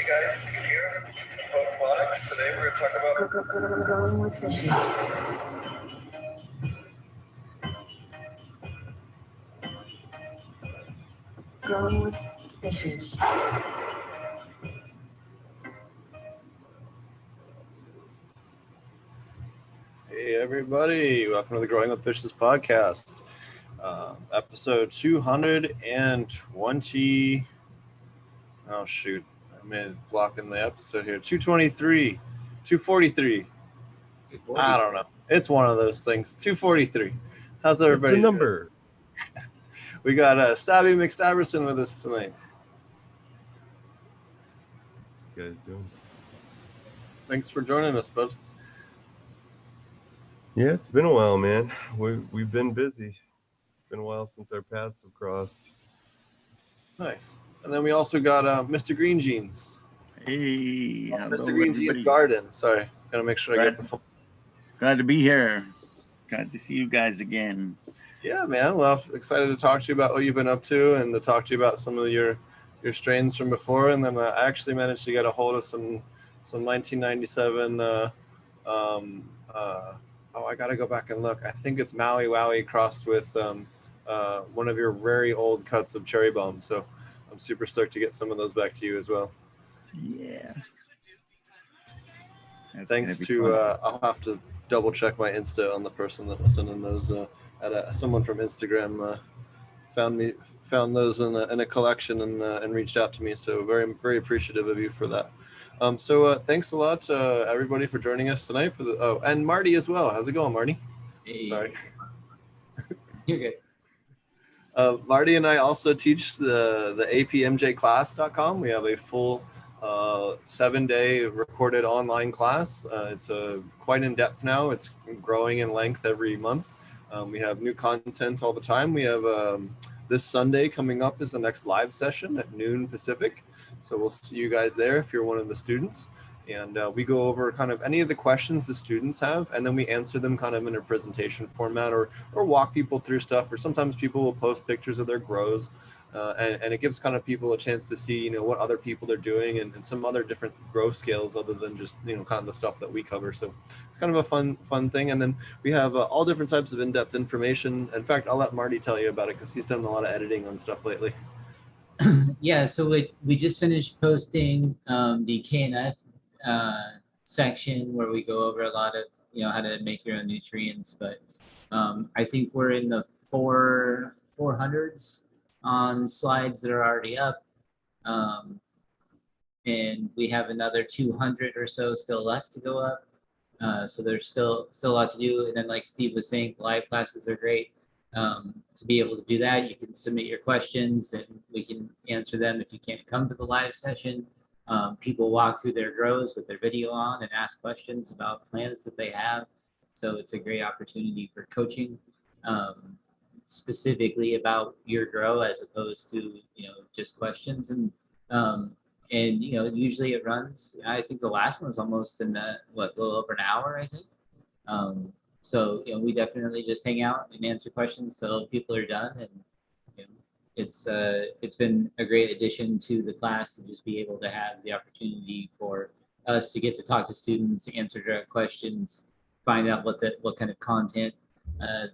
guys here, Aquaponics. Today we're going to talk about growing with fishes. Growing with fishes. Hey everybody, welcome to the Growing with Fishes podcast. Episode 220. Oh shoot, I made a block in the episode here. 223, 243. I don't know. It's one of those things. 243. How's everybody? It's a number. We got Stabby McStabberson with us tonight. You guys doing? Thanks for joining us, bud. Yeah, it's been a while, man. We've been busy. It's been a while since our paths have crossed. Nice. And then we also got Mr. Green Jeans. Hey, Mr. Green Jeans Garden. Sorry, gotta make sure I get the full. Glad to be here. Glad to see you guys again. Yeah, man. Well, excited to talk to you about what you've been up to and to talk to you about some of your strains from before. And then I actually managed to get a hold of some 1997. I gotta go back and look. I think it's Maui Wowie crossed with one of your very old cuts of Cherry Bomb. So I'm super stoked to get some of those back to you as well. Yeah. Thanks to I'll have to double check my Insta on the person that was sending those. Someone from Instagram found those in a collection and reached out to me. So very, very appreciative of you for that. So thanks a lot, everybody, for joining us tonight. And Marty as well. How's it going, Marty? Hey. Sorry. You're good. Marty and I also teach the apmjclass.com. We have a full 7-day recorded online class. It's quite in depth now. It's growing in length every month. We have new content all the time. We have this Sunday coming up is the next live session at noon Pacific. So we'll see you guys there if you're one of the students. And we go over kind of any of the questions the students have, and then we answer them kind of in a presentation format or walk people through stuff. Or sometimes people will post pictures of their grows, and it gives kind of people a chance to see, what other people are doing and some other different grow scales other than just, kind of the stuff that we cover. So it's kind of a fun thing. And then we have all different types of in-depth information. In fact, I'll let Marty tell you about it because he's done a lot of editing on stuff lately. Yeah, so we just finished posting the KNF section where we go over a lot of how to make your own nutrients, but I think we're in the 400s on slides that are already up, and we have another 200 or so still left to go up, so there's still a lot to do. And then, like Steve was saying, live classes are great. To be able to do that, you can submit your questions and we can answer them if you can't come to the live session. People walk through their grows with their video on and ask questions about plants that they have. So it's a great opportunity for coaching, specifically about your grow as opposed to, just questions. And usually it runs, I think the last one was almost in a little over an hour, I think. So, we definitely just hang out and answer questions till people are done. And it's been a great addition to the class to just be able to have the opportunity for us to get to talk to students, answer direct questions, find out what kind of content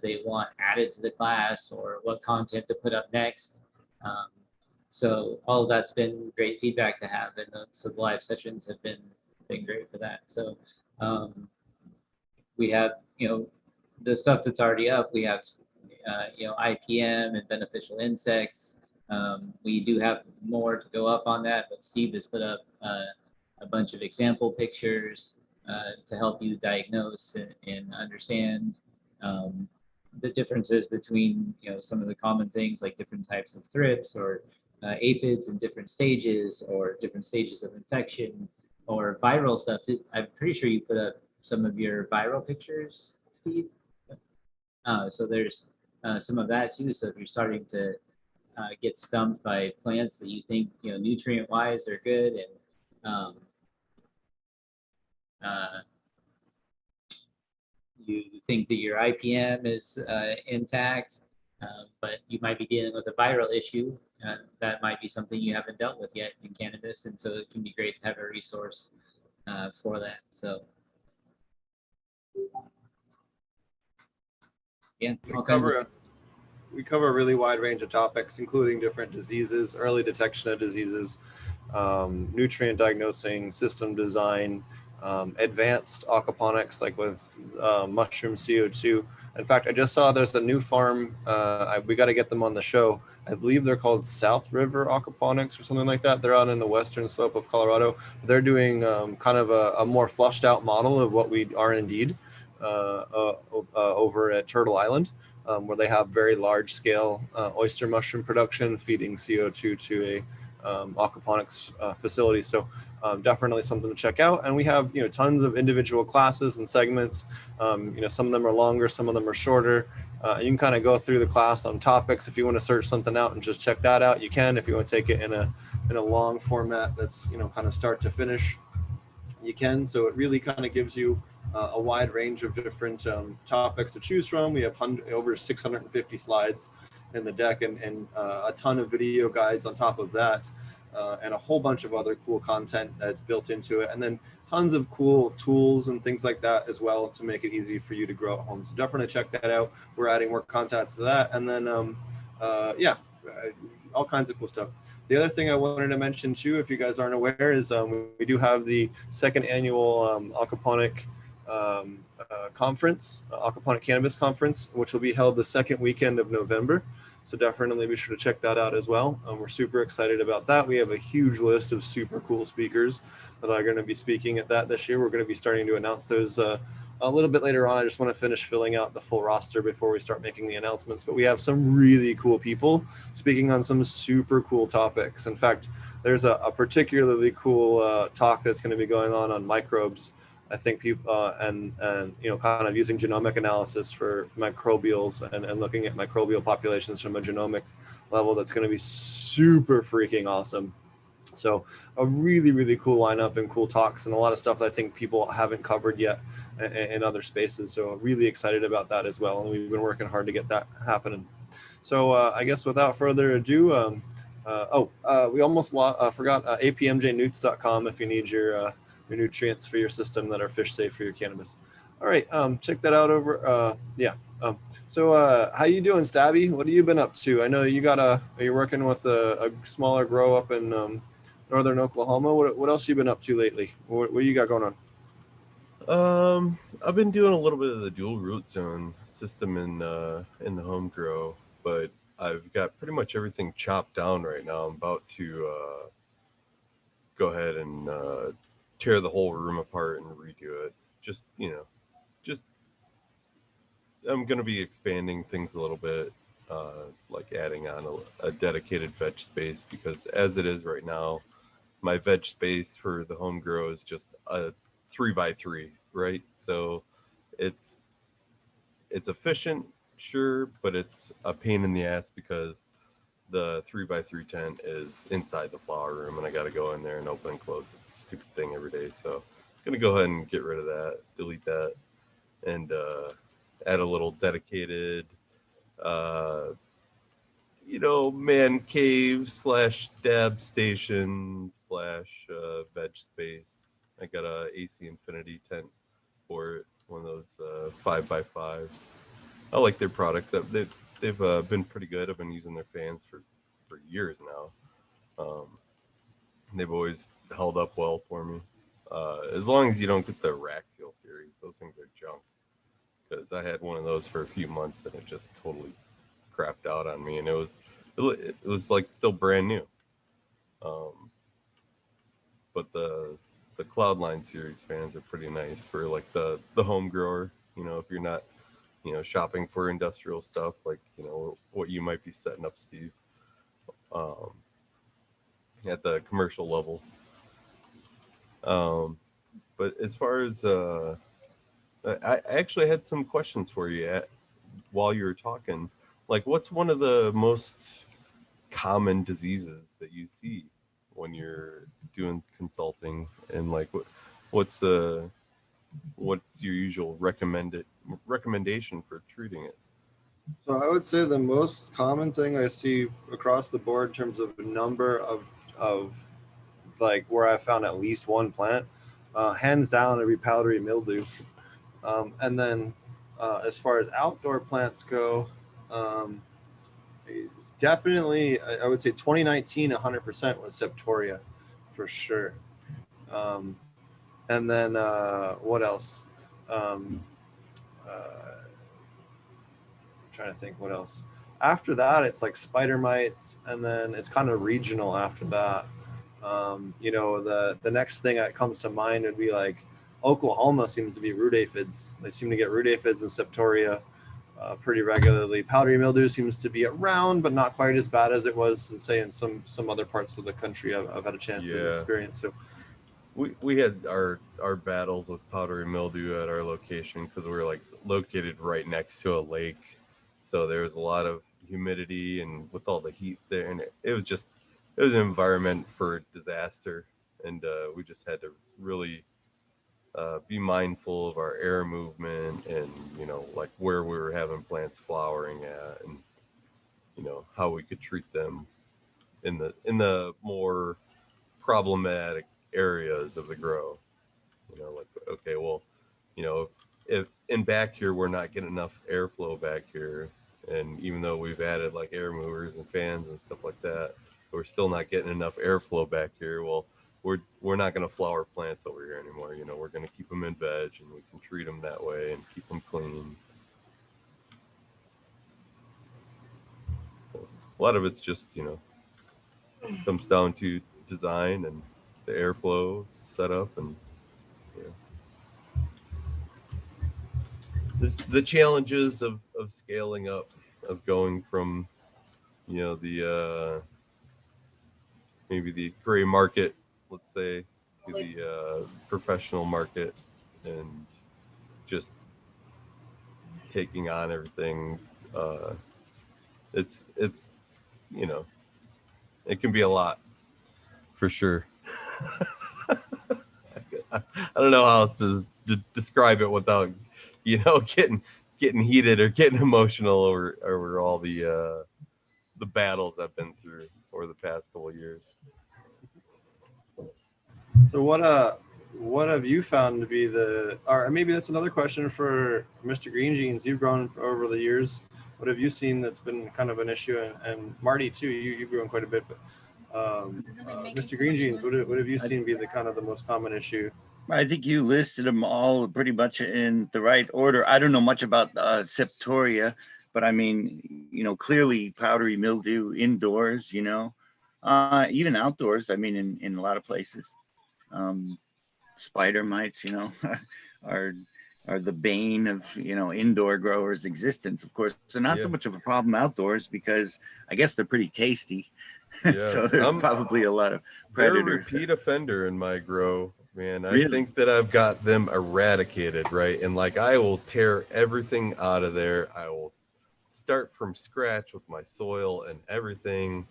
they want added to the class or what content to put up next. So all of that's been great feedback to have, and so the live sessions have been great for that. So we have the stuff that's already up. We have IPM and beneficial insects. We do have more to go up on that, but Steve has put up a bunch of example pictures to help you diagnose and understand the differences between some of the common things like different types of thrips or aphids in different stages or different stages of infection or viral stuff. I'm pretty sure you put up some of your viral pictures, Steve. So there's some of that too. So if you're starting to get stumped by plants that you think nutrient wise are good, and you think that your IPM is intact, But you might be dealing with a viral issue that might be something you haven't dealt with yet in cannabis, and so it can be great to have a resource for that. So yeah, We all kinds of cover a really wide range of topics, including different diseases, early detection of diseases, nutrient diagnosing, system design, advanced aquaponics like with mushroom CO2. In fact, I just saw there's a new farm. We got to get them on the show. I believe they're called South River Aquaponics or something like that. They're out in the western slope of Colorado. They're doing kind of a more flushed out model of what we are indeed over at Turtle Island. Where they have very large scale oyster mushroom production feeding CO2 to a aquaponics facility. So definitely something to check out. And we have, tons of individual classes and segments. Some of them are longer, some of them are shorter. You can kind of go through the class on topics. If you want to search something out and just check that out, you can. If you want to take it in a long format that's, kind of start to finish, you can. So it really kind of gives you a wide range of different topics to choose from. We have over 650 slides in the deck and a ton of video guides on top of that, and a whole bunch of other cool content that's built into it. And then tons of cool tools and things like that as well to make it easy for you to grow at home. So definitely check that out. We're adding more content to that. And then, all kinds of cool stuff. The other thing I wanted to mention too, if you guys aren't aware, is we do have the second annual Aquaponic conference, Aquaponic Cannabis Conference, which will be held the second weekend of November. So definitely be sure to check that out as well. We're super excited about that. We have a huge list of super cool speakers that are going to be speaking at that this year. We're going to be starting to announce those a little bit later on. I just want to finish filling out the full roster before we start making the announcements. But we have some really cool people speaking on some super cool topics. In fact, there's a particularly cool talk that's going to be going on microbes. I think people and kind of using genomic analysis for microbials and looking at microbial populations from a genomic level. That's going to be super freaking awesome. So a really, really cool lineup and cool talks and a lot of stuff that I think people haven't covered yet in other spaces. So really excited about that as well. And we've been working hard to get that happening. So I guess without further ado, we almost forgot apmjnewts.com if you need your nutrients for your system that are fish safe for your cannabis. All right, check that out over. So how you doing, Stabby? What have you been up to? I know you're working with a smaller grow up in northern Oklahoma. What else you been up to lately? What you got going on? I've been doing a little bit of the dual root zone system in the home grow, but I've got pretty much everything chopped down right now. I'm about to go ahead and tear the whole room apart and redo it. Just I'm going to be expanding things a little bit, like adding on a dedicated veg space, because as it is right now, my veg space for the home grow is just a 3x3, right? So it's efficient, sure, but it's a pain in the ass because the 3x3 tent is inside the flower room, and I got to go in there and open and close the stupid thing every day. So I'm going to go ahead and get rid of that, delete that, and add a little dedicated, man cave / dab station / veg space. I got a AC Infinity tent for it, one of those 5x5s. I like their products. They've been pretty good. I've been using their fans for years now. They've always held up well for me. As long as you don't get the Raxial series, those things are junk. Because I had one of those for a few months and it just totally crapped out on me, and it was like still brand new. But the Cloudline series fans are pretty nice for like the home grower. If you're not shopping for industrial stuff, like what you might be setting up, Steve, at the commercial level. But as far as I actually had some questions for you while you were talking. Like, what's one of the most common diseases that you see when you're doing consulting, and like what's your usual recommendation for treating it? So I would say the most common thing I see across the board in terms of number of like where I found at least one plant, hands down, it'd be powdery mildew. And then as far as outdoor plants go, um, it's definitely, I would say 2019, 100% was Septoria for sure. Um, and then what else? Um, trying to think what else. After that, it's like spider mites, and then it's kind of regional after that. The next thing that comes to mind would be like Oklahoma seems to be root aphids. They seem to get root aphids and septoria pretty regularly. Powdery mildew seems to be around, but not quite as bad as it was, say, in some other parts of the country I've had a chance to experience. So we had our battles with powdery mildew at our location because we were like located right next to a lake, so there was a lot of humidity, and with all the heat there, and it was an environment for disaster, and we just had to really be mindful of our air movement, and like where we were having plants flowering at, and how we could treat them in the more problematic areas of the grow. Like, okay, well, if in back here we're not getting enough airflow back here, and even though we've added like air movers and fans and stuff like that, we're still not getting enough airflow back here. Well, we're not going to flower plants over here anymore. We're going to keep them in veg, and we can treat them that way and keep them clean. A lot of it's just comes down to design and the airflow setup, and the challenges of scaling up, of going from the maybe the gray market, let's say, to the professional market, and just taking on everything. It's it can be a lot, for sure. I don't know how else to describe it without getting heated or getting emotional over all the battles I've been through over the past couple of years. So what have you found to be or maybe that's another question for Mr. Green Jeans. You've grown over the years. What have you seen that's been kind of an issue? And Marty too, you've grown quite a bit, but Mr. Green Jeans, what have you seen be the most common issue? I think you listed them all pretty much in the right order. I don't know much about Septoria, but I mean, clearly powdery mildew indoors, even outdoors. I mean, in a lot of places, spider mites, are the bane of indoor growers' existence. Of course, they're not so much of a problem outdoors because I guess they're pretty tasty. Yeah, so there's probably a lot of predators. They're a repeat offender in my grow. Man, I think that I've got them eradicated, right? And like, I will tear everything out of there. I will start from scratch with my soil and everything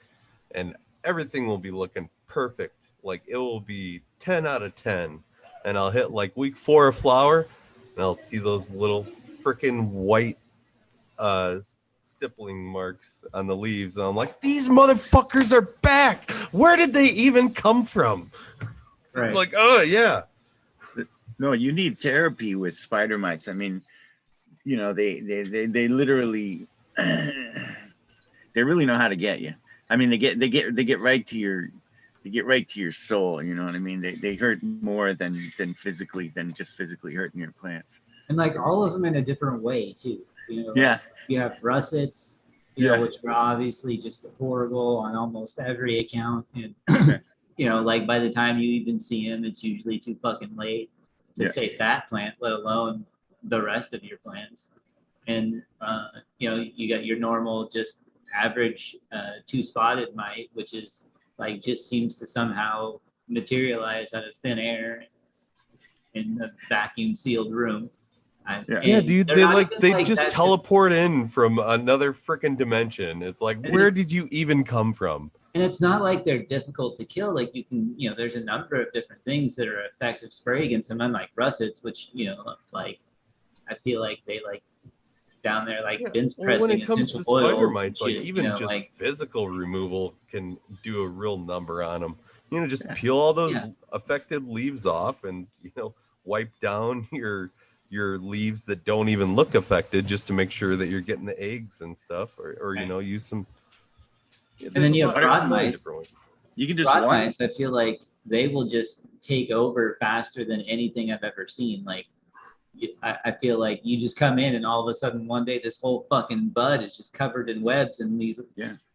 will be looking perfect. Like, it will be 10 out of 10. And I'll hit like week 4 of flower, and I'll see those little freaking white stippling marks on the leaves. And I'm like, these motherfuckers are back. Where did they even come from? Right. It's like, oh yeah. No, you need therapy with spider mites. I mean, they literally they really know how to get you. I mean, they get right to your soul. You know what I mean? They hurt more than just physically hurting your plants. And like all of them in a different way too. Yeah. You have russets, which are obviously just horrible on almost every account, and like by the time you even see them, it's usually too fucking late to save that plant, let alone the rest of your plants. And you got your normal, just average 2-spotted mite, which is like just seems to somehow materialize out of thin air in a vacuum sealed room. Yeah, dude, they just teleport in from another freaking dimension. It's like, where did you even come from? And it's not like they're difficult to kill. Like, you can, there's a number of different things that are effective spray against them, unlike russets, which, like, I feel like they down there like Yeah, bench well, when pressing it comes to essential oils spider and mites, like shit, even you know, just like physical removal can do a real number on them. You know, just Yeah. peel all those Yeah. affected leaves off, and wipe down your leaves that don't even look affected, just to make sure that you're getting the eggs and stuff, or Right. use some. Yeah, and then there's you a have lot broad of mites. different ways. You can just Broad water. mites, I feel like they will just take over faster than anything I've ever seen. Like, I feel like you just come in and all of a sudden one day this whole fucking bud is just covered in webs and these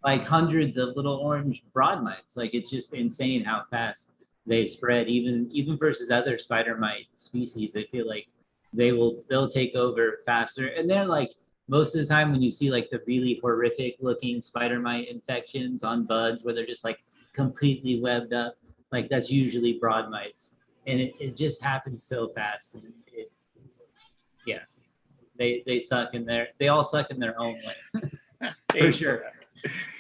like hundreds of little orange broad mites. Like, it's just insane how fast they spread, even versus other spider mite species. I feel like they'll take over faster, and they're like, most of the time when you see like the really horrific looking spider mite infections on buds where they're just like completely webbed up, like that's usually broad mites, and it just happens so fast. And they suck in their, they all suck in their own way. For sure.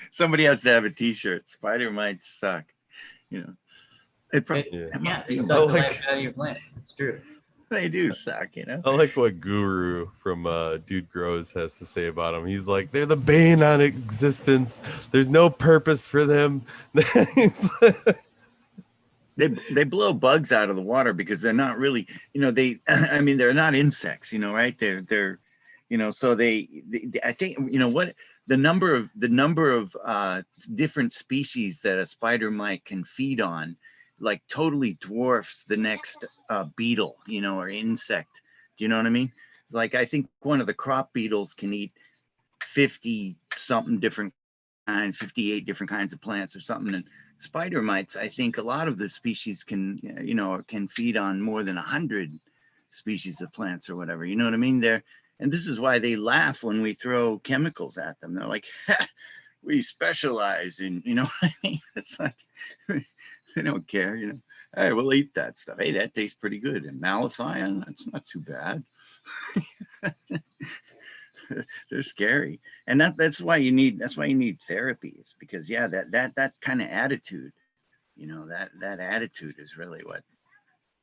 Somebody has to have a T-shirt. Spider mites suck. It Yeah, must they be. suck the like- life out of your plants. It's true. They do suck. I like what Guru from Dude Grows has to say about them. He's like, they're the bane on existence. There's no purpose for them. They blow bugs out of the water because they're not really, I mean, they're not insects, right? They're so they I think, what the number of different species that a spider mite can feed on, like totally dwarfs the next beetle, or insect. Do you know what I mean? It's like, I think one of the crop beetles can eat 50 something different kinds, 58 different kinds of plants or something. And spider mites, I think a lot of the species can, can feed on more than 100 species of plants or whatever. You know what I mean? And this is why they laugh when we throw chemicals at them. They're like, we specialize in, you know what I mean? It's not, they don't care, Hey, we'll eat that stuff. Hey, that tastes pretty good. And malathion, that's not too bad. They're scary. And that's why you need therapies, because that kind of attitude, that attitude is really what.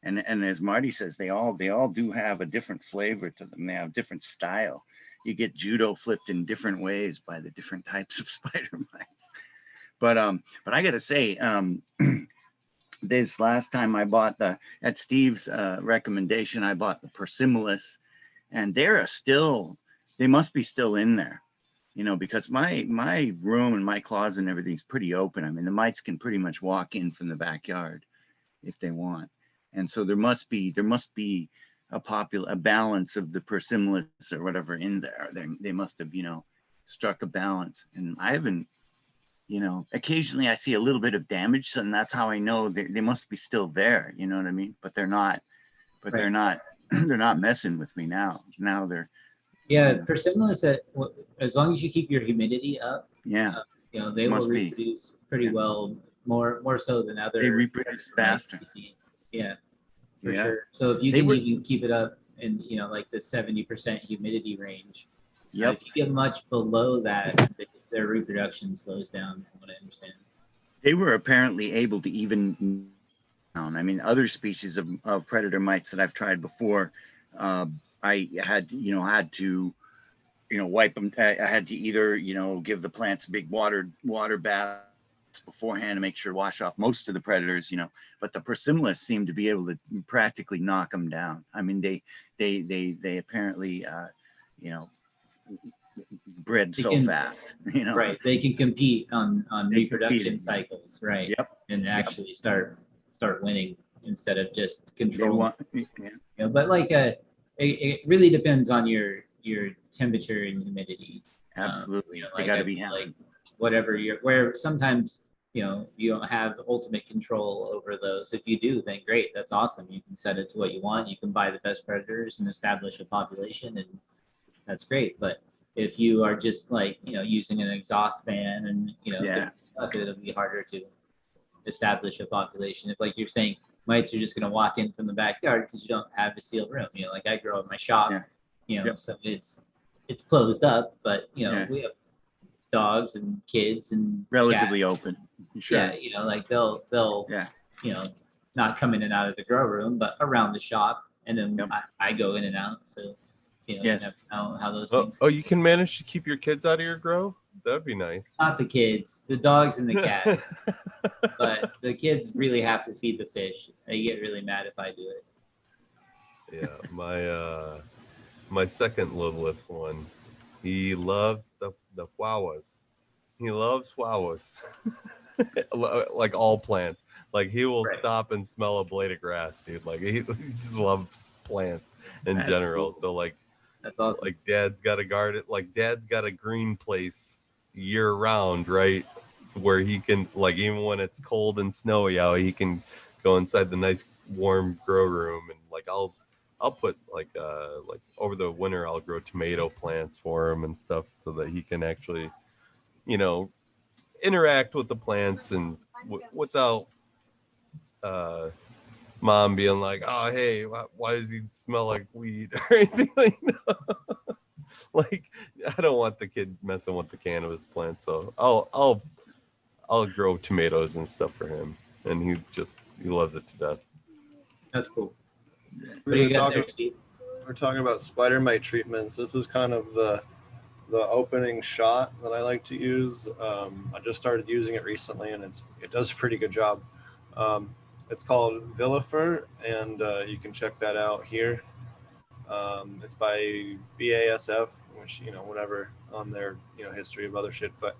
And as Marty says, they all do have a different flavor to them. They have different style. You get judo flipped in different ways by the different types of spider mites. But I gotta say, this last time I bought at Steve's recommendation, I bought the Persimmilus, and they must be still in there, because my room and my closet and everything's pretty open. I mean, the mites can pretty much walk in from the backyard if they want. And so there must be a balance of the Persimmilus or whatever in there. They must have, struck a balance. And I haven't, occasionally I see a little bit of damage, and that's how I know they must be still there. You know what I mean? But they're not. But they're not messing with me now. Now they're. Persimmilus, as long as you keep your humidity up, they will reproduce pretty well, more so than other. They reproduce faster. Species. Yeah, for sure. So if you can even keep it up in, like the 70% humidity range, if you get much below that, their reproduction slows down, from what I understand. They were apparently able to even, I mean, other species of predator mites that I've tried before, I had to wipe them. I had to either, give the plants big water baths beforehand to make sure to wash off most of the predators, but the Persimmilus seemed to be able to practically knock them down. I mean, they apparently, bred so fast, Right. They can compete on reproduction cycles, right? Yep. And actually start winning instead of just controlling. But like it really depends on your temperature and humidity. Absolutely. They Like got to be like whatever where sometimes you don't have ultimate control over those. If you do, then great, that's awesome. You can set it to what you want. You can buy the best predators and establish a population, and that's great. But if you are just like using an exhaust fan and it'll be harder to establish a population. If, like you're saying, mites are just going to walk in from the backyard because you don't have a sealed room. Like I grow in my shop, so it's closed up, but we have dogs and kids and relatively cats. Open. Sure. Yeah, like they'll not come in and out of the grow room, but around the shop, and then I go in and out. So you know, Yes. how those Oh, things. oh, you can manage to keep your kids out of your grow? That would be nice. Not the kids, the dogs and the cats. But the kids really have to feed the fish. They get really mad if I do it. Yeah, my second littlest one, he loves the flowers. He loves flowers. Like all plants. Like he will Right. stop and smell a blade of grass, dude. Like he just loves plants in That's general. cool. So like That's awesome. like dad's got a garden, like dad's got a green place year round, right? Where he can, like, even when it's cold and snowy out, he can go inside the nice warm grow room, and like I'll put like over the winter I'll grow tomato plants for him and stuff so that he can actually, you know, interact with the plants and without mom being like, oh hey, why does he smell like weed or anything like that. Like I don't want the kid messing with the cannabis plants, so I'll grow tomatoes and stuff for him, and he loves it to death. That's cool. What do We you were got talking, there, Steve? we're talking about spider mite treatments. This is kind of the opening shot that I like to use. I just started using it recently, and it does a pretty good job. It's called Vilifer, and you can check that out here. It's by BASF, which, you know, whatever on their, you know, history of other shit, but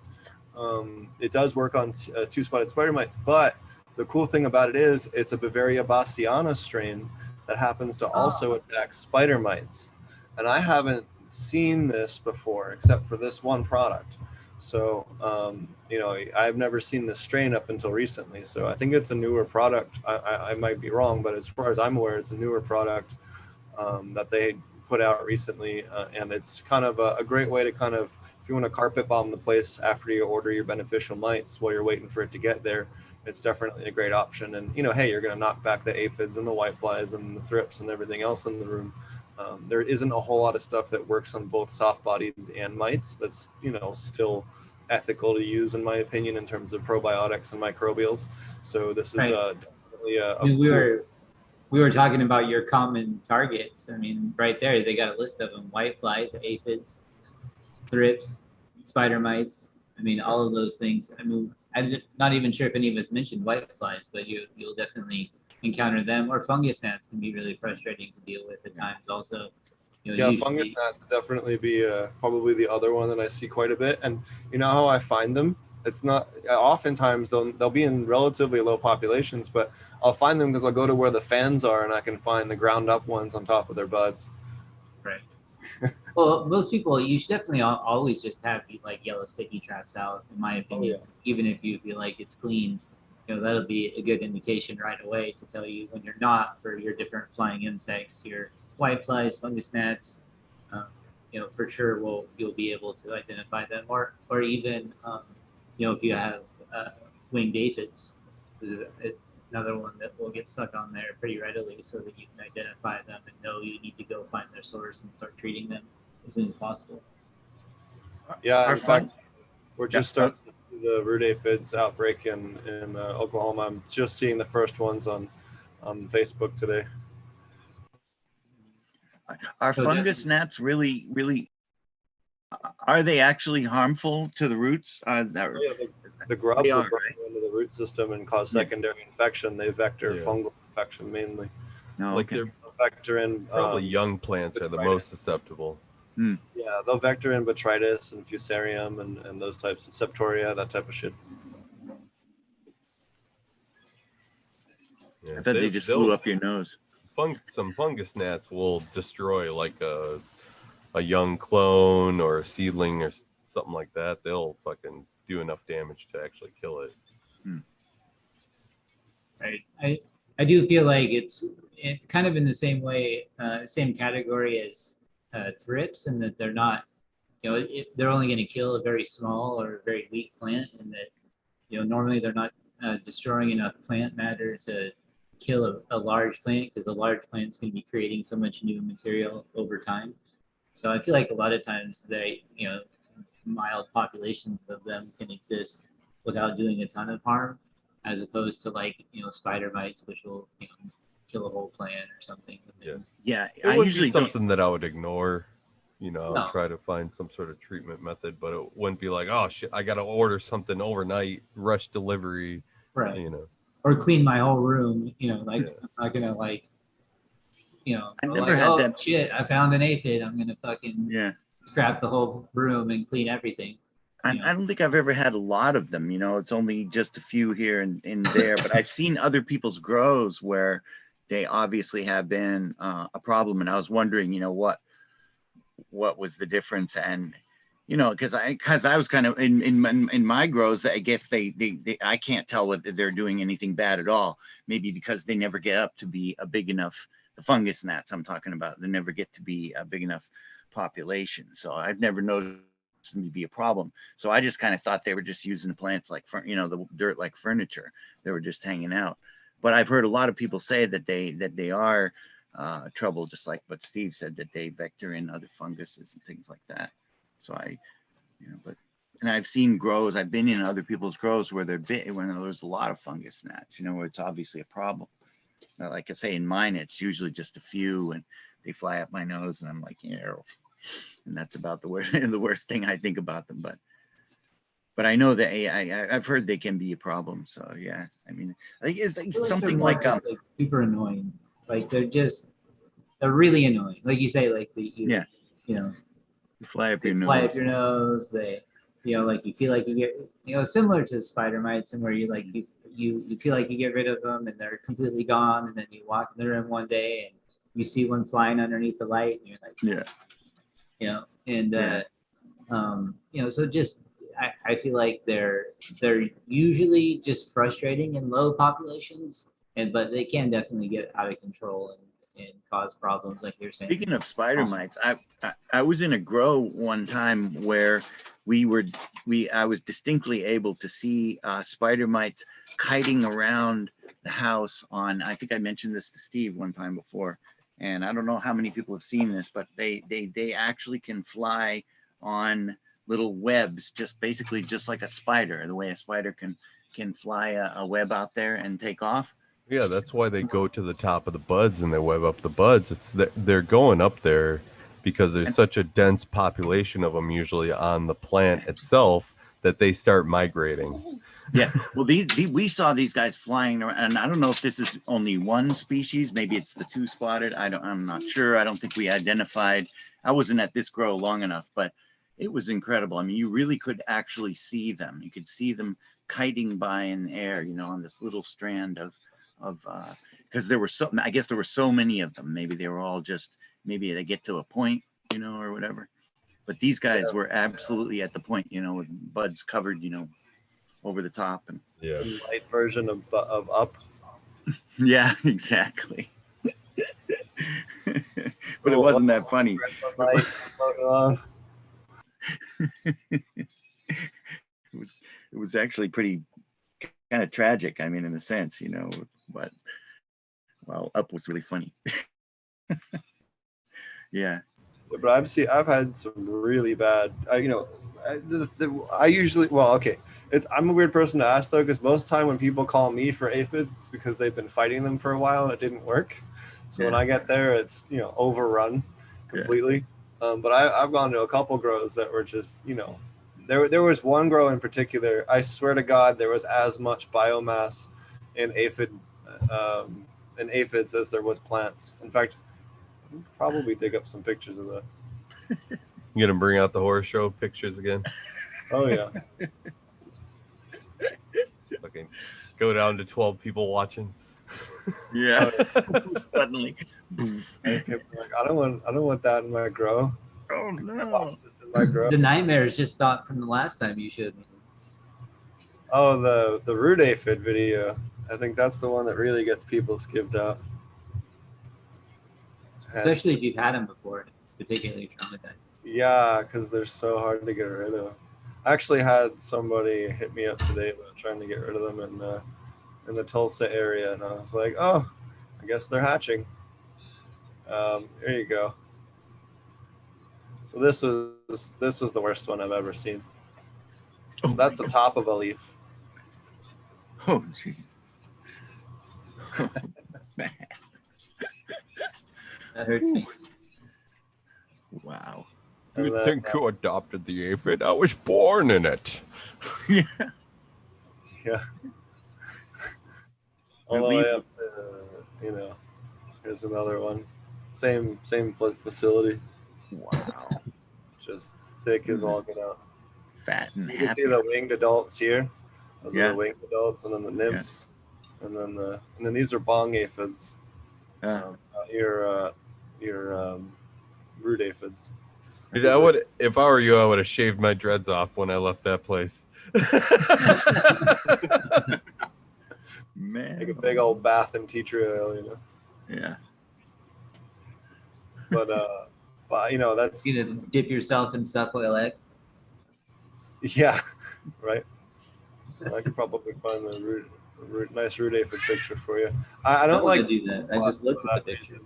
it does work on two-spotted spider mites. But the cool thing about it is it's a Bavaria bassiana strain that happens to also attack spider mites, and I haven't seen this before except for this one product. So you know, I've never seen this strain up until recently, so I think it's a newer product. I might be wrong, but as far as I'm aware, it's a newer product that they put out recently, and it's kind of a great way to kind of, if you want to carpet bomb the place after you order your beneficial mites while you're waiting for it to get there, it's definitely a great option. And, you know, hey, you're going to knock back the aphids and the whiteflies and the thrips and everything else in the room. There isn't a whole lot of stuff that works on both soft-bodied and mites that's, you know, still ethical to use, in my opinion, in terms of probiotics and microbials. So this is Right. definitely a I mean, we were talking about your common targets. I mean, right there, they got a list of them: whiteflies, aphids, thrips, spider mites. I mean, all of those things. I mean, I'm not even sure if any of us mentioned whiteflies, but you'll definitely encounter them. Or fungus gnats can be really frustrating to deal with at times. Also, you know, yeah, fungus gnats would definitely be probably the other one that I see quite a bit. And you know how I find them? It's not, oftentimes they'll be in relatively low populations, but I'll find them because I'll go to where the fans are and I can find the ground up ones on top of their buds. Right. Well, most people, you should definitely always just have like yellow sticky traps out, in my opinion. yeah. Even if you feel like it's clean, you know, that'll be a good indication right away to tell you when you're not, for your different flying insects, your whiteflies, fungus gnats. You know, for sure, you'll be able to identify them, or even you know, if you have winged aphids, another one that will get stuck on there pretty readily, so that you can identify them and know you need to go find their source and start treating them as soon as possible. Yeah, in fun- fact, we're just starting the root aphids outbreak in Oklahoma. I'm just seeing the first ones on Facebook today. Are So fungus gnats really, are they actually harmful to the roots? Yeah, the grubs They will are, burrow into the root system and cause secondary infection. They vector Yeah. fungal infection mainly. No, Like okay. they're They'll vector in probably young plants are the most susceptible. Yeah, they'll vector in botrytis and fusarium and those types of septoria, that type of shit. Yeah, I thought they just flew up your nose. Some fungus gnats will destroy like a young clone or a seedling or something like that. They'll fucking do enough damage to actually kill it. Right. I do feel like it's kind of in the same way, same category as thrips, and that they're not, you know, they're only going to kill a very small or very weak plant, and that, you know, normally they're not destroying enough plant matter to kill a large plant, because a large plant's going to be creating so much new material over time. So I feel like a lot of times you know, mild populations of them can exist without doing a ton of harm, as opposed to, like, you know, spider mites, which will, you know, kill a whole plant or something. Yeah. Yeah, It I would usually be something that I would ignore. You know, No. try to find some sort of treatment method, but it wouldn't be like, oh shit, I got to order something overnight, rush delivery. Right. You know, Or clean my whole room, like Yeah. I'm not gonna like, I I'm never like, had oh that. shit, I found an aphid. I'm gonna fucking Yeah. scrap the whole room and clean everything. I don't think I've ever had a lot of them. It's only just a few here and there. But I've seen other people's grows where they obviously have been a problem, and I was wondering, what was the difference? And because I was kind of in my grows, I guess they I can't tell whether they're doing anything bad at all. Maybe because they never get up to be a big enough. The fungus gnats I'm talking about, they never get to be a big enough population. So I've never noticed them to be a problem. So I just kind of thought they were just using the plants like the dirt like furniture. They were just hanging out. But I've heard a lot of people say that they are trouble, just like what Steve said, that they vector in other funguses and things like that. So and I've seen grows. I've been in other people's grows where when there's a lot of fungus gnats, where it's obviously a problem. Now, like I say, in mine, it's usually just a few, and they fly up my nose, and I'm like, and that's about the worst thing I think about them. But I know that I've heard they can be a problem. So yeah, I mean, I think it's like something like just like super annoying. Like they're really annoying. Like you say, like you fly up your nose. Fly up your nose. They, like you feel like you get, similar to spider mites, and where you like you feel like you get rid of them and they're completely gone, and then you walk in the room one day and you see one flying underneath the light, and you're like, so just I feel like they're usually just frustrating in low populations, but they can definitely get out of control and cause problems, like you're saying. Speaking of spider mites, I was in a grow one time where I was distinctly able to see spider mites kiting around the house on. I think I mentioned this to Steve one time before, and I don't know how many people have seen this, but they actually can fly on little webs, basically just like a spider, the way a spider can fly a web out there and take off. Yeah, that's why they go to the top of the buds and they web up the buds. They're going up there because there's such a dense population of them usually on the plant itself that they start migrating. Yeah, well, we saw these guys flying around, and I don't know if this is only one species. Maybe it's the two-spotted. I'm not sure. I don't think we identified. I wasn't at this grow long enough, but it was incredible. I mean, you really could actually see them. You could see them kiting by in the air, on this little strand of because I guess there were so many of them. Maybe they were all maybe they get to a point, or whatever. But these guys were absolutely at the point, with buds covered, over the top. And light version of up. Yeah, exactly. But it wasn't that funny. It was actually pretty kind of tragic. I mean, in a sense, but up was really funny. Yeah. But I've had some really bad, I usually, I'm a weird person to ask though, because most of the time when people call me for aphids, it's because they've been fighting them for a while and it didn't work. So when I get there, it's, overrun completely. But I've gone to a couple grows that were just, there was one grow in particular, I swear to God, there was as much biomass in aphids as there was plants. In fact, I'll probably dig up some pictures of that. You gonna bring out the horror show pictures again? Oh yeah. Okay, go down to 12 people watching. Yeah. Suddenly. I don't want that in my grow. Oh no. This in my grow. The nightmares just stopped from the last time you showed me. Oh, the root aphid video. I think that's the one that really gets people skivved out. Especially if you've had them before, it's particularly traumatizing. Yeah, because they're so hard to get rid of. I actually had somebody hit me up today about trying to get rid of them in the Tulsa area, and I was like, oh, I guess they're hatching. Here you go. So this was the worst one I've ever seen. So that's the top of a leaf. Oh Jesus. Oh, man. That hurts me. Wow. And You then, think you adopted the aphid? I was born in it. Yeah. yeah. All the way up to, here's another one. Same facility, Wow. just thick as This all is get out. fat and You can see happy. the winged adults here. Those are Yeah. the winged adults, and then the nymphs, and then these are bong aphids. Your root aphids. Dude, I would, if I were you, I would have shaved my dreads off when I left that place. Man. Like a big old bath in tea tree oil, Yeah. But that's You gonna dip yourself in Stuff Oil X? yeah, right. I could probably find the nice root aphid picture for you. I don't wanna like do that. I just looked at the picture.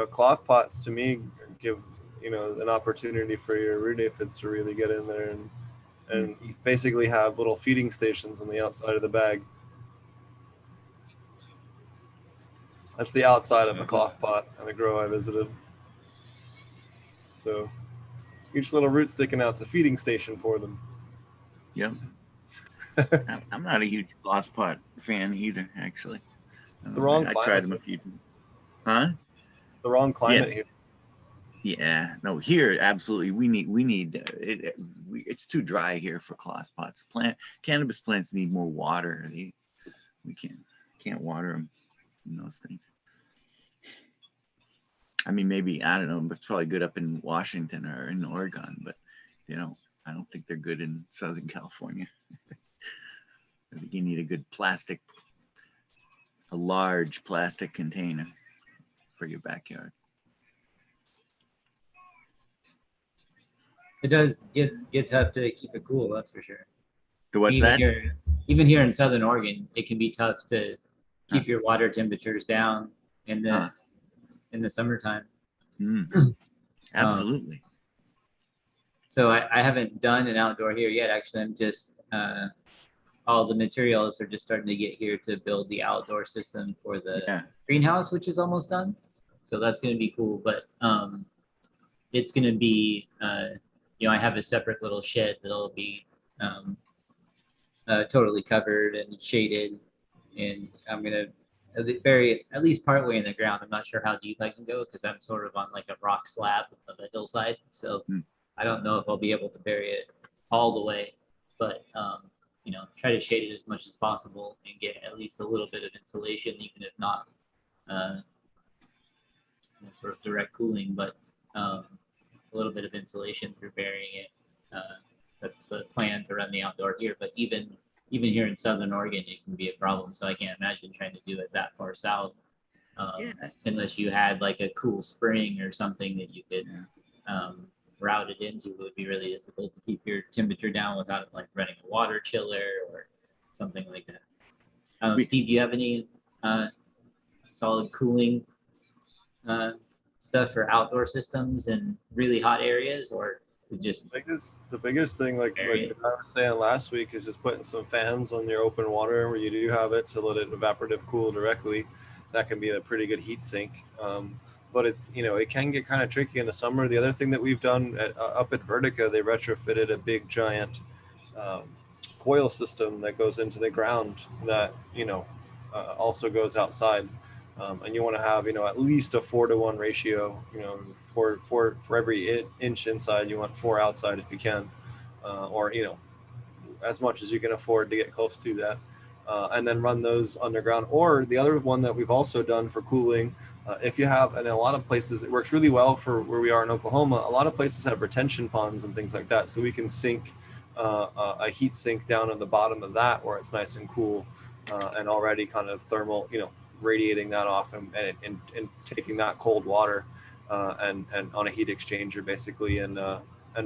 Cloth pots to me give an opportunity for your root aphids to really get in there, and you basically have little feeding stations on the outside of the bag. That's the outside of the cloth pot and the grow I visited. So each little root sticking out is a feeding station for them. Yep. I'm not a huge cloth pot fan either, actually. It's the wrong I climate. tried them a few times. Huh? The wrong climate here. Yeah, no, here absolutely we need it's too dry here for cloth pots. Cannabis plants need more water. We can't water them in those things. I mean, maybe, I don't know, but it's probably good up in Washington or in Oregon, but I don't think they're good in Southern California. I think you need a large plastic container for your backyard. It does get tough to keep it cool, that's for sure. What's even that? Even here in Southern Oregon, it can be tough to keep your water temperatures down in the summertime. Absolutely. So I haven't done an outdoor here yet. Actually, I'm just all the materials are just starting to get here to build the outdoor system for the greenhouse, which is almost done. So that's going to be cool. But it's going to be, I have a separate little shed that'll be totally covered and shaded. And I'm going to bury it at least partway in the ground. I'm not sure how deep I can go because I'm sort of on like a rock slab of a hillside. So I don't know if I'll be able to bury it all the way, but try to shade it as much as possible and get at least a little bit of insulation, even if not sort of direct cooling, but a little bit of insulation through burying it. That's the plan to run the outdoor here, but even here in Southern Oregon, it can be a problem. So I can't imagine trying to do it that far south, unless you had like a cool spring or something that you could route it into. It would be really difficult to keep your temperature down without like running a water chiller or something like that. Steve, do you have any solid cooling stuff for outdoor systems in really hot areas, or just the biggest thing, like I was saying last week, is just putting some fans on your open water where you do have it to let it evaporative cool directly. That can be a pretty good heat sink. But it can get kind of tricky in the summer. The other thing that we've done up at Vertica, they retrofitted a big giant coil system that goes into the ground that also goes outside. And you want to have at least a 4-to-1 ratio. For every inch inside, you want 4 outside if you can, or as much as you can afford to get close to that. And then run those underground. Or the other one that we've also done for cooling, if you have, and a lot of places, it works really well for where we are in Oklahoma. A lot of places have retention ponds and things like that. So we can sink a heat sink down on the bottom of that where it's nice and cool and already kind of thermal, radiating that off and taking that cold water and on a heat exchanger basically and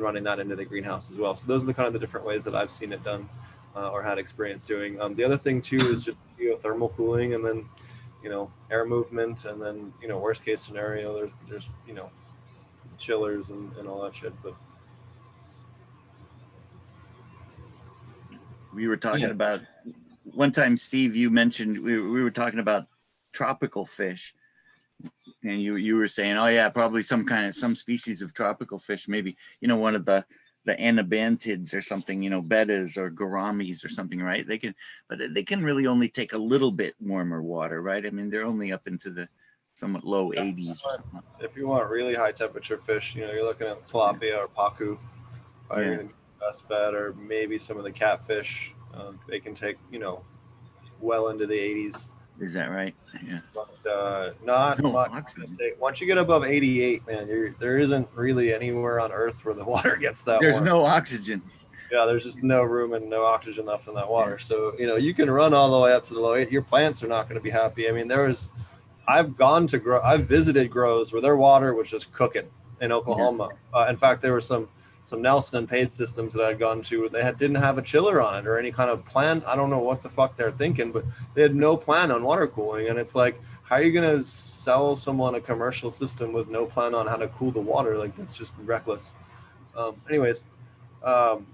running that into the greenhouse as well. So those are the kind of the different ways that I've seen it done. Or had experience doing. The other thing too is just geothermal cooling, and then air movement, and then worst case scenario there's chillers and all that shit. But we were talking about one time, Steve, you mentioned we were talking about tropical fish, And you were saying, oh yeah, probably some species of tropical fish, maybe, one of the anabantids or something, bettas or gouramis or something, right? But they can really only take a little bit warmer water, right? I mean, they're only up into the somewhat low 80s or something. If you want really high temperature fish, you're looking at tilapia or pacu. Are going to be the best bet, or maybe some of the catfish. They can take, well into the 80s. Is that right? Yeah. But not much. Once you get above 88, man, there isn't really anywhere on Earth where the water gets that There's warm. no oxygen. Yeah, there's just no room and no oxygen left in that water. So, you can run all the way up to the low 80. Your plants are not going to be happy. I mean, I've visited grows where their water was just cooking in Oklahoma. In fact, there were some Nelson and Page systems that I'd gone to where they didn't have a chiller on it or any kind of plan. I don't know what the fuck they're thinking, but they had no plan on water cooling. And it's like, how are you going to sell someone a commercial system with no plan on how to cool the water? Like, that's just reckless. But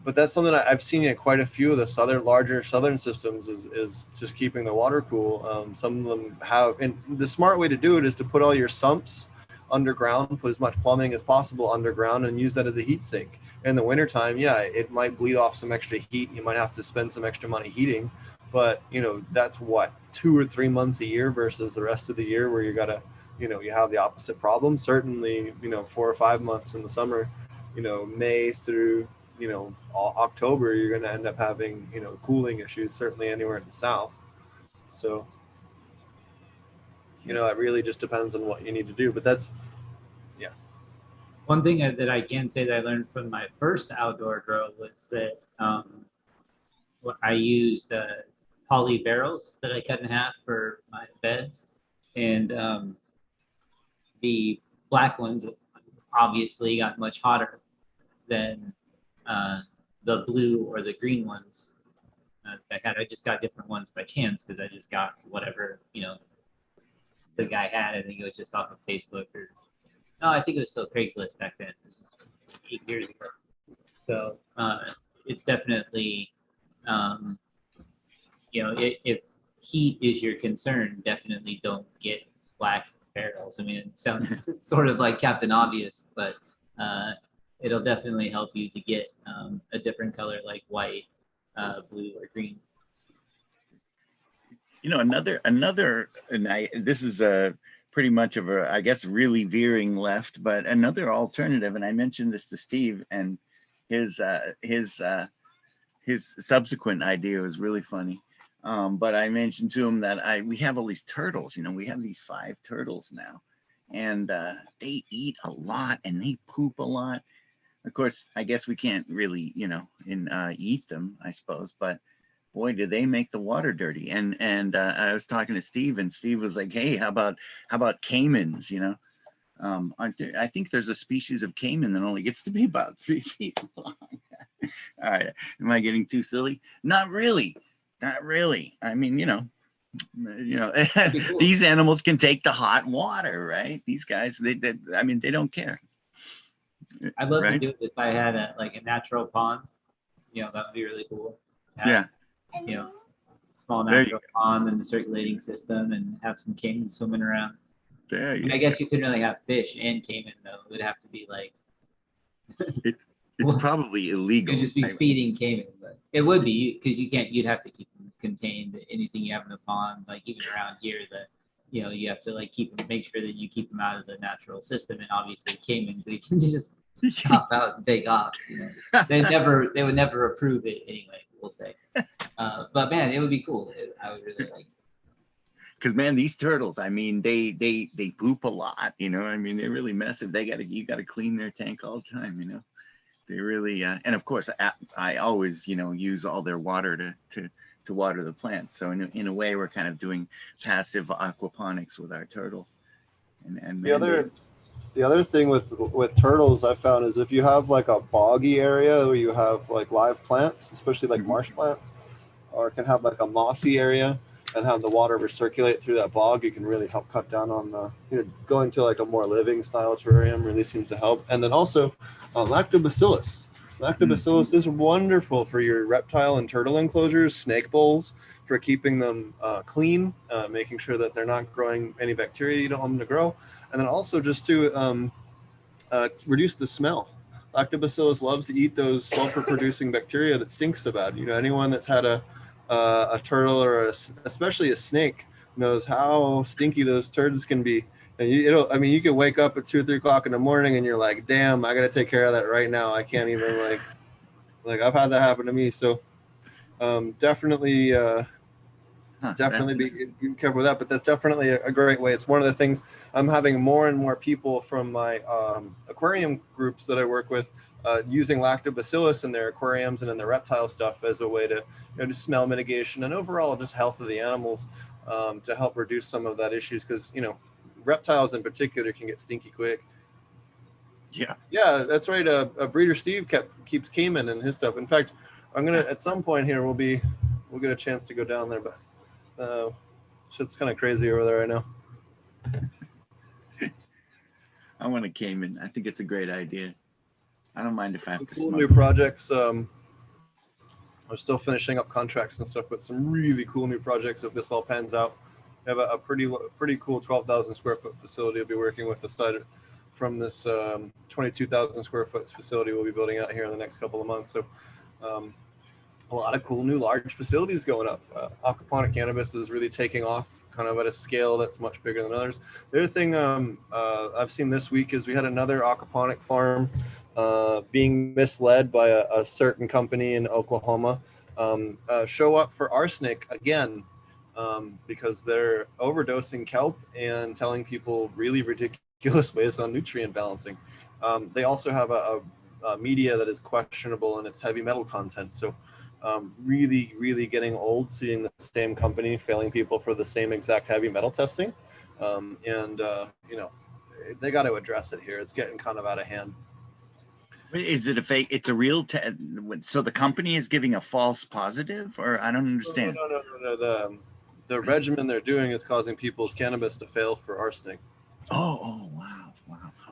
that's something I've seen in quite a few of the larger southern systems is just keeping the water cool. Some of them have, and the smart way to do it is to put all your sumps underground, put as much plumbing as possible underground, and use that as a heat sink. In the wintertime, it might bleed off some extra heat. You might have to spend some extra money heating, but that's what 2 or 3 months a year versus the rest of the year where you gotta, you have the opposite problem. Certainly, 4 or 5 months in the summer, May through October, you're going to end up having cooling issues, certainly anywhere in the south. So it really just depends on what you need to do, but that's one thing that I can say that I learned from my first outdoor grow was that I used poly barrels that I cut in half for my beds, and the black ones obviously got much hotter than the blue or the green ones I just got different ones by chance because I just got whatever the guy had. I think it was just off of Facebook I think it was still Craigslist back then. This was 8 years ago. So it's definitely if heat is your concern, definitely don't get black barrels. I mean, it sounds sort of like Captain Obvious, but it'll definitely help you to get a different color like white, blue, or green. Another, and this is pretty much of a, I guess, really veering left, but another alternative, and I mentioned this to Steve, and his subsequent idea was really funny. But I mentioned to him that we have all these turtles. We have these 5 turtles now, and they eat a lot and they poop a lot. Of course, I guess we can't really, eat them, I suppose, but boy, do they make the water dirty. And I was talking to Steve, and Steve was like, hey, how about caimans, I think there's a species of caiman that only gets to be about 3 feet long. All right, am I getting too silly? Not really. I mean, these animals can take the hot water, right? These guys, they don't care. I'd love to do it if I had a natural pond. That would be really cool. Small natural pond and the circulating system, and have some caimans swimming around. I guess you couldn't really have fish and caiman though. It would have to be like it's probably illegal. You'd just be feeding caiman, but it would be because you'd have to keep them contained. Anything you have in the pond, like even around here, that you have to make sure that you keep them out of the natural system. And obviously caiman, they can just hop out and take off. They would never approve it anyway, we'll say. But man, it would be cool. I would really like it. Because man, these turtles, I mean, they poop a lot, I mean, they're really massive. You gotta clean their tank all the time, They really and of course I always use all their water to water the plants. So in a way, we're kind of doing passive aquaponics with our turtles. And the other thing with turtles I found is if you have like a boggy area where you have like live plants, especially like marsh plants, or can have like a mossy area and have the water recirculate through that bog, you can really help cut down on the, going to like a more living style terrarium really seems to help. And then also lactobacillus Lactobacillus is wonderful for your reptile and turtle enclosures, snake bowls, for keeping them clean, making sure that they're not growing any bacteria you don't want them to grow, and then also just to reduce the smell. Lactobacillus loves to eat those sulfur-producing bacteria that stink so bad. You know, anyone that's had a turtle or especially a snake knows how stinky those turds can be. And you can wake up at 2 or 3 o'clock in the morning and you're like, damn, I got to take care of that right now. I can't even like I've had that happen to me. So definitely be careful with that, but that's definitely a great way. It's one of the things I'm having more and more people from my aquarium groups that I work with using lactobacillus in their aquariums and in their reptile stuff as a way to, just smell mitigation and overall just health of the animals, to help reduce some of that issues, because reptiles in particular can get stinky quick. Yeah, that's right. Breeder Steve keeps Cayman and his stuff. In fact, I'm gonna at some point here we'll get a chance to go down there, but shit's kind of crazy over there right now. I want a Cayman. I think it's a great idea. I don't mind if I have to Cool smoke. new projects. I'm still finishing up contracts and stuff, but some really cool new projects if this all pans out. I have a pretty cool 12,000 square foot facility I'll be working with aside from this 22,000 square foot facility we'll be building out here in the next couple of months. So a lot of cool new large facilities going up. Aquaponic cannabis is really taking off kind of at a scale that's much bigger than others. The other thing I've seen this week is we had another aquaponic farm being misled by a certain company in Oklahoma show up for arsenic again, because they're overdosing kelp and telling people really ridiculous ways on nutrient balancing. They also have a media that is questionable in its heavy metal content. So really getting old seeing the same company failing people for the same exact heavy metal testing. They got to address it here. It's getting kind of out of hand. Is it a fake? It's a real so the company is giving a false positive, or I don't understand. No. The regimen they're doing is causing people's cannabis to fail for arsenic. Oh, wow.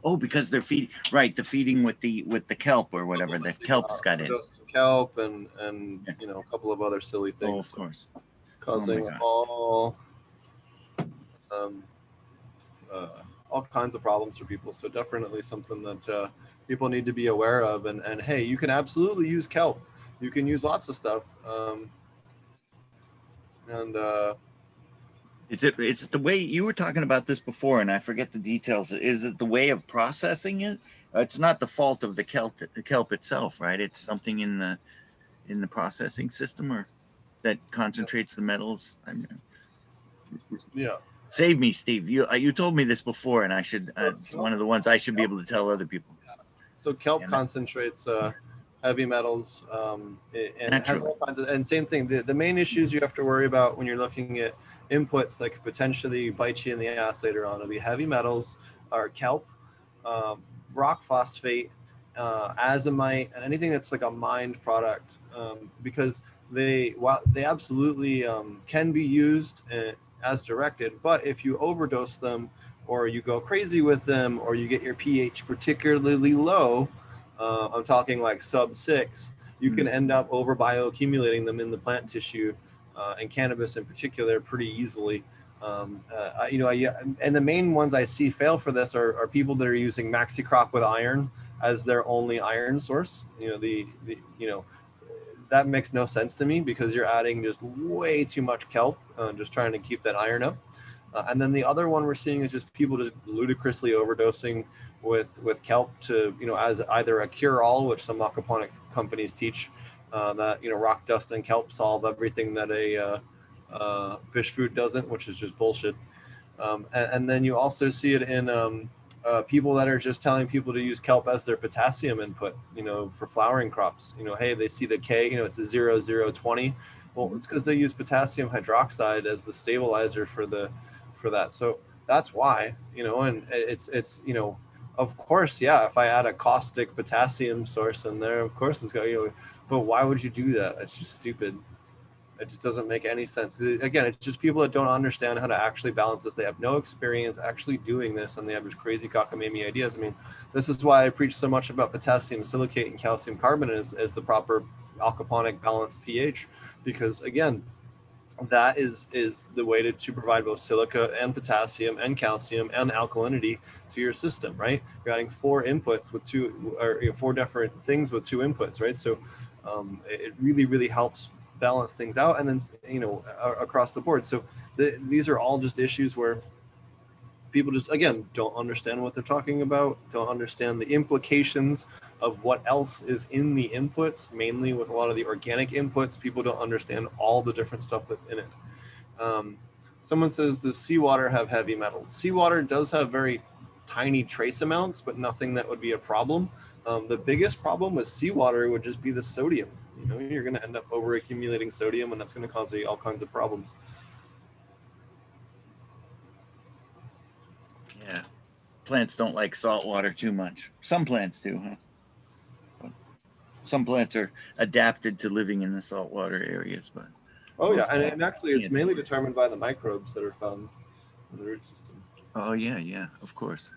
Oh, because they're feeding, right? The feeding with the kelp or whatever the kelp's got in. Kelp and a couple of other silly things. Oh, of course. Causing all kinds of problems for people. So definitely something that people need to be aware of. And hey, you can absolutely use kelp. You can use lots of stuff. Is it the way you were talking about this before, and I forget the details? Is it the way of processing it? It's not the fault of the kelp itself, right? It's something in the processing system, or that concentrates the metals. Yeah. Save me, Steve. You told me this before, and I should. It's one of the ones I should be able to tell other people. So kelp concentrates heavy metals, and has all kinds of, and same thing. The main issues you have to worry about when you're looking at inputs that could potentially bite you in the ass later on will be heavy metals, or kelp, rock phosphate, azomite, and anything that's like a mined product, because they absolutely can be used as directed, but if you overdose them or you go crazy with them or you get your pH particularly low, I'm talking like sub 6, you can end up over bioaccumulating them in the plant tissue, and cannabis in particular, pretty easily. And the main ones I see fail for this are people that are using MaxiCrop with iron as their only iron source. That makes no sense to me, because you're adding just way too much kelp, just trying to keep that iron up. And then the other one we're seeing is just people just ludicrously overdosing with kelp to, as either a cure-all, which some aquaponic companies teach, that, rock dust and kelp solve everything that a fish food doesn't, which is just bullshit. And then you also see it in people that are just telling people to use kelp as their potassium input, for flowering crops. Hey, they see the K, it's a 0020. Well, it's because they use potassium hydroxide as the stabilizer for that. So that's why, and it's of course, yeah, if I add a caustic potassium source in there, of course it's got, but why would you do that? That's just stupid. It just doesn't make any sense. Again, it's just people that don't understand how to actually balance this. They have no experience actually doing this, and they have just crazy cockamamie ideas. I mean, this is why I preach so much about potassium silicate and calcium carbonate as the proper aquaponic balanced pH, because again, that is the way to provide both silica and potassium and calcium and alkalinity to your system, right? You're adding 4 inputs with 2, or 4 different things with 2 inputs, right? So it really helps balance things out, and then across the board. So these are all just issues where people just, again, don't understand what they're talking about, don't understand the implications of what else is in the inputs. Mainly with a lot of the organic inputs, people don't understand all the different stuff that's in it. Someone says, does seawater have heavy metals? Seawater does have very tiny trace amounts, but nothing that would be a problem. The biggest problem with seawater would just be the sodium. You're going to end up over accumulating sodium, and that's going to cause you all kinds of problems. Yeah, plants don't like salt water too much. Some plants do, huh? Some plants are adapted to living in the saltwater areas, but oh yeah, and actually it's mainly determined by the microbes that are found in the root system. Oh yeah, of course.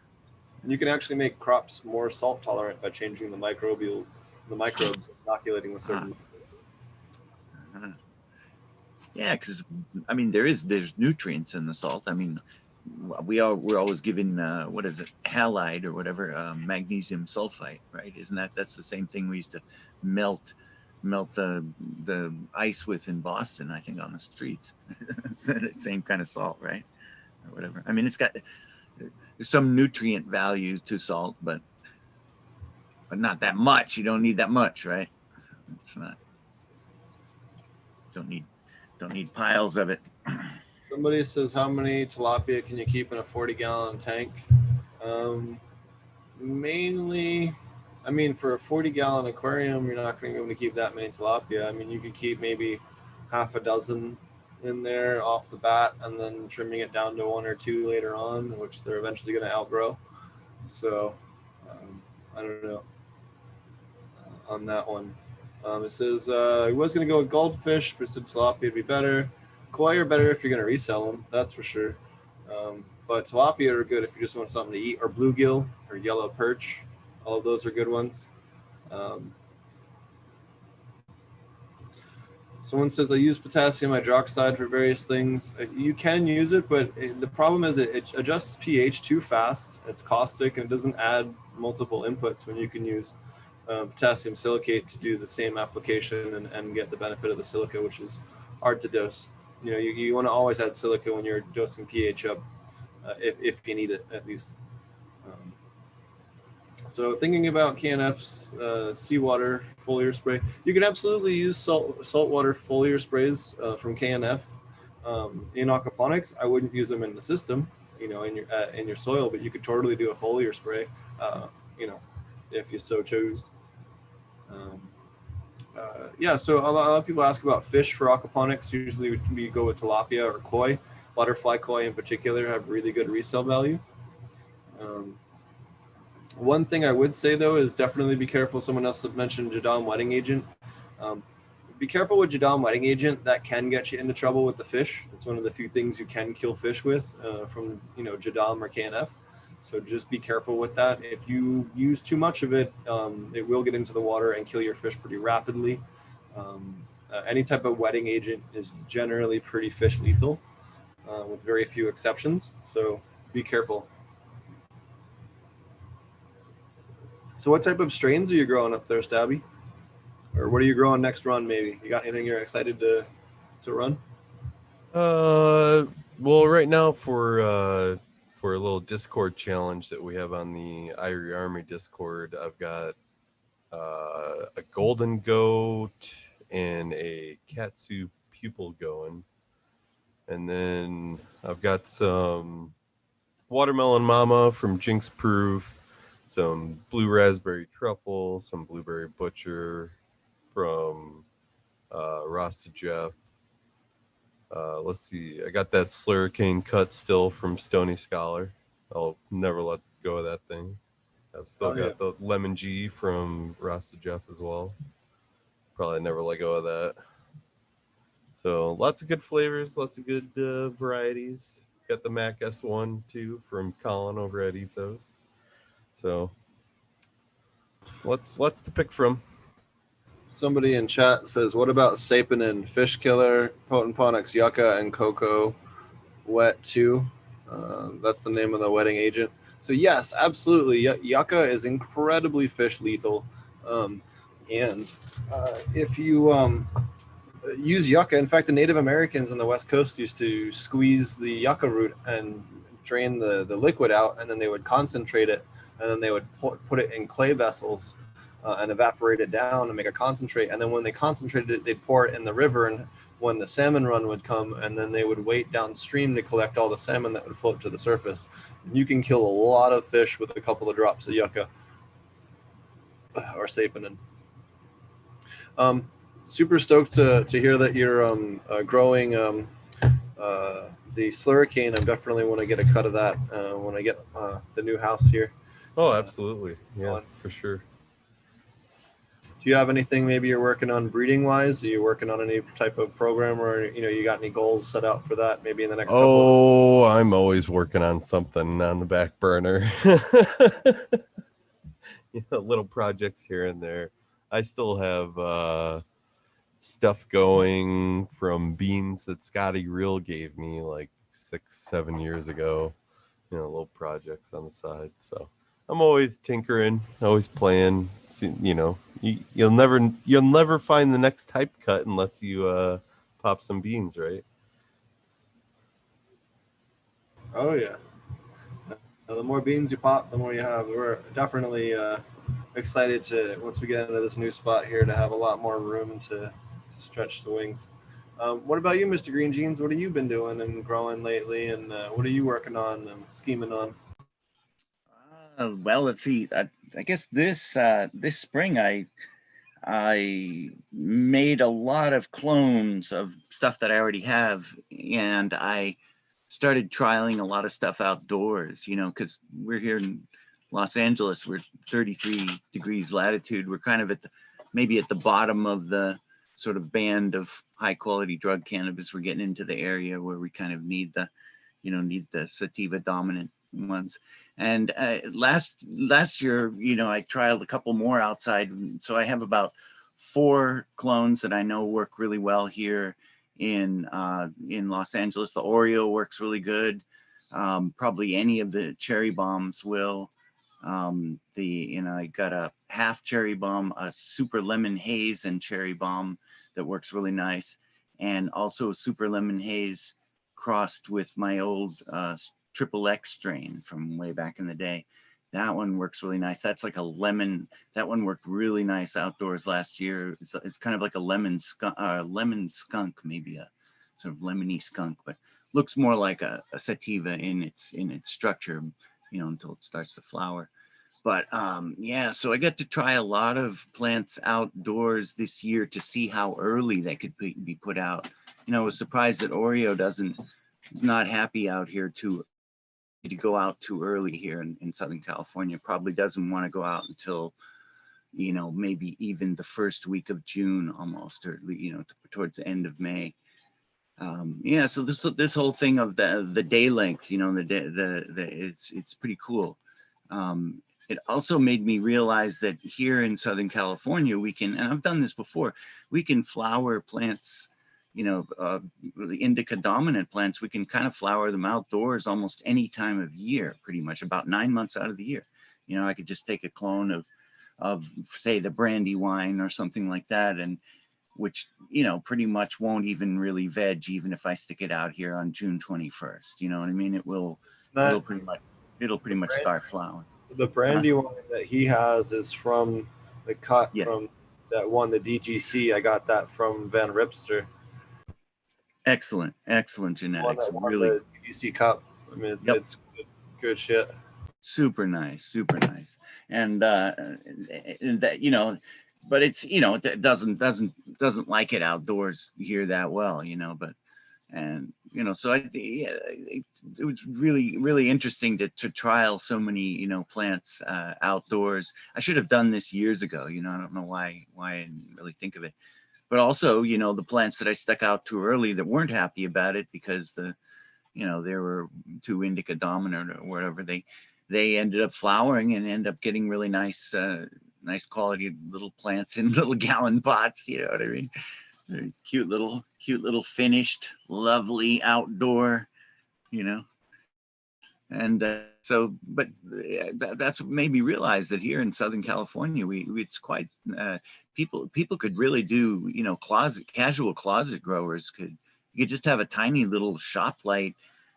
And you can actually make crops more salt tolerant by changing the microbes, inoculating with certain. Yeah, because I mean there's nutrients in the salt. I mean, we're always given what is it, halide or whatever, magnesium sulfite, right? Isn't that's the same thing we used to melt the ice with in Boston, I think, on the streets. Same kind of salt, right? Or whatever. I mean, there's some nutrient value to salt, but not that much. You don't need that much, right? It's not. Don't need piles of it. Somebody says, how many tilapia can you keep in a 40-gallon tank? Mainly, I mean, for a 40-gallon aquarium, you're not going to be able to keep that many tilapia. I mean, you could keep maybe half a dozen in there off the bat, and then trimming it down to 1 or 2 later on, which they're eventually going to outgrow. So, I don't know on that one. It says he was going to go with goldfish, but said tilapia would be better. Koi are better if you're going to resell them, that's for sure. But tilapia are good if you just want something to eat, or bluegill or yellow perch. All of those are good ones. Someone says, I use potassium hydroxide for various things. You can use it, but the problem is it adjusts pH too fast. It's caustic, and it doesn't add multiple inputs when you can use potassium silicate to do the same application and get the benefit of the silica, which is hard to dose. You want to always add silica when you're dosing pH up, if you need it, at least. So thinking about KNF's seawater foliar spray, you can absolutely use saltwater foliar sprays from KNF in aquaponics. I wouldn't use them in the system, in your soil, but you could totally do a foliar spray, if you so chose. Yeah, so a lot of people ask about fish for aquaponics. Usually we go with tilapia or koi. Butterfly koi in particular have really good resale value. One thing I would say, though, is definitely be careful. Someone else had mentioned Jadam wetting agent. Be careful with Jadam wetting agent. That can get you into trouble with the fish. It's one of the few things you can kill fish with from Jadam or KNF. So just be careful with that. If you use too much of it, it will get into the water and kill your fish pretty rapidly. Any type of wetting agent is generally pretty fish lethal, with very few exceptions. So be careful. So what type of strains are you growing up there, Stabby? Or what are you growing next run, maybe? You got anything you're excited to run? Well, right now for a little Discord challenge that we have on the Irie Army Discord, I've got a golden goat and a katsu pupil going. And then I've got some watermelon mama from Jinx Proof, some blue raspberry truffle, some blueberry butcher from Rasta Jeff. Let's see, I got that slurricane cut still from Stoney Scholar. I'll never let go of that thing. I've still got the lemon G from Rasta Jeff as well. Probably never let go of that. So lots of good flavors, lots of good varieties. Got the Mac S1 too from Colin over at Ethos. So lots to pick from. Somebody in chat says, what about Saponin, Fish Killer, Potent Ponics, Yucca, and Cocoa Wet 2? That's the name of the wetting agent. So yes, absolutely. Yucca is incredibly fish lethal. And if you use yucca, in fact, the Native Americans on the West Coast used to squeeze the yucca root and drain the liquid out, and then they would concentrate it, and then they would put it in clay vessels and evaporate it down and make a concentrate. And then when they concentrated it, they'd pour it in the river, and when the salmon run would come, and then they would wait downstream to collect all the salmon that would float to the surface. You can kill a lot of fish with a couple of drops of yucca or saponin. Super stoked to hear that you're growing the slurricane. I definitely want to get a cut of that when I get the new house here. Oh, absolutely. Yeah, for sure. Do you have anything maybe you're working on breeding wise? Are you working on any type of program, or you got any goals set out for that maybe in the next couple of... I'm always working on something on the back burner. Little projects here and there. I still have stuff going from beans that Scotty Real gave me like 6-7 years ago. Little projects on the side. So I'm always tinkering, always playing. You'll never find the next type cut unless you pop some beans, right? Oh yeah. The more beans you pop, the more you have. We're definitely excited to, once we get into this new spot here, to have a lot more room to stretch the wings. What about you, Mr. Green Jeans? What have you been doing and growing lately, and what are you working on and scheming on? Well, let's see. I guess this spring I made a lot of clones of stuff that I already have, and I started trialing a lot of stuff outdoors. Because we're here in Los Angeles, we're 33 degrees latitude. We're kind of maybe at the bottom of the sort of band of high quality drug cannabis. We're getting into the area where we kind of need the sativa dominant ones. And last year, I trialed a couple more outside. So I have about 4 clones that I know work really well here in Los Angeles. The Oreo works really good. Probably any of the cherry bombs will. I got a half cherry bomb, a super lemon haze and cherry bomb that works really nice, and also a super lemon haze crossed with my old triple X strain from way back in the day. That one works really nice. That's like a lemon. That one worked really nice outdoors last year. It's kind of like a lemon skunk, maybe a sort of lemony skunk, but looks more like a sativa in its structure, until it starts to flower. But yeah, so I got to try a lot of plants outdoors this year to see how early they could be put out. I was surprised that Oreo is not happy out here to go out too early here in Southern California. Probably doesn't want to go out until, maybe even the first week of June almost, or, towards the end of May. Yeah, so this whole thing of the day length, it's pretty cool. It also made me realize that here in Southern California, we can, and I've done this before, we can flower plants, the indica dominant plants, we can kind of flower them outdoors almost any time of year, pretty much about 9 months out of the year. I could just take a clone of say the Brandywine or something like that, and which, pretty much won't even really veg, even if I stick it out here on June 21st. You know what I mean? It'll pretty much start flowering. The Brandywine that he has is from the cut from that won the DGC. I got that from Van Ripster. Excellent genetics. Really, the DGC Cup. I mean, it's good shit. Super nice, and that but it's it doesn't like it outdoors here that well, but so it was really interesting to trial so many plants outdoors. I should have done this years ago. I don't know why I didn't really think of it, but also, you know, the plants that I stuck out too early that weren't happy about it because you know, they were too indica dominant or whatever, they ended up flowering and end up getting really nice, nice quality little plants in little gallon pots. You know what I mean? Very cute little finished, lovely outdoor, you know. And so, but that's what made me realize that here in Southern California, it's quite, people could really do, you know, casual closet growers you could just have a tiny little shop light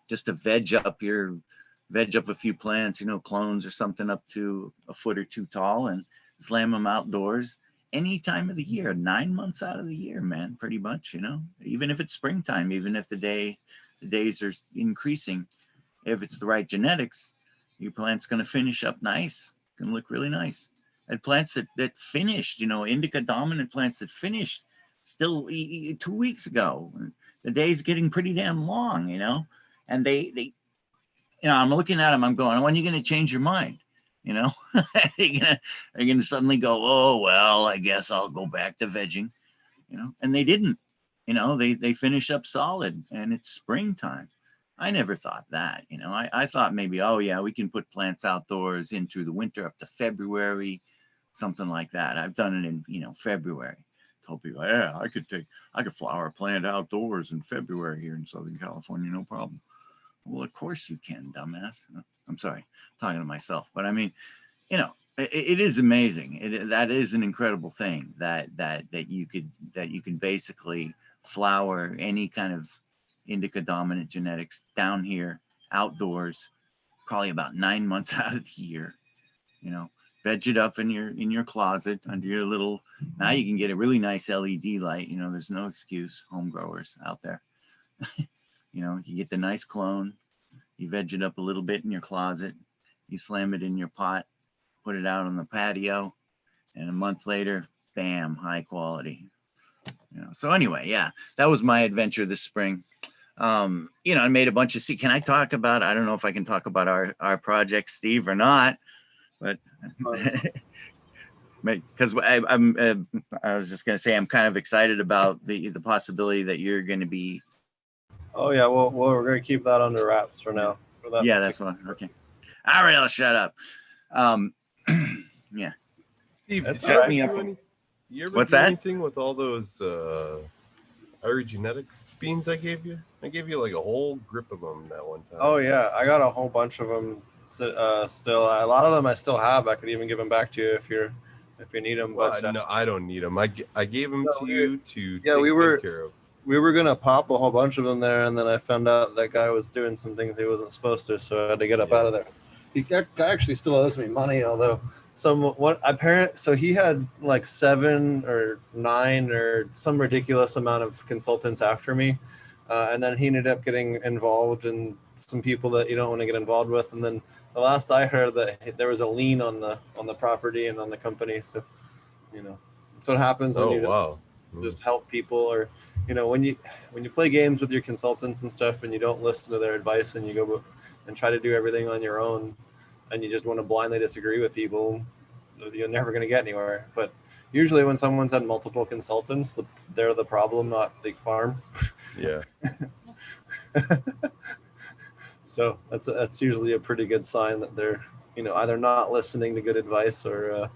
just to veg up a few plants, you know, clones or something up to a foot or two tall, and slam them outdoors any time of the year, 9 months out of the year, man, pretty much, you know, even if it's springtime, even if the days are increasing. If it's the right genetics, your plant's going to finish up nice. Going to look really nice. And plants that finished, you know, indica dominant plants that finished still 2 weeks ago. The day's getting pretty damn long, you know. And they, you know, I'm looking at them. I'm going, when are you going to change your mind? You know, are you gonna suddenly go, oh well, I guess I'll go back to vegging, you know? And they didn't. You know, they finish up solid, and it's springtime. I never thought that, you know. I thought maybe, oh yeah, we can put plants outdoors in through the winter up to February, something like that. I've done it in, you know, February. Told people, yeah, I could flower a plant outdoors in February here in Southern California, no problem. Well, of course you can, dumbass. I'm sorry, talking to myself, but I mean, you know, it is amazing. That is an incredible thing that you can basically flower any kind of indica dominant genetics down here outdoors, probably about 9 months out of the year. You know, veg it up in your closet under your little. Now you can get a really nice LED light. You know, there's no excuse, home growers out there. You know, you get the nice clone, you veg it up a little bit in your closet, you slam it in your pot, put it out on the patio, and a month later, bam, high quality. You know, so anyway, yeah, that was my adventure this spring. You know, I made a bunch of seeds. Can I talk about, I don't know if I can talk about our project, Steve, or not, but because I was just going to say, I'm kind of excited about the possibility that you're going to be. Oh yeah, well we're going to keep that under wraps for now. For that yeah, that's one. Okay. All right, I'll shut up. Yeah. Steve, That's did you all ever right. do you ever What's do that? anything with all those genetics beans I gave you? I gave you like a whole grip of them that one time. Oh yeah, I got a whole bunch of them still. A lot of them I still have. I could even give them back to you if you need them. Well, But no, I don't need them. I gave them to you to take care of. We were gonna pop a whole bunch of them there, and then I found out that guy was doing some things he wasn't supposed to, so I had to get up out of there. That guy actually still owes me money, although so he had like 7 or 9 or some ridiculous amount of consultants after me, and then he ended up getting involved in some people that you don't want to get involved with, and then the last I heard that there was a lien on the property and on the company, so you know that's what happens when you just help people, or you know when you play games with your consultants and stuff and you don't listen to their advice and you go and try to do everything on your own and you just want to blindly disagree with people, you're never going to get anywhere. But usually when someone's had multiple consultants, they're the problem, not the farm. Yeah. So that's usually a pretty good sign that they're either not listening to good advice or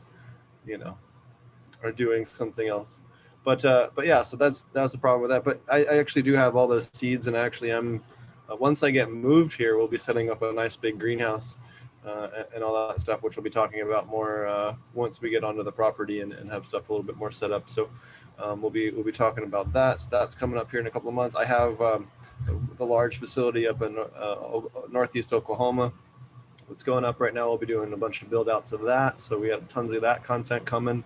or doing something else. But yeah, so that was the problem with that. But I actually do have all those seeds, and actually I'm once I get moved here, we'll be setting up a nice big greenhouse and all that stuff, which we'll be talking about more once we get onto the property and have stuff a little bit more set up. So we'll be talking about that. So that's coming up here in a couple of months. I have the large facility up in northeast Oklahoma. It's going up right now. We'll be doing a bunch of build outs of that. So we have tons of that content coming.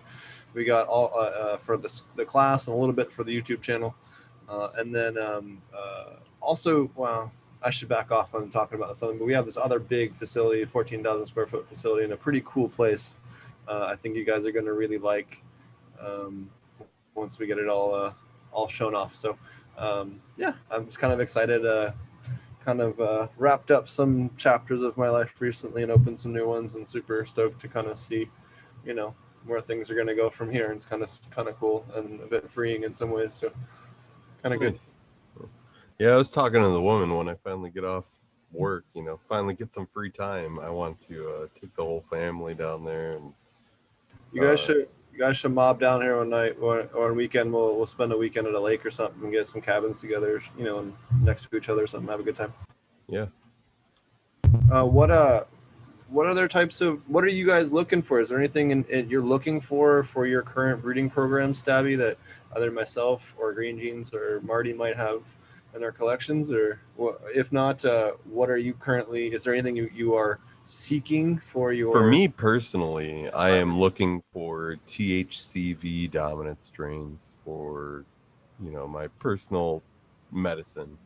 We got all for the class and a little bit for the YouTube channel. And then also, well, I should back off on talking about something, but we have this other big facility, 14,000 square foot facility in a pretty cool place. I think you guys are going to really like once we get it all shown off. So yeah, I'm just kind of excited. Wrapped up some chapters of my life recently and opened some new ones, and super stoked to kind of see, where things are going to go from here. And it's kind of cool and a bit freeing in some ways. So kind of good. Nice. Yeah, I was talking to the woman when I finally get off work, finally get some free time. I want to take the whole family down there, and You guys should mob down here one night or a weekend. We'll spend a weekend at a lake or something and get some cabins together, and next to each other or something. Have a good time. yeah. What other types of, what are you guys looking for? Is there anything you're looking for your current breeding program, Stabby, that either myself or Green Jeans or Marty might have in our collections? Or if not, what are you currently, is there anything you are seeking for your... For me personally, I am looking for THCV dominant strains for, my personal medicine.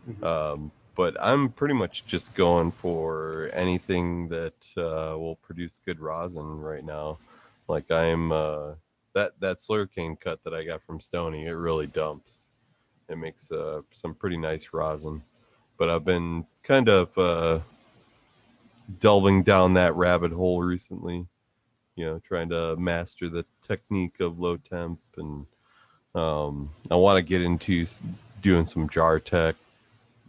Mhm. But I'm pretty much just going for anything that will produce good rosin right now. Like I'm that slurricane cut that I got from Stoney, it really dumps. It makes some pretty nice rosin. But I've been kind of delving down that rabbit hole recently, trying to master the technique of low temp, and I want to get into doing some jar tech,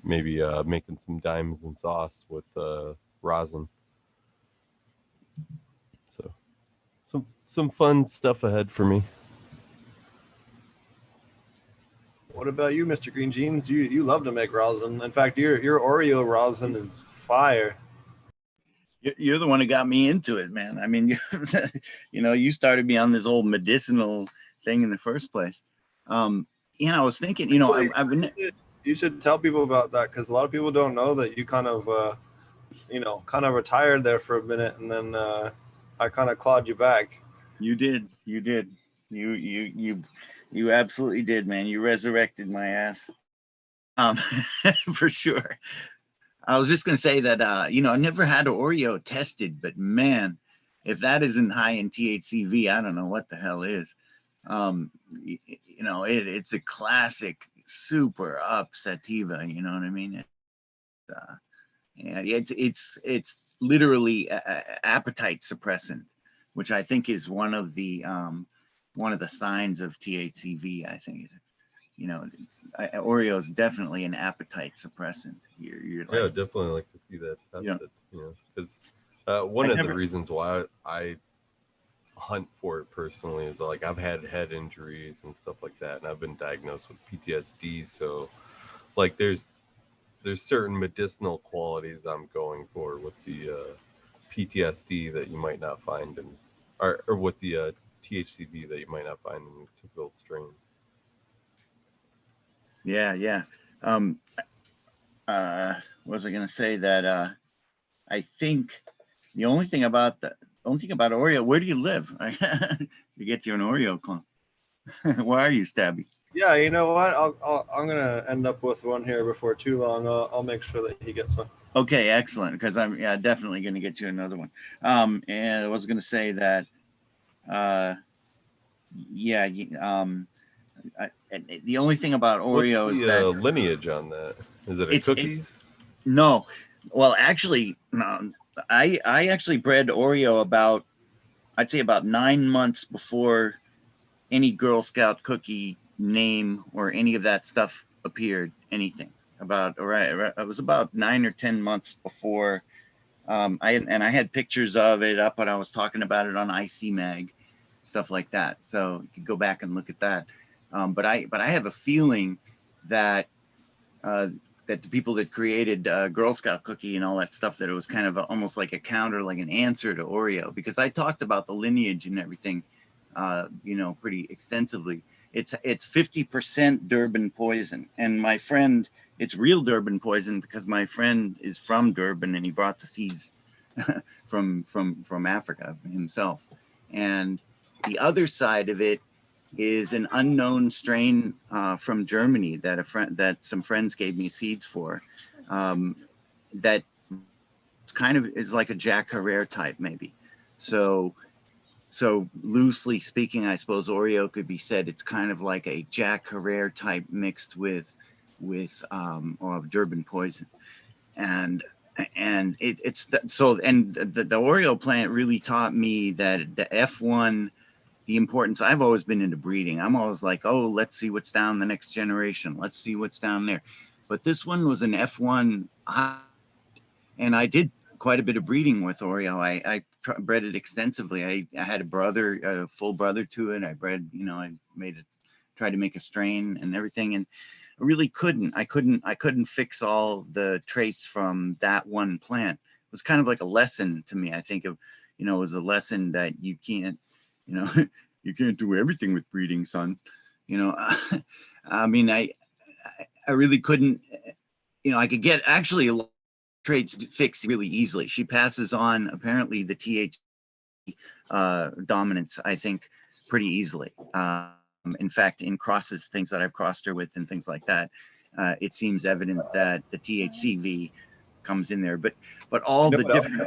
maybe making some diamonds and sauce with rosin. So some fun stuff ahead for me. What about you, Mr. Green Jeans? You love to make rosin. In fact, your Oreo rosin is fire. You're the one who got me into it, man. I mean, you started me on this old medicinal thing in the first place. I was thinking, I've been... You should tell people about that, because a lot of people don't know that you kind of retired there for a minute, and then I kind of clawed you back. You did. You absolutely did, man. You resurrected my ass. For sure. I was just gonna say that I never had Oreo tested, but man, if that isn't high in THCV, I don't know what the hell is. It's a classic super up sativa, you know what I mean? It's literally appetite suppressant, which I think is one of the signs of THCV. I think Oreo is definitely an appetite suppressant. You're like, Yeah, definitely like to see that tested. Because one of the reasons why I hunt for it personally is like I've had head injuries and stuff like that, and I've been diagnosed with PTSD. So, like, there's certain medicinal qualities I'm going for with the PTSD that you might not find in, or with the THCV that you might not find in typical strains. Yeah. What was I gonna say? That I think the only thing about Oreo, where do you live? To get you an Oreo clone. Where are you, Stabby? Yeah, you know what? I'm gonna end up with one here before too long. I'll make sure that he gets one. Okay, excellent. Because I'm definitely gonna get you another one. And I was gonna say that the only thing about Oreo What's is that lineage on that? Is it cookies? No. Well, actually, no. I actually bred Oreo about 9 months before any Girl Scout cookie name or any of that stuff appeared. Anything it was about 9 or 10 months before. I had pictures of it up when I was talking about it on IC Mag, stuff like that. So you could go back and look at that. But I have a feeling that that the people that created Girl Scout cookie and all that stuff, that it was kind of almost like a counter, like an answer to Oreo, because I talked about the lineage and everything, pretty extensively. It's 50% Durban poison, and my friend, it's real Durban poison because my friend is from Durban and he brought the seeds from Africa himself. And the other side of it is an unknown strain from Germany that some friends gave me seeds for. That it's kind of is like a Jack Herrera type, maybe. So loosely speaking, I suppose Oreo could be said it's kind of like a Jack Herrera type mixed with Durban poison. And and the Oreo plant really taught me that the F1, the importance. I've always been into breeding. I'm always like, oh, let's see what's down the next generation. Let's see what's down there. But this one was an F1, and I did quite a bit of breeding with Oreo. I bred it extensively. I had a full brother to it. I bred, I tried to make a strain and everything, and I really couldn't. I couldn't fix all the traits from that one plant. It was kind of like a lesson to me. I think it was a lesson that you can't, you can't do everything with breeding, son. I mean, I really couldn't, I could get actually a lot of traits fixed really easily. She passes on apparently the THC dominance, I think, pretty easily. In fact, in crosses, things that I've crossed her with and things like that, it seems evident that the THCV comes in there. But all the different.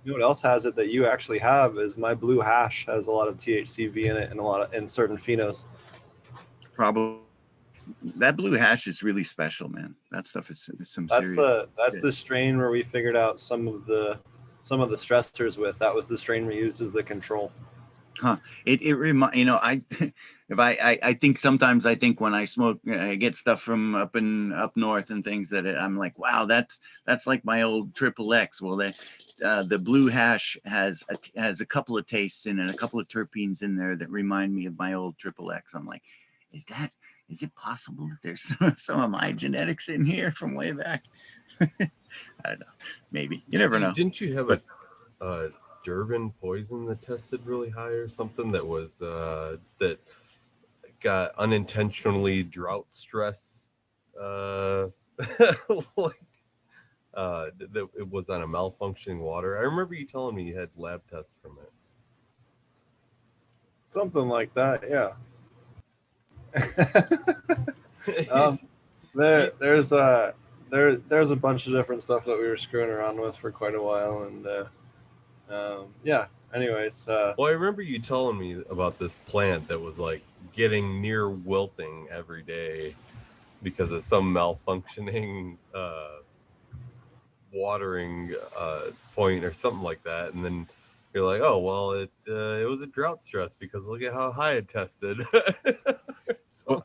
You know what else has it that you actually have is my blue hash has a lot of THCV in it and in certain phenos. Probably that blue hash is really special, man. That stuff is some that's serious. That's the strain where we figured out some of the stressors with. That was the strain we used as the control. Huh. It I think sometimes I think when I smoke, I get stuff from up north and things that I'm like, wow, that's like my old XXX. Well, the blue hash has a couple of tastes in it, a couple of terpenes in there that remind me of my old XXX. I'm like, is it possible that there's some of my genetics in here from way back? I don't know. Maybe. You never know. Didn't you have a Durban poison that tested really high or something that was that got unintentionally drought stress that it was on a malfunctioning water? I remember you telling me you had lab tests from it. Something like that, yeah. There's a bunch of different stuff that we were screwing around with for quite a while, and yeah. Anyways, well, I remember you telling me about this plant that was like getting near wilting every day because of some malfunctioning watering point or something like that, and then you're like, oh well, it was a drought stress because look at how high it tested. Well,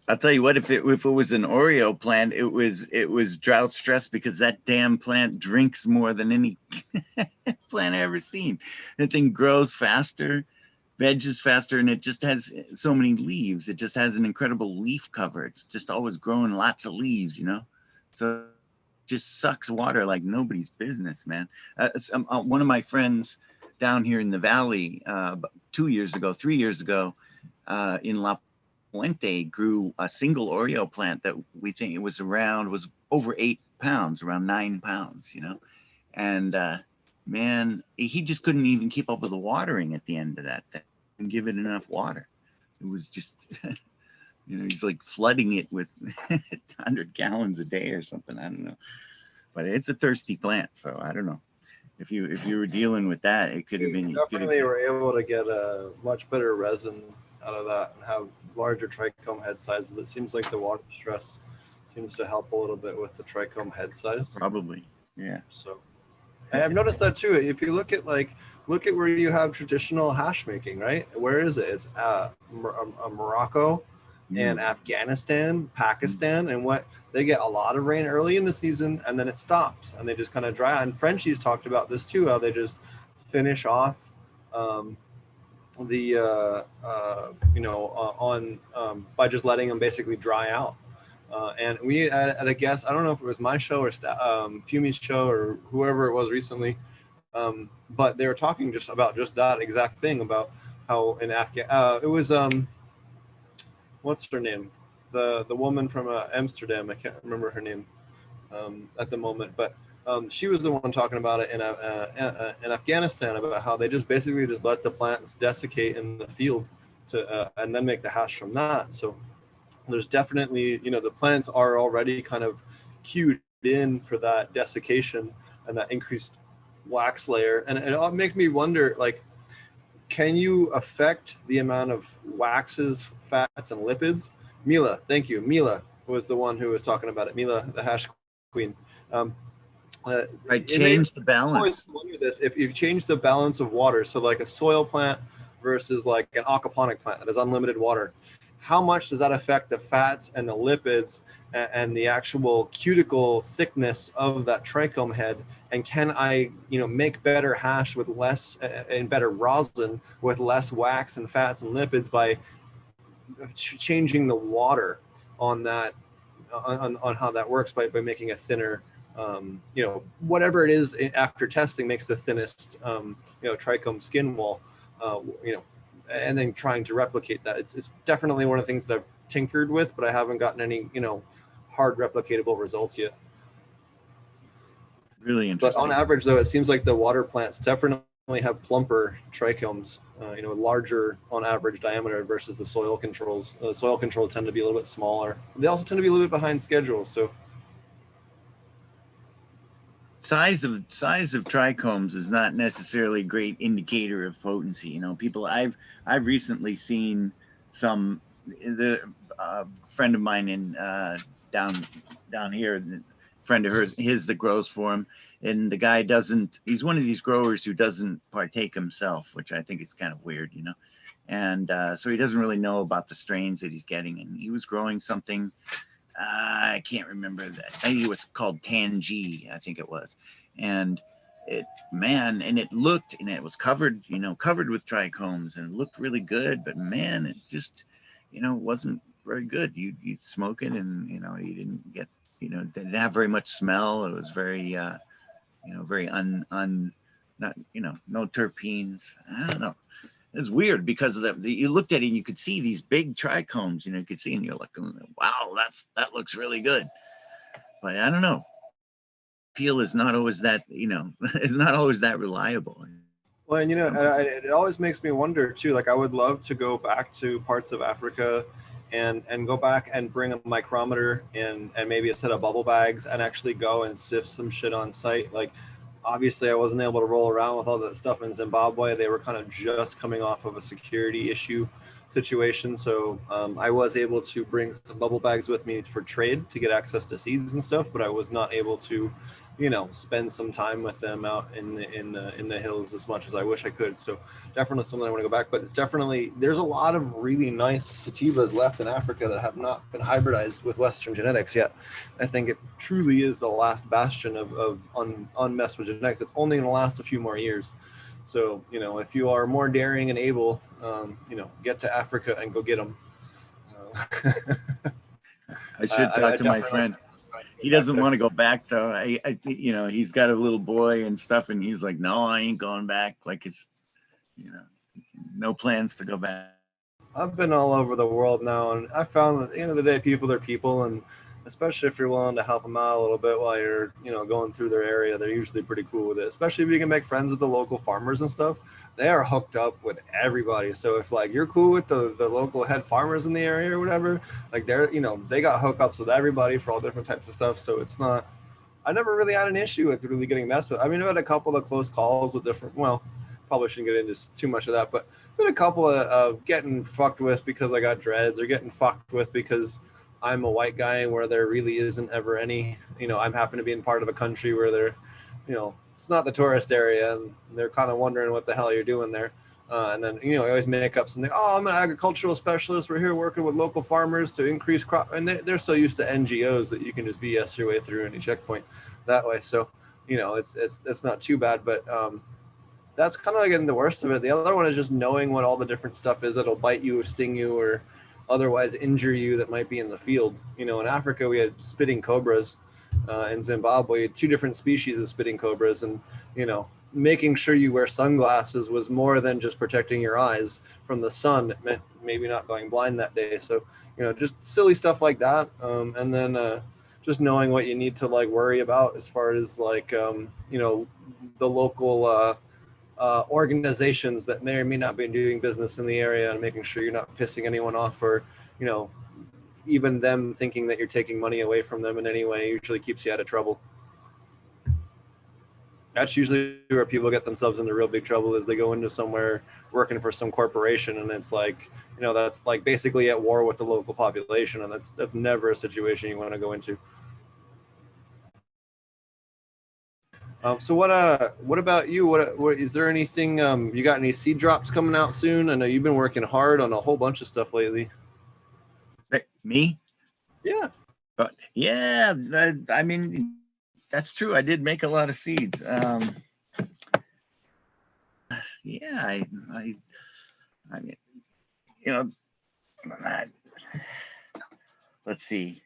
I'll tell you what, if it was an Oreo plant, it was drought stress because that damn plant drinks more than any plant I ever seen. That thing grows faster, veges faster, and it just has so many leaves. It just has an incredible leaf cover. It's just always growing lots of leaves, So it just sucks water like nobody's business, man. One of my friends down here in the valley 3 years ago, in La Puente grew a single Oreo plant that we think it was over 8 pounds, around 9 pounds, and man, he just couldn't even keep up with the watering at the end of that thing and give it enough water. It was just, he's like flooding it with 100 gallons a day or something. I don't know, but it's a thirsty plant, so I don't know. If you were dealing with that, it could have been. Definitely were able to get a much better resin out of that and have larger trichome head sizes. It seems like the water stress seems to help a little bit with the trichome head size. Probably, yeah. So I've noticed that too. If you look at where you have traditional hash making, right? Where is it? It's Morocco and Afghanistan, Pakistan, and what they get a lot of rain early in the season and then it stops and they just kind of dry out. And Frenchie's talked about this too, how they just finish off by just letting them basically dry out. And we at a guest, I don't know if it was my show or Fumi's show or whoever it was recently, but they were talking just about that exact thing about how in it was what's her name, the woman from Amsterdam, I can't remember her name at the moment, but she was the one talking about it in Afghanistan, about how they just basically just let the plants desiccate in the field and then make the hash from that. So there's definitely, the plants are already kind of cued in for that desiccation and that increased wax layer. And it makes me wonder, like, can you affect the amount of waxes, fats, and lipids? Mila, thank you. Mila was the one who was talking about it. Mila, the hash queen. I change the balance. Always wonder this: if you change the balance of water, so like a soil plant versus like an aquaponic plant that has unlimited water, how much does that affect the fats and the lipids and the actual cuticle thickness of that trichome head? And can I, make better hash with less and better rosin with less wax and fats and lipids by changing the water on that, on how that works by making a thinner, whatever it is after testing makes the thinnest, trichome skin wall, and then trying to replicate that. It's definitely one of the things that I've tinkered with, but I haven't gotten any, hard replicatable results yet. Really interesting. But on average, though, it seems like the water plants definitely have plumper trichomes, larger on average diameter versus the soil controls. The soil controls tend to be a little bit smaller. They also tend to be a little bit behind schedule. So size of trichomes is not necessarily a great indicator of potency. People, I've recently seen some, the friend of mine in down here, friend of his that grows for him, and the guy he's one of these growers who doesn't partake himself, which I think is kind of weird, and so he doesn't really know about the strains that he's getting. And he was growing something, I can't remember that. I think it was called Tangy, I think it was. And it looked, and it was covered with trichomes, and it looked really good, but man, it just, wasn't very good. You'd smoke it, and, you didn't get, didn't have very much smell. It was very, very not, no terpenes. I don't know. It was weird because you looked at it and you could see these big trichomes, you could see, and you're like, wow, that looks really good. But I don't know. Peel is not always that, is not always that reliable. Well, and it always makes me wonder too. Like, I would love to go back to parts of Africa and go back and bring a micrometer and maybe a set of bubble bags and actually go and sift some shit on site. Like, obviously I wasn't able to roll around with all that stuff in Zimbabwe. They were kind of just coming off of a security issue situation. So I was able to bring some bubble bags with me for trade to get access to seeds and stuff, but I was not able to, spend some time with them out in the hills as much as I wish I could. So definitely something I want to go back, but there's a lot of really nice sativas left in Africa that have not been hybridized with Western genetics yet. I think it truly is the last bastion of unmessed with genetics. It's only going to last a few more years. So, if you are more daring and able, get to Africa and go get them. I should talk to my friend. He doesn't want to go back though. I he's got a little boy and stuff, and he's like, no, I ain't going back. Like, it's, no plans to go back. I've been all over the world now, and I found that at the end of the day, people are people, and especially if you're willing to help them out a little bit while you're, going through their area, they're usually pretty cool with it. Especially if you can make friends with the local farmers and stuff, they are hooked up with everybody. So if like you're cool with the local head farmers in the area or whatever, like they're, they got hookups with everybody for all different types of stuff. So it's not, I never really had an issue with really getting messed with. I mean, I've had a couple of close calls with different, probably shouldn't get into too much of that, but been a couple of getting fucked with because I got dreads, or getting fucked with because I'm a white guy where there really isn't ever any, I'm happen to be in part of a country where they're, it's not the tourist area, and they're kind of wondering what the hell you're doing there. And then, I always make up something. Oh, I'm an agricultural specialist. We're here working with local farmers to increase crop. And they're so used to NGOs that you can just BS your way through any checkpoint that way. So, it's not too bad, but that's kind of like getting the worst of it. The other one is just knowing what all the different stuff is that'll bite you or sting you or otherwise injure you that might be in the field. In Africa, we had spitting cobras. In Zimbabwe, 2 different species of spitting cobras, and making sure you wear sunglasses was more than just protecting your eyes from the sun. It meant maybe not going blind that day. So just silly stuff like that, and then just knowing what you need to like worry about as far as like the local organizations that may or may not be doing business in the area, and making sure you're not pissing anyone off, or even them thinking that you're taking money away from them in any way usually keeps you out of trouble. That's usually where people get themselves into real big trouble, is they go into somewhere working for some corporation, and it's like, that's like basically at war with the local population, and that's never a situation you want to go into. So what about you? What is there anything? You got any seed drops coming out soon? I know you've been working hard on a whole bunch of stuff lately. Me? Yeah. But yeah, I mean, that's true. I did make a lot of seeds. Yeah, I mean, you know, let's see.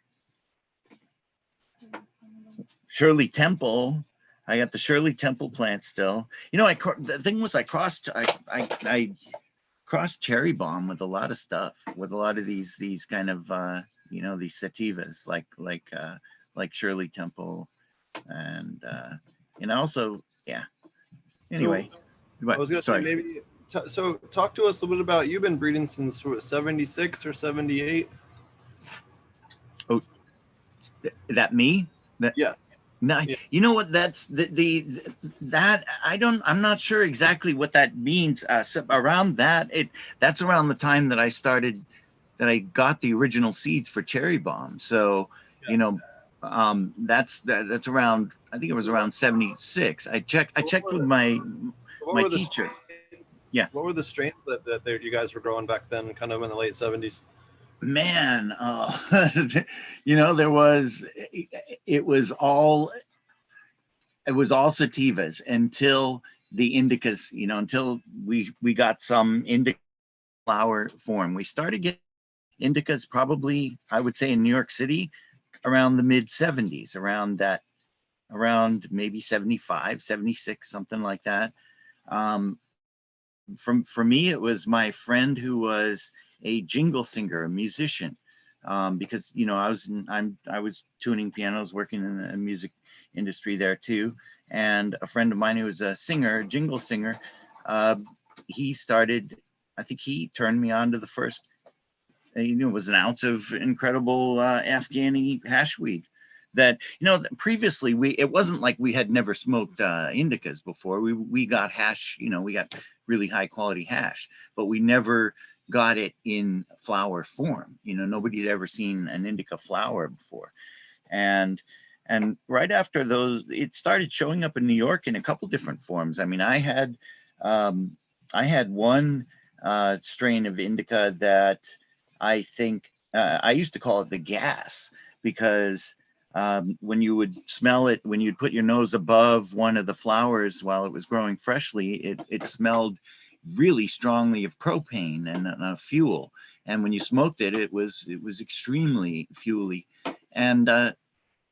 Shirley Temple. I got the Shirley Temple plant still. You know, the thing was I crossed cherry bomb with a lot of stuff, with a lot of these kind of you know, these sativas like Shirley Temple, and also, yeah. Anyway, I was gonna say maybe. So talk to us a little bit about, you've been breeding since what, 76 or 78? Oh, that me? Yeah. No, Yeah. you know what? That's that I'm not sure exactly what that means. Around that's around the time that I got the original seeds for cherry bomb. So, Yeah. you know, that's around, I think it was around 76. I checked with my teacher. Yeah. What were the strains that you guys were growing back then, kind of in the late 70s? Man, you know, it was all sativas until the indicas, you know, until we got some indica flower form. We started getting indicas probably, I would say, in New York City around the mid 70s, around maybe 75, 76, something like that. For me, it was my friend who was a jingle singer, a musician, because, you know, I was tuning pianos, working in the music industry there too. And a friend of mine who was a singer, jingle singer, he turned me on to the first, you know, it was an ounce of incredible Afghani hashweed. That, you know, previously it wasn't like we had never smoked indicas before. We got hash, you know, we got really high quality hash, but we never got it in flower form. You know, nobody had ever seen an indica flower before. And right after those, it started showing up in New York in a couple different forms. I mean, I had one strain of indica that I think I used to call it the gas, because when you would smell it, when you'd put your nose above one of the flowers while it was growing freshly, it smelled really strongly of propane and fuel. And when you smoked it, it was extremely fuely. And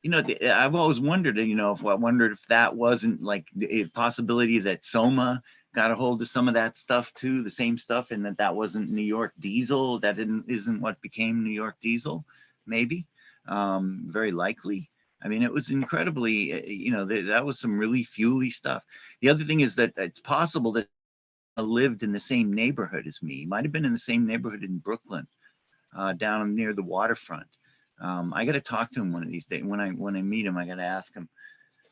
you know, I've always wondered, you know, if that wasn't like a possibility that Soma got a hold of some of that stuff too, the same stuff, and that wasn't New York diesel, that isn't what became New York diesel, maybe. Very likely. I mean, it was incredibly, you know, that was some really fuely stuff. The other thing is that it's possible that I lived in the same neighborhood as me. Might have been in the same neighborhood in Brooklyn, down near the waterfront. I got to talk to him one of these days. When I meet him, I got to ask him,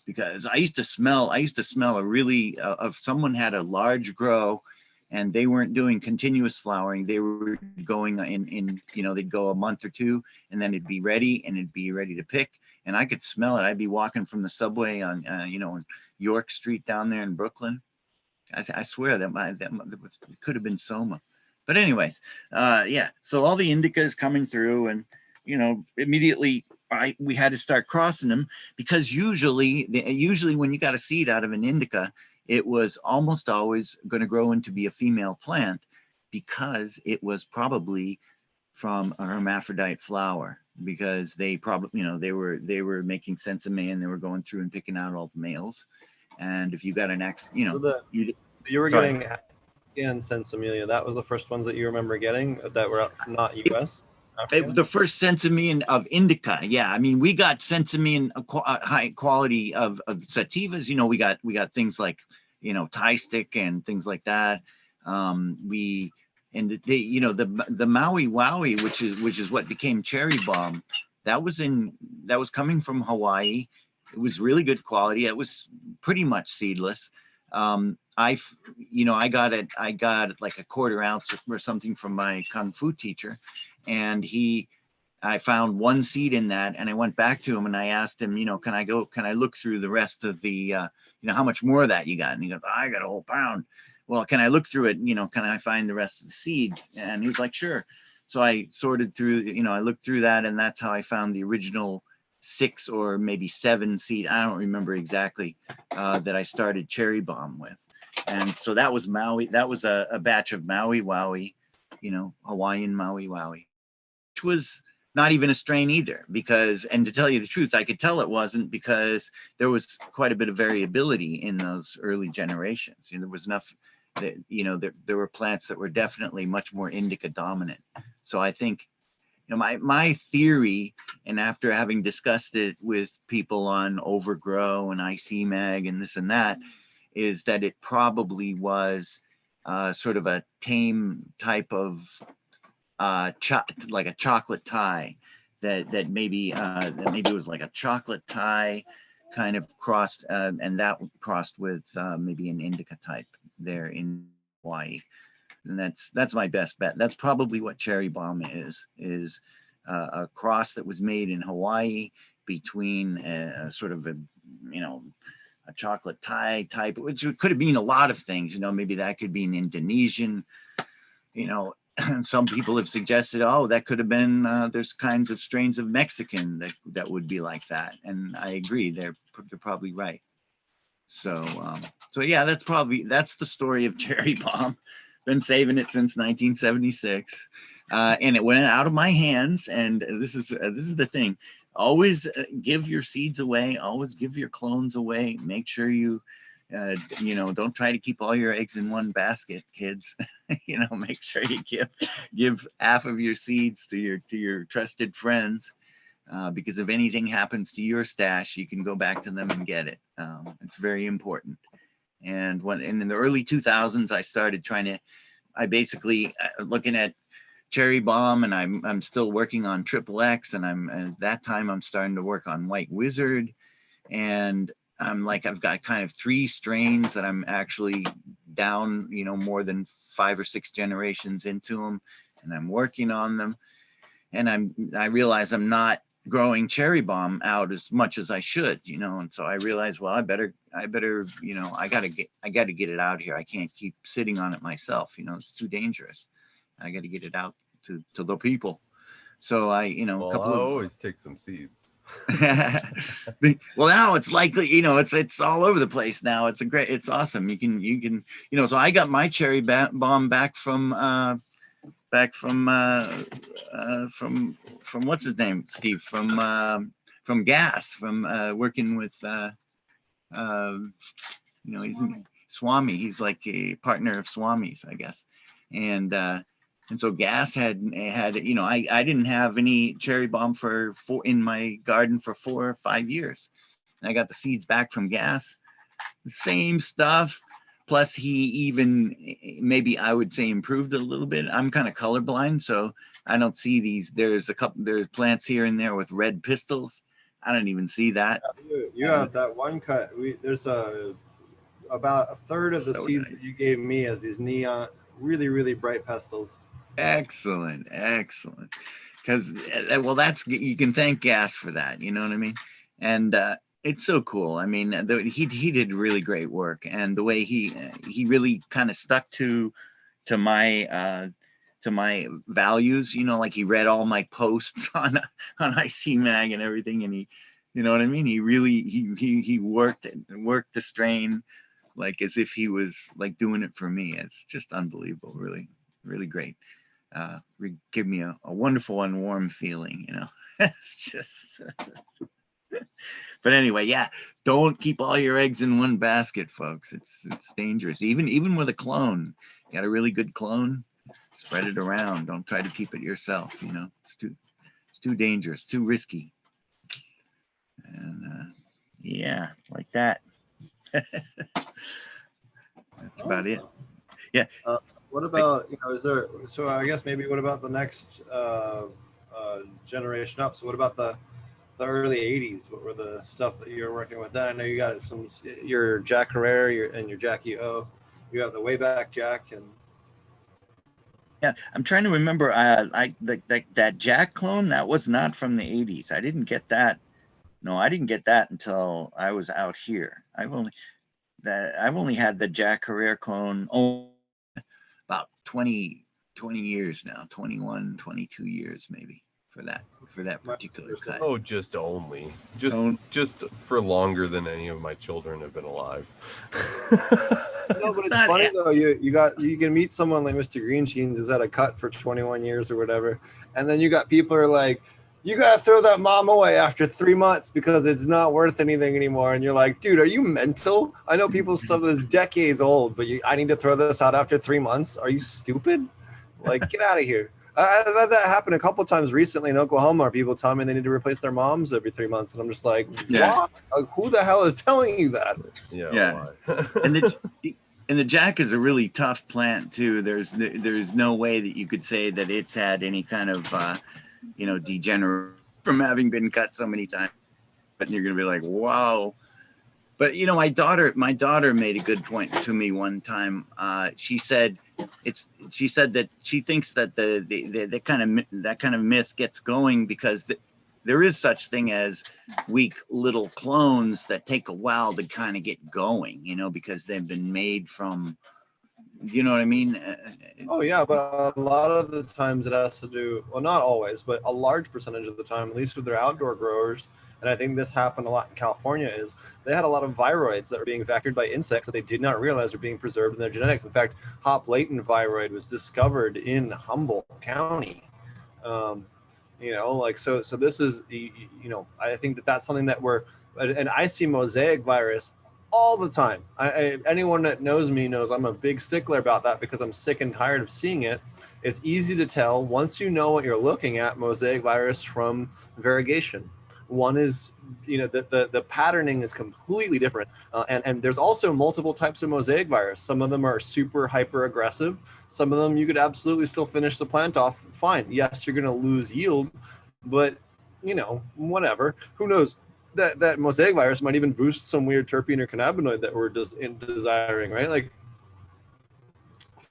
because I used to smell a really, if someone had a large grow and they weren't doing continuous flowering, they were going in, you know, they'd go a month or two and then it'd be ready to pick. And I could smell it. I'd be walking from the subway on, you know, on York Street down there in Brooklyn. I swear that it could have been Soma. But anyways, yeah. So all the indicas coming through, and, you know, immediately we had to start crossing them, because usually when you got a seed out of an indica, it was almost always going to grow into be a female plant, because it was probably from a hermaphrodite flower, because they probably, you know, they were making sense of man. They were going through and picking out all the males. And if you got an X, you know, So you were getting and Sensimelia. That was the first ones that you remember getting that were not US. The first Sensimean of indica, yeah. I mean, we got Sensimean high quality of sativas. You know, we got things like, you know, Thai stick and things like that. You know, the Maui Wowie, which is what became cherry bomb, that was coming from Hawaii. It was really good quality. It was pretty much seedless. I got it like a quarter ounce or something from my Kung Fu teacher, and he I found one seed in that, and I went back to him and I asked him, can I look through the rest of the, how much more of that you got? And he goes, I got a whole pound. Well, can I look through it? Can I find the rest of the seeds? And he was like, sure. So I sorted through, I looked through that, and that's how I found the original 6 or maybe 7 seed. I don't remember exactly, that I started Cherry Bomb with. And so that was Maui. That was a batch of Maui Wowie, Hawaiian Maui Wowie, which was not even a strain either, because, and to tell you the truth, I could tell it wasn't, because there was quite a bit of variability in those early generations. There was enough that, there were plants that were definitely much more indica dominant. So I think, my theory, and after having discussed it with people on Overgrow and IC Mag and this and that, is that it probably was sort of a tame type of like a chocolate Thai, that maybe it was like a chocolate Thai kind of crossed, and that crossed with maybe an indica type there in Hawaii. And that's my best bet. That's probably what Cherry Bomb is a cross that was made in Hawaii between a sort of a chocolate Thai type, which could have been a lot of things. Maybe that could be an Indonesian. Some people have suggested, that could have been. There's kinds of strains of Mexican that would be like that, and I agree. They're probably right. So yeah, that's the story of Cherry Bomb. Been saving it since 1976, and it went out of my hands. And this is the thing: always give your seeds away. Always give your clones away. Make sure you, don't try to keep all your eggs in one basket, kids. Make sure you give half of your seeds to your trusted friends, because if anything happens to your stash, you can go back to them and get it. It's very important. And in the early 2000s, I started I basically looking at Cherry Bomb, and I'm still working on Triple X, and at that time I'm starting to work on White Wizard, and I've got kind of 3 strains that I'm actually down, more than 5 or 6 generations into them, and I'm working on them, and I realize I'm not growing Cherry Bomb out as much as I should, and so I realized, well, I better, I gotta get it out here. I can't keep sitting on it myself. It's too dangerous. I got to get it out to the people. So I, always take some seeds. Well, now it's likely, it's all over the place now. It's awesome. You can, so I got my Cherry Bomb back from what's his name, Steve, from Gas, from working with he's Swami. He's like a partner of Swami's, I guess. And so Gas had I didn't have any Cherry Bomb in my garden for 4 or 5 years, and I got the seeds back from Gas, the same stuff. Plus, he even, maybe I would say, improved it a little bit. I'm kind of colorblind, so I don't see these. There's plants here and there with red pistils. I don't even see that. You have that one cut. There's about a third of the seeds that you gave me as these neon, really, really bright pistils. Excellent. Because, you can thank Gas for that. You know what I mean? And it's so cool. I mean, he did really great work, and the way he really kind of stuck to my values. Like he read all my posts on IC Mag and everything, and he, you know what I mean. He really he worked the strain like as if he was like doing it for me. It's just unbelievable. Really, really great. Give me a wonderful and warm feeling. It's just. But anyway, yeah, don't keep all your eggs in one basket, folks. It's dangerous. Even with a clone, got a really good clone, spread it around. Don't try to keep it yourself. It's too dangerous, too risky. And yeah, like that. That's about it. Yeah. What about, I guess maybe what about the next generation up? So what about the early 80s? What were the stuff that you were working with then? I know you got your Jack Herrera and your Jackie O. You have the Wayback Jack, and Yeah, I'm trying to remember. That Jack clone, that was not from the 80s. I didn't get that. No, I didn't get that until I was out here. I've only had the Jack Herrera clone about 20 years now, 21, 22 years maybe for that particular cut. Oh, just Don't- just for longer than any of my children have been alive. No, but it's Not funny it. though. You can meet someone like Mr. Green Jeans who's at a cut for 21 years or whatever, and then you got people who are like, you gotta throw that mom away after 3 months because it's not worth anything anymore. And you're like, dude, are you mental? I know people's stuff is decades old, but I need to throw this out after 3 months. Are you stupid? Like, get out of here. I've had that happen a couple of times recently in Oklahoma. People tell me they need to replace their moms every 3 months, and I'm just like, Yeah. what? Like, who the hell is telling you that? Yeah. Why? And the Jack is a really tough plant too. There's no way that you could say that it's had any kind of degenerate from having been cut so many times. But you're gonna be like, wow. But my daughter made a good point to me one time. She said that she thinks that that kind of myth gets going because there is such thing as weak little clones that take a while to kind of get going, because they've been made from, you know what I mean? Oh yeah, but a lot of the times it has to do, well, not always, but a large percentage of the time, at least with their outdoor growers, and I think this happened a lot in California, is they had a lot of viroids that were being vectored by insects that they did not realize were being preserved in their genetics. In fact, hop latent viroid was discovered in Humboldt County. So this is, I think that's something that and I see mosaic virus all the time. Anyone that knows me knows I'm a big stickler about that because I'm sick and tired of seeing it. It's easy to tell once you know what you're looking at, mosaic virus from variegation. One is, the patterning is completely different. And there's also multiple types of mosaic virus. Some of them are super hyper aggressive. Some of them you could absolutely still finish the plant off fine. Yes, you're going to lose yield, but whatever. Who knows? That mosaic virus might even boost some weird terpene or cannabinoid that we're desiring, right? Like,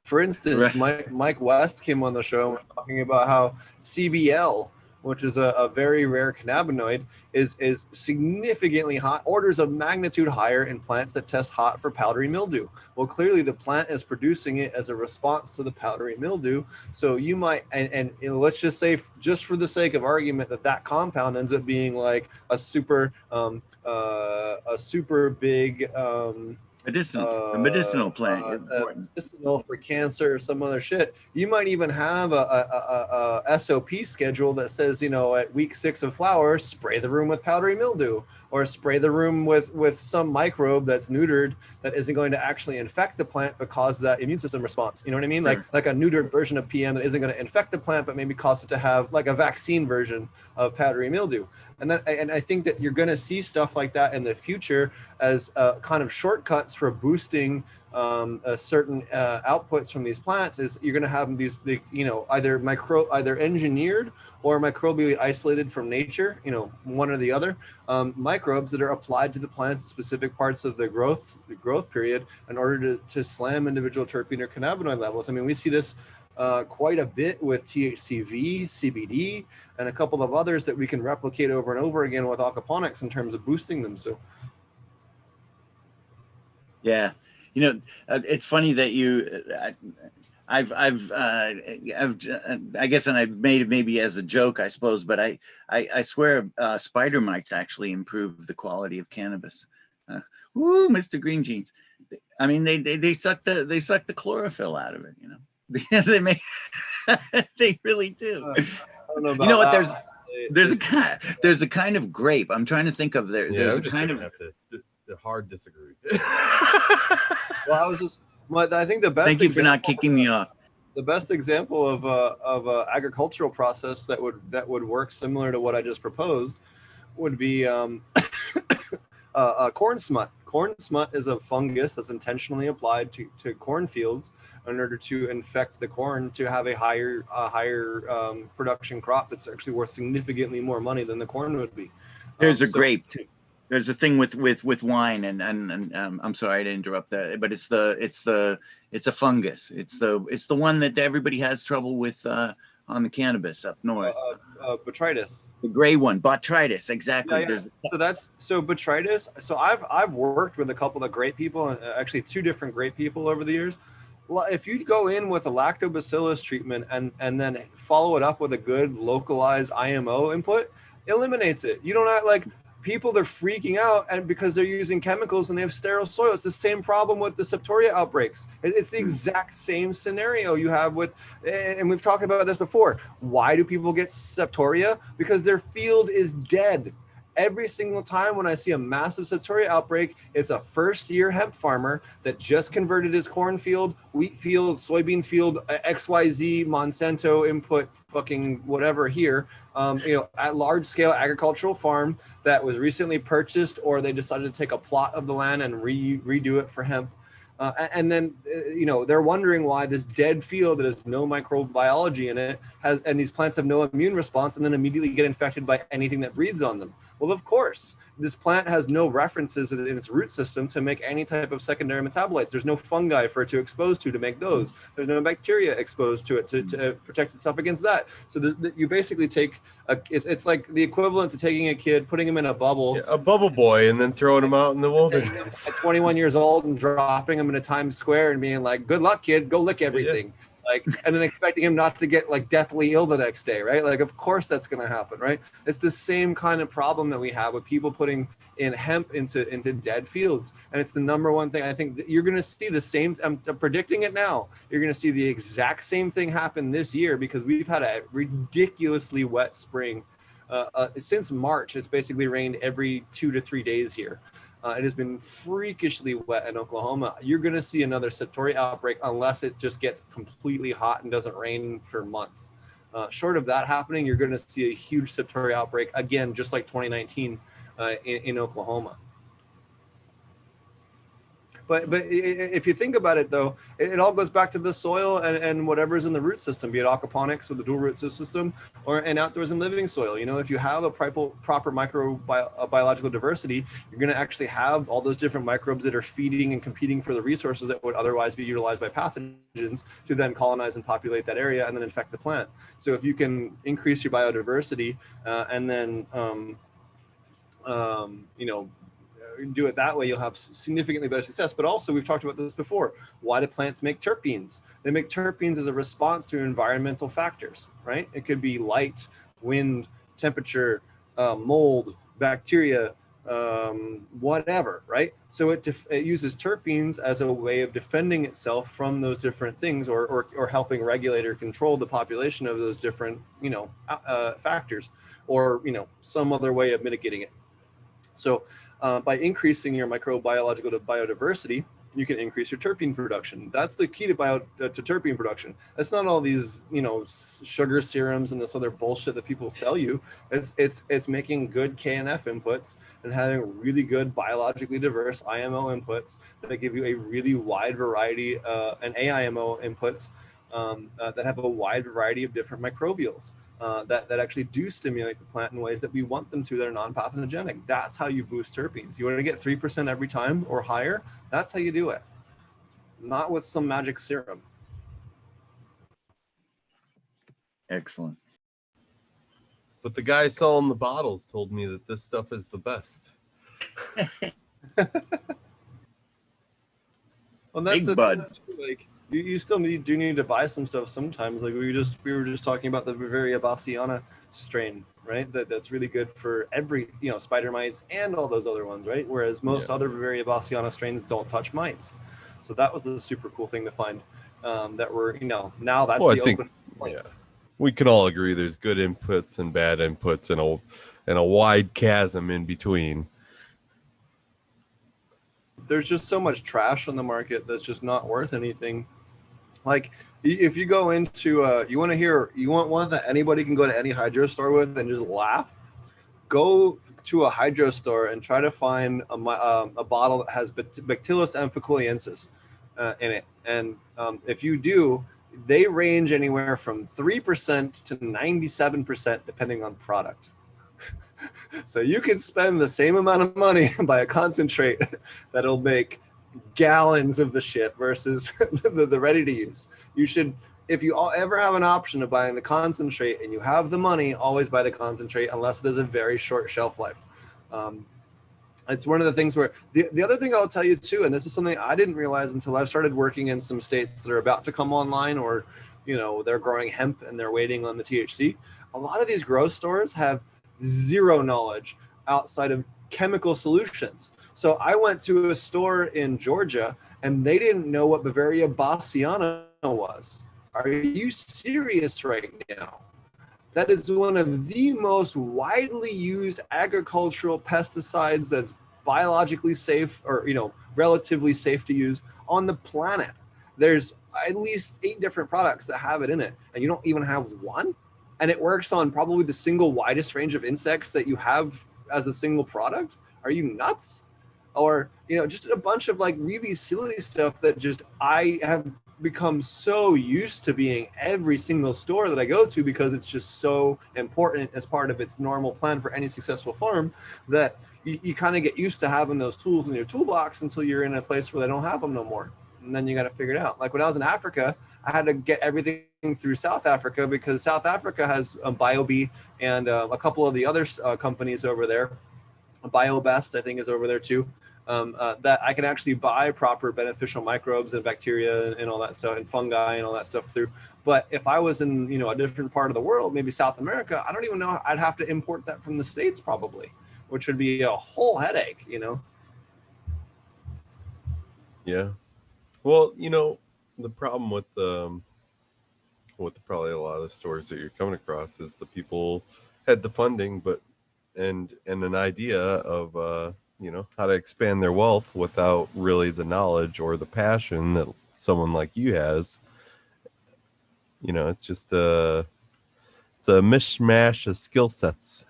for instance, Right. Mike West came on the show and was talking about how CBL, which is a very rare cannabinoid, is significantly hot, orders of magnitude higher in plants that test hot for powdery mildew. Well, clearly the plant is producing it as a response to the powdery mildew. So you might, and let's just say, just for the sake of argument, that compound ends up being like a super big A medicinal plant. Important. medicinal for cancer or some other shit. You might even have a SOP schedule that says, at week 6 of flower, spray the room with powdery mildew, or spray the room with some microbe that's neutered that isn't going to actually infect the plant but cause that immune system response. You know what I mean? Sure. Like a neutered version of PM that isn't going to infect the plant but maybe cause it to have like a vaccine version of powdery mildew. And I think that you're going to see stuff like that in the future as kind of shortcuts for boosting certain outputs from these plants. Is you're going to have these, either engineered or microbially isolated from nature, one or the other, microbes that are applied to the plants in specific parts of the growth period in order to slam individual terpene or cannabinoid levels. I mean, we see this quite a bit with THCV, CBD, and a couple of others that we can replicate over and over again with aquaponics in terms of boosting them. So, Yeah, it's funny that I guess, and I've made it maybe as a joke, I suppose, but I swear spider mites actually improve the quality of cannabis. Woo, Mr. Green Jeans. I mean, they suck the chlorophyll out of it. They may, they really do. I don't know about You know what? that. There's a kind of grape. I'm trying to think of there's I'm a just kind gonna of. have to hard disagree. Well, I think the best. Thank you for not kicking me off. The best example of a agricultural process that would work similar to what I just proposed would be corn smut. Corn smut is a fungus that's intentionally applied to cornfields in order to infect the corn to have a higher production crop that's actually worth significantly more money than the corn would be. There's a grape too. There's a thing with wine and I'm sorry to interrupt that, but it's a fungus. It's the one that everybody has trouble with on the cannabis up north. Botrytis. The gray one, botrytis, exactly. Yeah. So botrytis. So I've worked with a couple of great people, and actually 2 different great people over the years. Well, if you go in with a lactobacillus treatment and then follow it up with a good localized IMO input, eliminates it. You don't have like people, they're freaking out and because they're using chemicals and they have sterile soil. It's the same problem with the septoria outbreaks. It's the exact same scenario you have with, and we've talked about this before. Why do people get septoria? Because their field is dead. Every single time when I see a massive septoria outbreak, it's a first-year hemp farmer that just converted his cornfield, wheat field, soybean field, XYZ, Monsanto input, fucking whatever here, at large-scale agricultural farm that was recently purchased, or they decided to take a plot of the land and redo it for hemp. And then, they're wondering why this dead field that has no microbiology in it and these plants have no immune response and then immediately get infected by anything that breathes on them. Well, of course, this plant has no references in its root system to make any type of secondary metabolites. There's no fungi for it to expose to make those. There's no bacteria exposed to it to protect itself against that. So you basically take, it's like the equivalent to taking a kid, putting him in a bubble. Yeah, a bubble boy, and then throwing him out in the wilderness. At 21 years old and dropping him into Times Square and being like, good luck, kid, go lick everything. Yeah. And then expecting him not to get deathly ill the next day, right? Of course that's going to happen, right? It's the same kind of problem that we have with people putting in hemp into dead fields. And it's the number one thing. I think that you're going to see the same, I'm predicting it now. You're going to see the exact same thing happen this year because we've had a ridiculously wet spring. Since March, it's basically rained every 2 to 3 days here. It has been freakishly wet in Oklahoma. You're going to see another septoria outbreak unless it just gets completely hot and doesn't rain for months. Short of that happening, you're going to see a huge septoria outbreak again, just like 2019 in Oklahoma. But if you think about it, though, it all goes back to the soil and whatever's in the root system, be it aquaponics with the dual root system and outdoors and living soil. If you have a proper microbiological diversity, you're going to actually have all those different microbes that are feeding and competing for the resources that would otherwise be utilized by pathogens to then colonize and populate that area and then infect the plant. So if you can increase your biodiversity and then, do it that way, you'll have significantly better success. But also, we've talked about this before. Why do plants make terpenes? They make terpenes as a response to environmental factors, right? It could be light, wind, temperature, mold, bacteria, whatever, right? So it uses terpenes as a way of defending itself from those different things, or helping regulate or control the population of those different, factors, or some other way of mitigating it. So by increasing your microbiological biodiversity, you can increase your terpene production. That's the key to terpene production. It's not all these, sugar serums and this other bullshit that people sell you. It's making good KNF inputs and having really good biologically diverse IMO inputs that give you a really wide variety and AIMO inputs that have a wide variety of different microbials. That actually do stimulate the plant in ways that we want them to that are non-pathogenic. That's how you boost terpenes. You want to get 3% every time or higher? That's how you do it. Not with some magic serum. Excellent. But the guy selling the bottles told me that this stuff is the best. Well, that's Big bud. You still do need to buy some stuff sometimes. We were just talking about the Bavaria Bassiana strain, right? That's really good for every, spider mites and all those other ones, right? Whereas most other Bavaria Bassiana strains don't touch mites. So that was a super cool thing to find. That we're, now that's open. Yeah, we can all agree there's good inputs and bad inputs and a wide chasm in between. There's just so much trash on the market that's just not worth anything. If you go into you want one that anybody can go to any hydro store with and just laugh, go to a hydro store and try to find a bottle that has Bacillus amphicooliensis in it. And if you do, they range anywhere from 3% to 97% depending on product. So you can spend the same amount of money and buy a concentrate that'll make gallons of the shit versus the ready to use. You should, if you ever have an option of buying the concentrate and you have the money, always buy the concentrate unless it is a very short shelf life. It's one of the things where the other thing I'll tell you too, and this is something I didn't realize until I've started working in some states that are about to come online, or, you know, they're growing hemp and they're waiting on the THC. A lot of these grow stores have zero knowledge outside of chemical solutions. So I went to a store in Georgia and they didn't know what Bavaria Bassiana was. Are you serious right now? That is one of the most widely used agricultural pesticides that's biologically safe, or, you know, relatively safe to use on the planet. There's at least 8 different products that have it in it, and you don't even have one. And it works on probably the single widest range of insects that you have as a single product. Are you nuts? Or, you know, just a bunch of like really silly stuff that just I have become so used to being every single store that I go to, because it's just so important as part of its normal plan for any successful farm, that you kind of get used to having those tools in your toolbox until you're in a place where they don't have them no more. And then you got to figure it out. Like when I was in Africa, I had to get everything through South Africa, because South Africa has BioBee and a couple of the other companies over there. BioBest, I think, is over there too. That I can actually buy proper beneficial microbes and bacteria and all that stuff, and fungi and all that stuff through. But if I was in, you know, a different part of the world, maybe South America, I don't even know. I'd have to import that from the States probably, which would be a whole headache, you know? Yeah. Well, you know, the problem with probably a lot of the stores that you're coming across is the people had the funding, but and an idea of you know, how to expand their wealth without really the knowledge or the passion that someone like you has. You know, it's just it's a mishmash of skill sets.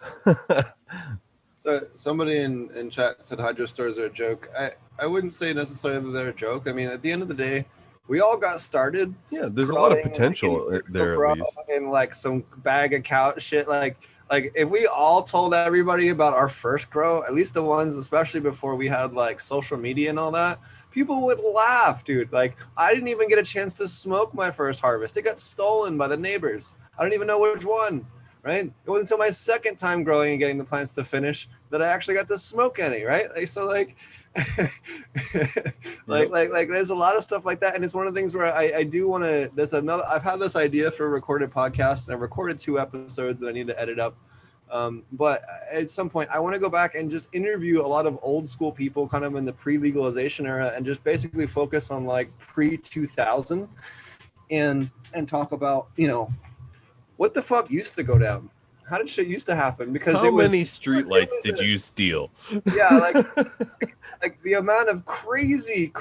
So somebody in chat said hydro stores are a joke. I wouldn't say necessarily that they're a joke. I mean, at the end of the day, we all got started. Yeah, there's a lot of potential there, at least. In like some bag of cow shit. Like if we all told everybody about our first grow, at least the ones, especially before we had like social media and all that, people would laugh, dude. Like I didn't even get a chance to smoke my first harvest. It got stolen by the neighbors. I don't even know which one. Right? It wasn't until my second time growing and getting the plants to finish that I actually got to smoke any, right? Like, so like, like there's a lot of stuff like that. And it's one of the things where I do want to, I've had this idea for a recorded podcast, and I've recorded 2 episodes that I need to edit up. But at some point I want to go back and just interview a lot of old school people kind of in the pre-legalization era, and just basically focus on like pre-2000 and talk about, you know, what the fuck used to go down? How did shit used to happen? Because how many streetlights did you steal? Yeah, like the amount of crazy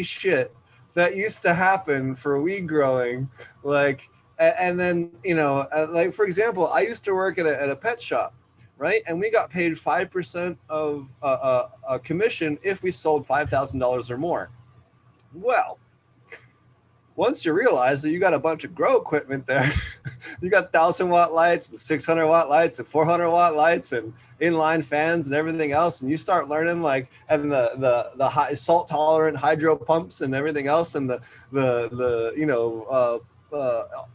shit that used to happen for weed growing, like, and then, you know, like for example, I used to work at a pet shop, right? And we got paid 5% of a commission if we sold $5,000 or more. Well, once you realize that you got a bunch of grow equipment there, you got 1,000-watt lights and 600-watt lights and 400-watt lights and inline fans and everything else, and you start learning like, and the high salt tolerant hydro pumps and everything else, and the you know,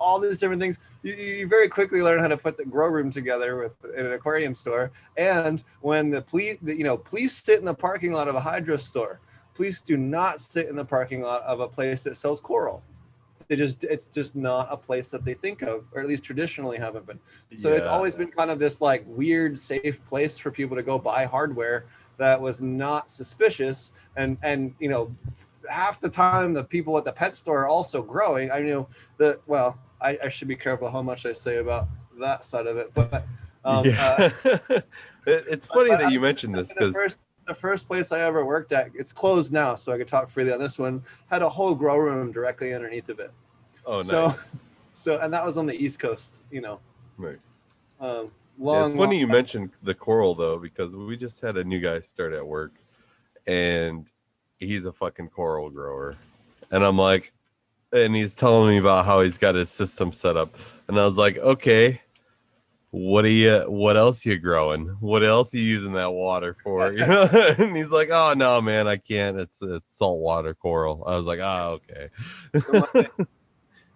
all these different things, you very quickly learn how to put the grow room together in an aquarium store. And when please sit in the parking lot of a hydro store. Please do not sit in the parking lot of a place that sells coral. It's just not a place that they think of, or at least traditionally haven't been. So It's always been kind of this like weird, safe place for people to go buy hardware that was not suspicious. And you know, half the time the people at the pet store are also growing. I know that, well, I should be careful how much I say about that side of it, but it's funny that you mentioned this, because the first place I ever worked at, it's closed now, so I could talk freely on this one, had a whole grow room directly underneath of it. Oh, nice. So and that was on the East Coast, you know. Right. It's funny you mentioned the coral though, because we just had a new guy start at work, and he's a fucking coral grower, and I'm like, and he's telling me about how he's got his system set up, and I was like, okay, what else you growing? What else you using that water for? You know? And he's like, oh no, man, I can't. It's saltwater coral. I was like, okay.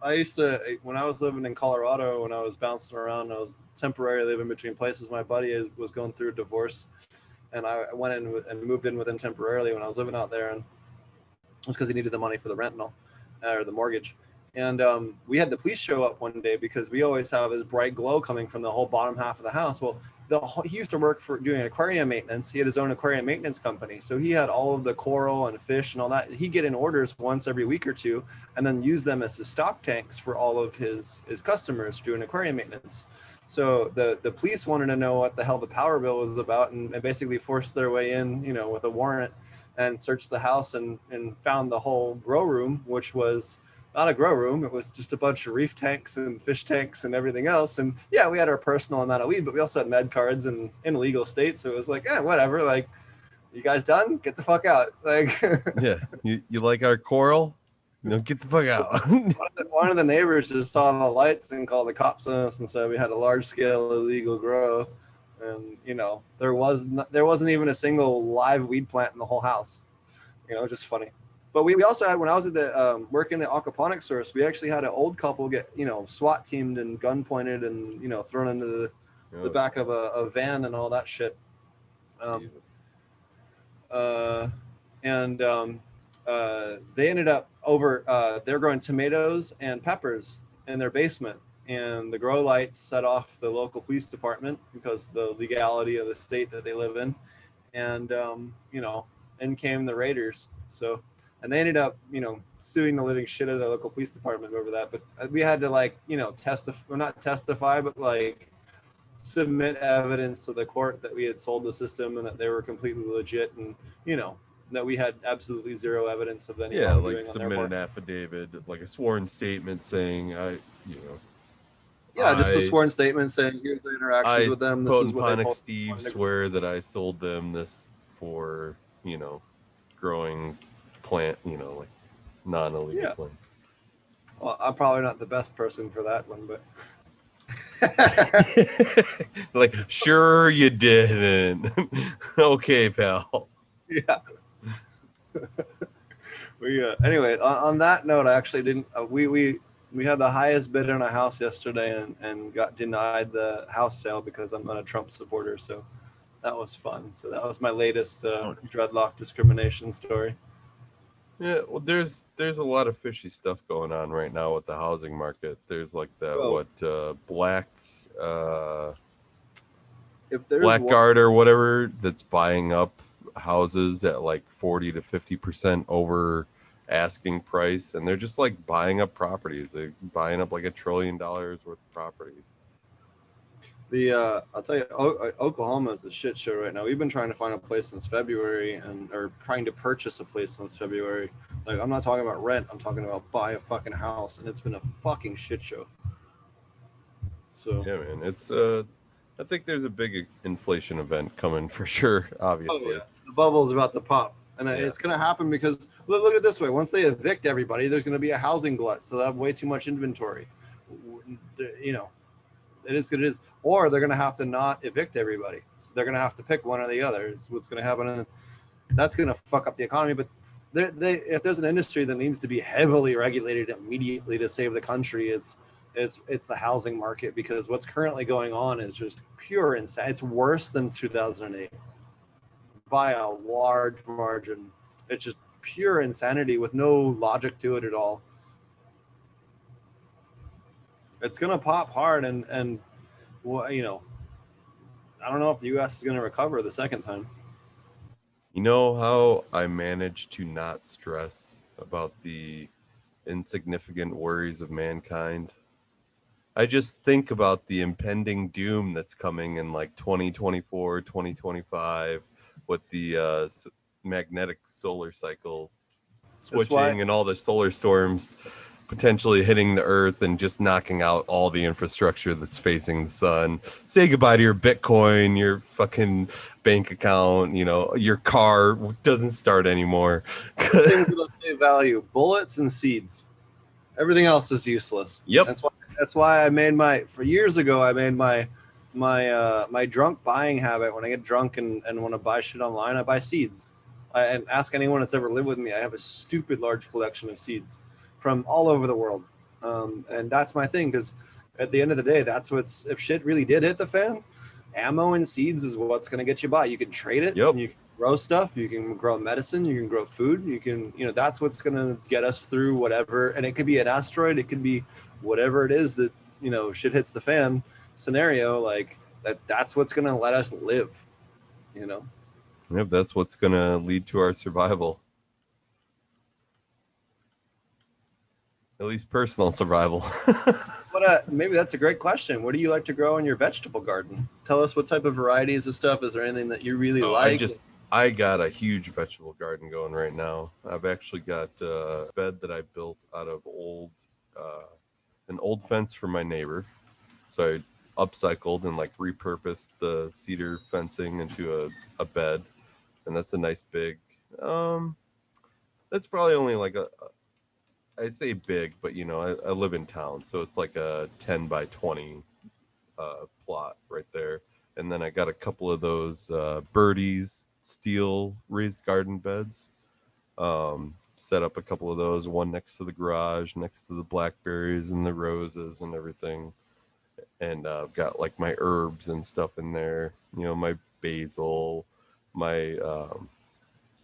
I used to, when I was living in Colorado, when I was bouncing around, I was temporarily living between places. My buddy was going through a divorce, and I went in and moved in with him temporarily when I was living out there, and it was because he needed the money for the rental or the mortgage. And we had the police show up one day because we always have this bright glow coming from the whole bottom half of the house. Well, he used to work for doing aquarium maintenance. He had his own aquarium maintenance company. So he had all of the coral and fish and all that. He'd get in orders once every week or two and then use them as his stock tanks for all of his customers doing aquarium maintenance. So the police wanted to know what the hell the power bill was about and basically forced their way in, you know, with a warrant and searched the house and found the whole grow room, which was not a grow room. It was just a bunch of reef tanks and fish tanks and everything else. And yeah, we had our personal amount of weed, but we also had med cards and in illegal states. So it was like, whatever. Like, you guys done? Get the fuck out. Like, yeah, you like our coral? You know, get the fuck out. one of the neighbors just saw the lights and called the cops on us and said we had a large scale illegal grow. And, you know, there wasn't even a single live weed plant in the whole house. You know, just funny. But we also had, when I was at the working at Aquaponic source, we actually had an old couple get, you know, SWAT teamed and gun pointed and, you know, thrown into the back of a van and all that shit. They ended up they're growing tomatoes and peppers in their basement, and the grow lights set off the local police department because the legality of the state that they live in, and you know, in came the raiders. So. And they ended up, you know, suing the living shit out of the local police department over that. But we had to, like, you know, not testify, but like submit evidence to the court that we had sold the system and that they were completely legit, and, you know, that we had absolutely zero evidence of any wrongdoing like on submit their an part. affidavit, like a sworn statement saying, just a sworn statement saying here's the interactions with them. This is what they told Steve swear that I sold them this for, you know, growing plant, you know, like non-illegal plant. Well, I'm probably not the best person for that one, but like, sure you didn't. Okay, pal. Yeah. Anyway, on that note, I actually didn't. We had the highest bid on a house yesterday and got denied the house sale because I'm not a Trump supporter. So that was fun. So that was my latest dreadlock discrimination story. Yeah, well, there's a lot of fishy stuff going on right now with the housing market. There's like that Blackguard or whatever that's buying up houses at like 40 to 50% over asking price, and they're just like buying up properties. They're buying up like $1 trillion worth of properties. I'll tell you, Oklahoma is a shit show right now. We've been trying to find a place since February, or trying to purchase a place since February. Like, I'm not talking about rent. I'm talking about buy a fucking house, and it's been a fucking shit show. So yeah, man, it's I think there's a big inflation event coming for sure. Obviously, the bubble's about to pop, and it's going to happen because look at it this way: once they evict everybody, there's going to be a housing glut, so they have way too much inventory. You know. It is what it is. Or they're going to have to not evict everybody. So they're going to have to pick one or the other. It's what's going to happen. And that's going to fuck up the economy. But if there's an industry that needs to be heavily regulated immediately to save the country, it's the housing market, because what's currently going on is just pure insanity. It's worse than 2008 by a large margin. It's just pure insanity with no logic to it at all. It's going to pop hard, and well, you know, I don't know if the U.S. is going to recover the second time. You know how I managed to not stress about the insignificant worries of mankind? I just think about the impending doom that's coming in like 2024, 2025 with the magnetic solar cycle switching and all the solar storms potentially hitting the earth and just knocking out all the infrastructure that's facing the sun. Say goodbye to your Bitcoin, your fucking bank account, you know, your car doesn't start anymore. Things that'll save value: bullets and seeds. Everything else is useless. Yep. That's why for years ago I made my my drunk buying habit. When I get drunk and want to buy shit online, I buy seeds. And ask anyone that's ever lived with me. I have a stupid large collection of seeds from all over the world, and that's my thing. Because at the end of the day, that's what's, if shit really did hit the fan, ammo and seeds is what's going to get you by. You can trade it. Yep. You can grow stuff. You can grow medicine. You can grow food. You can, that's what's going to get us through whatever. And it could be an asteroid. It could be whatever it is that, shit hits the fan scenario. Like that's what's going to let us live, Yep, that's what's going to lead to our survival. At least personal survival. But maybe that's a great question. What do you like to grow in your vegetable garden? Tell us what type of varieties of stuff. Is there anything that you really like? I got a huge vegetable garden going right now. I've actually got a bed that I built out of an old fence from my neighbor. So I upcycled and like repurposed the cedar fencing into a bed. And that's a nice big, that's probably only like I say big, but I live in town, so it's like a 10 by 20 plot right there. And then I got a couple of those birdies steel raised garden beds. Set up a couple of those, one next to the garage, next to the blackberries and the roses and everything. And I've got like my herbs and stuff in there, my basil, my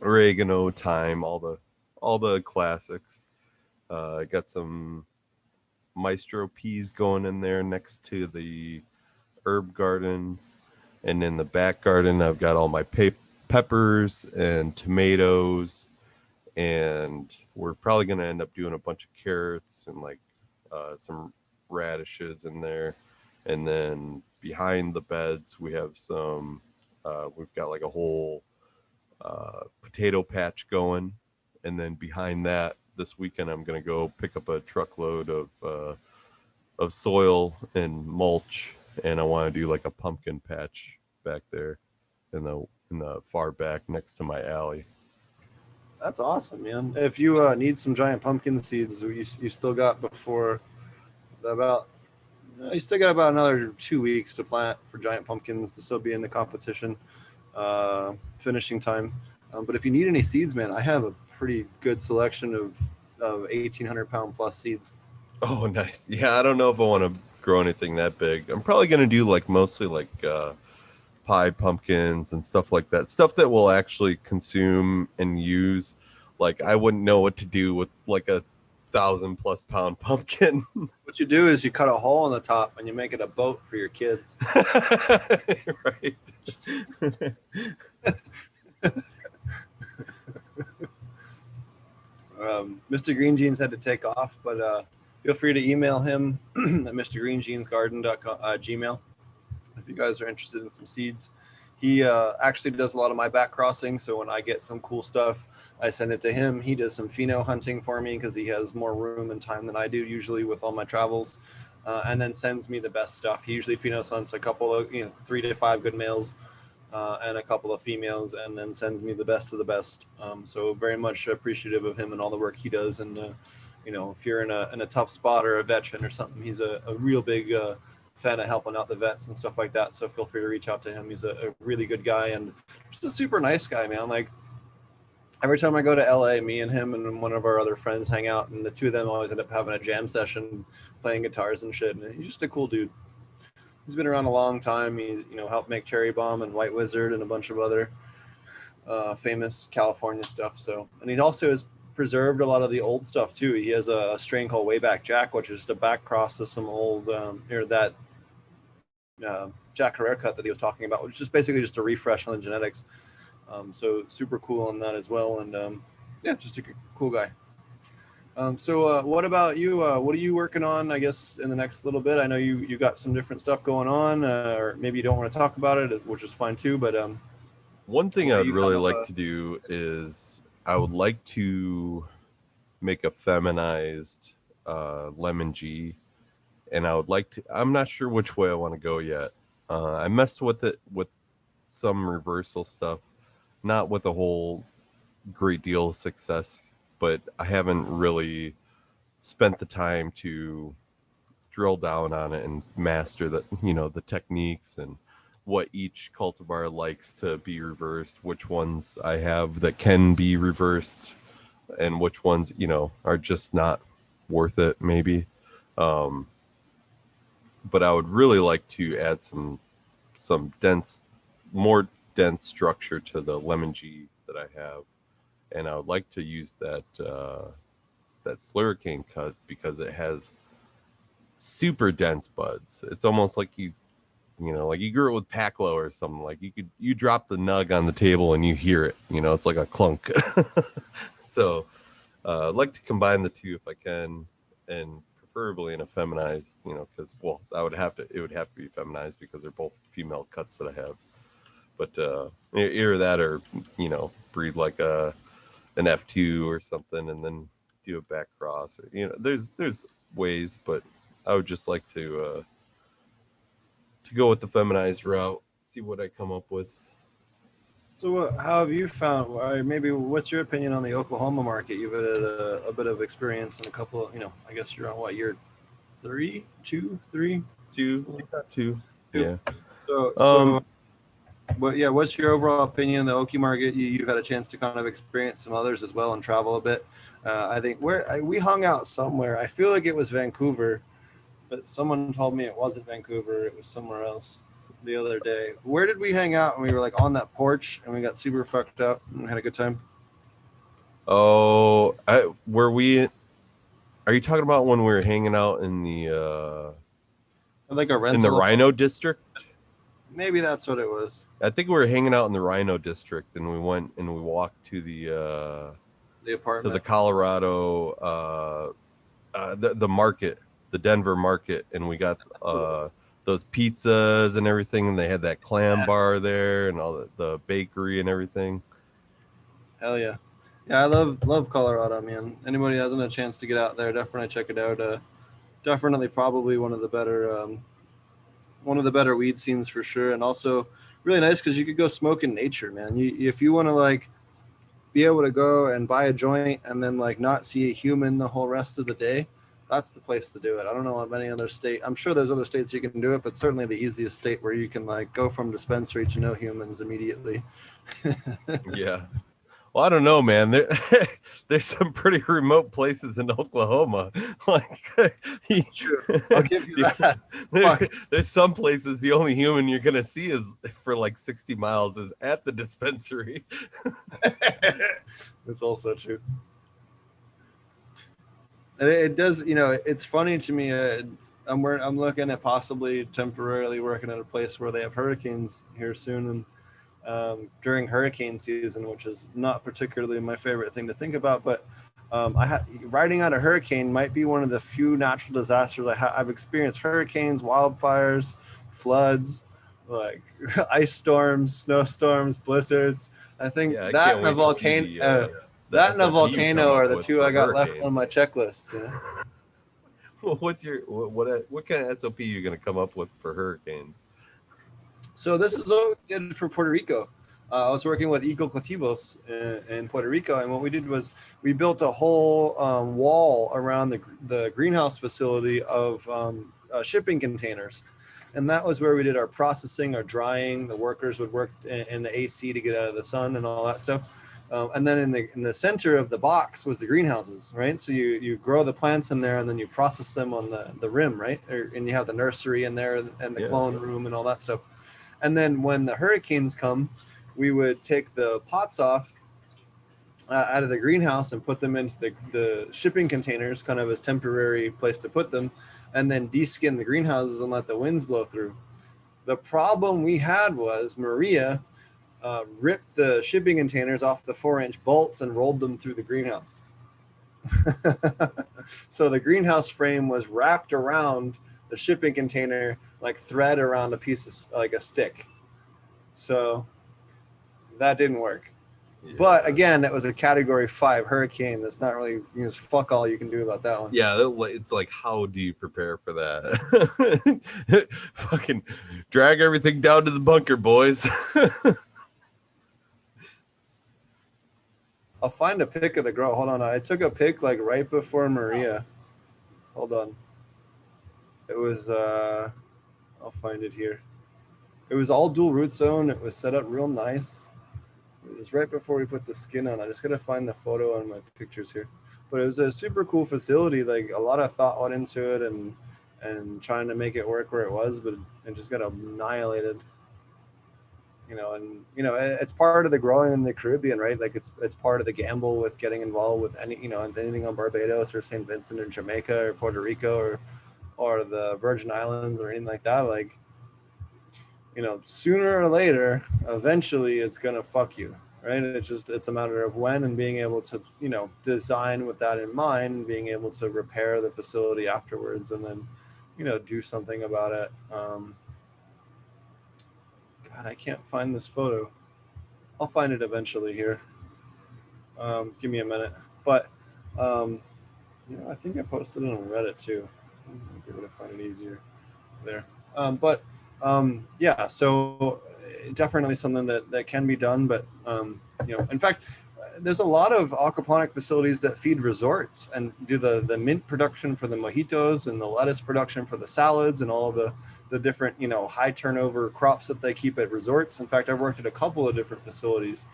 oregano, thyme, all the classics. I got some maestro peas going in there next to the herb garden. And in the back garden, I've got all my peppers and tomatoes. And we're probably going to end up doing a bunch of carrots and like some radishes in there. And then behind the beds, we have we've got like a whole potato patch going. And then behind that, this weekend, I'm going to go pick up a truckload of soil and mulch. And I want to do like a pumpkin patch back there in the far back next to my alley. That's awesome, man. If you need some giant pumpkin seeds, you still got you still got about another 2 weeks to plant for giant pumpkins to still be in the competition finishing time. But if you need any seeds, man, I have a pretty good selection of 1,800 pound plus seeds. Oh, nice. Yeah, I don't know if I want to grow anything that big. I'm probably going to do like mostly like pie pumpkins and stuff like that. Stuff that we'll actually consume and use. Like I wouldn't know what to do with like a 1,000+ pound pumpkin. What you do is you cut a hole in the top and you make it a boat for your kids. Right. Mr. Green Jeans had to take off, but feel free to email him at mrgreenjeansgarden.gmail if you guys are interested in some seeds. He actually does a lot of my back crossing, so when I get some cool stuff, I send it to him. He does some pheno hunting for me because he has more room and time than I do usually with all my travels, and then sends me the best stuff. He usually pheno hunts a couple of 3 to 5 good males and a couple of females, and then sends me the best of the best. So very much appreciative of him and all the work he does. And if you're in a tough spot or a veteran or something, he's a real big fan of helping out the vets and stuff like that. So feel free to reach out to him. He's a really good guy and just a super nice guy, man. Like every time I go to LA, me and him and one of our other friends hang out, and the two of them always end up having a jam session, playing guitars and shit. And he's just a cool dude. He's been around a long time. He's helped make Cherry Bomb and White Wizard and a bunch of other famous California stuff. So, and he also has preserved a lot of the old stuff too. He has a strain called Wayback Jack, which is just a back cross of some old that Jack Herrera cut that he was talking about, which is just basically just a refresh on the genetics. So super cool on that as well. And just a cool guy. So what about you? What are you working on, I guess, in the next little bit? I know you got some different stuff going on, or maybe you don't want to talk about it, which is fine too. But one thing I'd really like to do is I would like to make a feminized lemon G. And I would like to, I'm not sure which way I want to go yet. I messed with it with some reversal stuff, not with a whole great deal of success, but I haven't really spent the time to drill down on it and master the the techniques and what each cultivar likes to be reversed, which ones I have that can be reversed, and which ones are just not worth it maybe. But I would really like to add some more dense structure to the lemon G that I have, and I would like to use that slurricane cut because it has super dense buds. It's almost like like you grew it with Paclo or something. Like you drop the nug on the table and you hear it. It's like a clunk. So I'd like to combine the two if I can, and preferably in a feminized, because it would have to be feminized because they're both female cuts that I have. But either that or breed like an F2 or something, and then do a back cross. Or there's ways, but I would just like to go with the feminized route, see what I come up with. So how have you found, or maybe what's your opinion on the Oklahoma market? You've had a bit of experience in a couple of, I guess you're on year 3, 2, 3? Two. Yeah. So what's your overall opinion on the Okie market? You've had a chance to kind of experience some others as well and travel a bit. I think we hung out somewhere. I feel like it was Vancouver, but someone told me it wasn't Vancouver. It was somewhere else the other day. Where did we hang out? And we were like on that porch and we got super fucked up and had a good time. Oh, are you talking about when we were hanging out in the like a rental in the Rhino district? Maybe that's what it was. I think we were hanging out in the Rhino district, and we went and we walked to the apartment, to the Colorado the market, the Denver market, and we got those pizzas and everything, and they had that clam bar there and all the bakery and everything. Hell yeah. Yeah, I love Colorado, man. Anybody who hasn't a chance to get out there, definitely check it out. Definitely probably one of the better weed scenes for sure, and also really nice because you could go smoke in nature, man. If you want to like be able to go and buy a joint and then like not see a human the whole rest of the day, that's the place to do it. I don't know of any other state. I'm sure there's other states you can do it, but certainly the easiest state where you can like go from dispensary to no humans immediately. Yeah. Well, I don't know, man. There's some pretty remote places in Oklahoma. Like, true. I'll give you that. There's some places the only human you're gonna see is for like 60 miles is at the dispensary. It's also true. And it does, it's funny to me. I'm looking at possibly temporarily working at a place where they have hurricanes here soon, and during hurricane season, which is not particularly my favorite thing to think about, but riding on a hurricane might be one of the few natural disasters I've experienced. Hurricanes, wildfires, floods, like ice storms, snowstorms, blizzards. I think that and a volcano, are the two I got left on my checklist. Well, what kind of SOP are you going to come up with for hurricanes? So this is what we did for Puerto Rico. I was working with Eco Cultivos in Puerto Rico, and what we did was we built a whole wall around the greenhouse facility of shipping containers. And that was where we did our processing, our drying. The workers would work in the AC to get out of the sun and all that stuff. And then in the center of the box was the greenhouses, right? So you grow the plants in there and then you process them on the rim, right? And you have the nursery in there and the clone room and all that stuff. And then when the hurricanes come, we would take the pots off out of the greenhouse and put them into the shipping containers, kind of as temporary place to put them, and then deskin the greenhouses and let the winds blow through. The problem we had was Maria ripped the shipping containers off the 4-inch bolts and rolled them through the greenhouse. So the greenhouse frame was wrapped around the shipping container like thread around a piece of like a stick. So that didn't work. Yeah. But again, that was a category 5 hurricane. That's not really, fuck all you can do about that one. Yeah, it's like, how do you prepare for that? Fucking drag everything down to the bunker, boys. I'll find a pic of the girl. Hold on. I took a pic like right before Maria. Hold on. It was I'll find it here. It was all dual root zone. It was set up real nice. It was right before we put the skin on. I just gotta find the photo on my pictures here. But it was a super cool facility. Like a lot of thought went into it, and trying to make it work where it was, but it just got annihilated. And it's part of the growing in the Caribbean, right? Like it's part of the gamble with getting involved with anything on Barbados or St. Vincent or Jamaica or Puerto Rico or the Virgin Islands or anything like that. Like, sooner or later, eventually it's gonna fuck you, right? It's a matter of when, and being able to, design with that in mind, and being able to repair the facility afterwards, and then, do something about it. God, I can't find this photo. I'll find it eventually here. Give me a minute. But, I think I posted it on Reddit too. I'll be able to find it easier there. Yeah, so definitely something that can be done. But, in fact, there's a lot of aquaponic facilities that feed resorts and do the mint production for the mojitos and the lettuce production for the salads and all the different, high turnover crops that they keep at resorts. In fact, I've worked at a couple of different facilities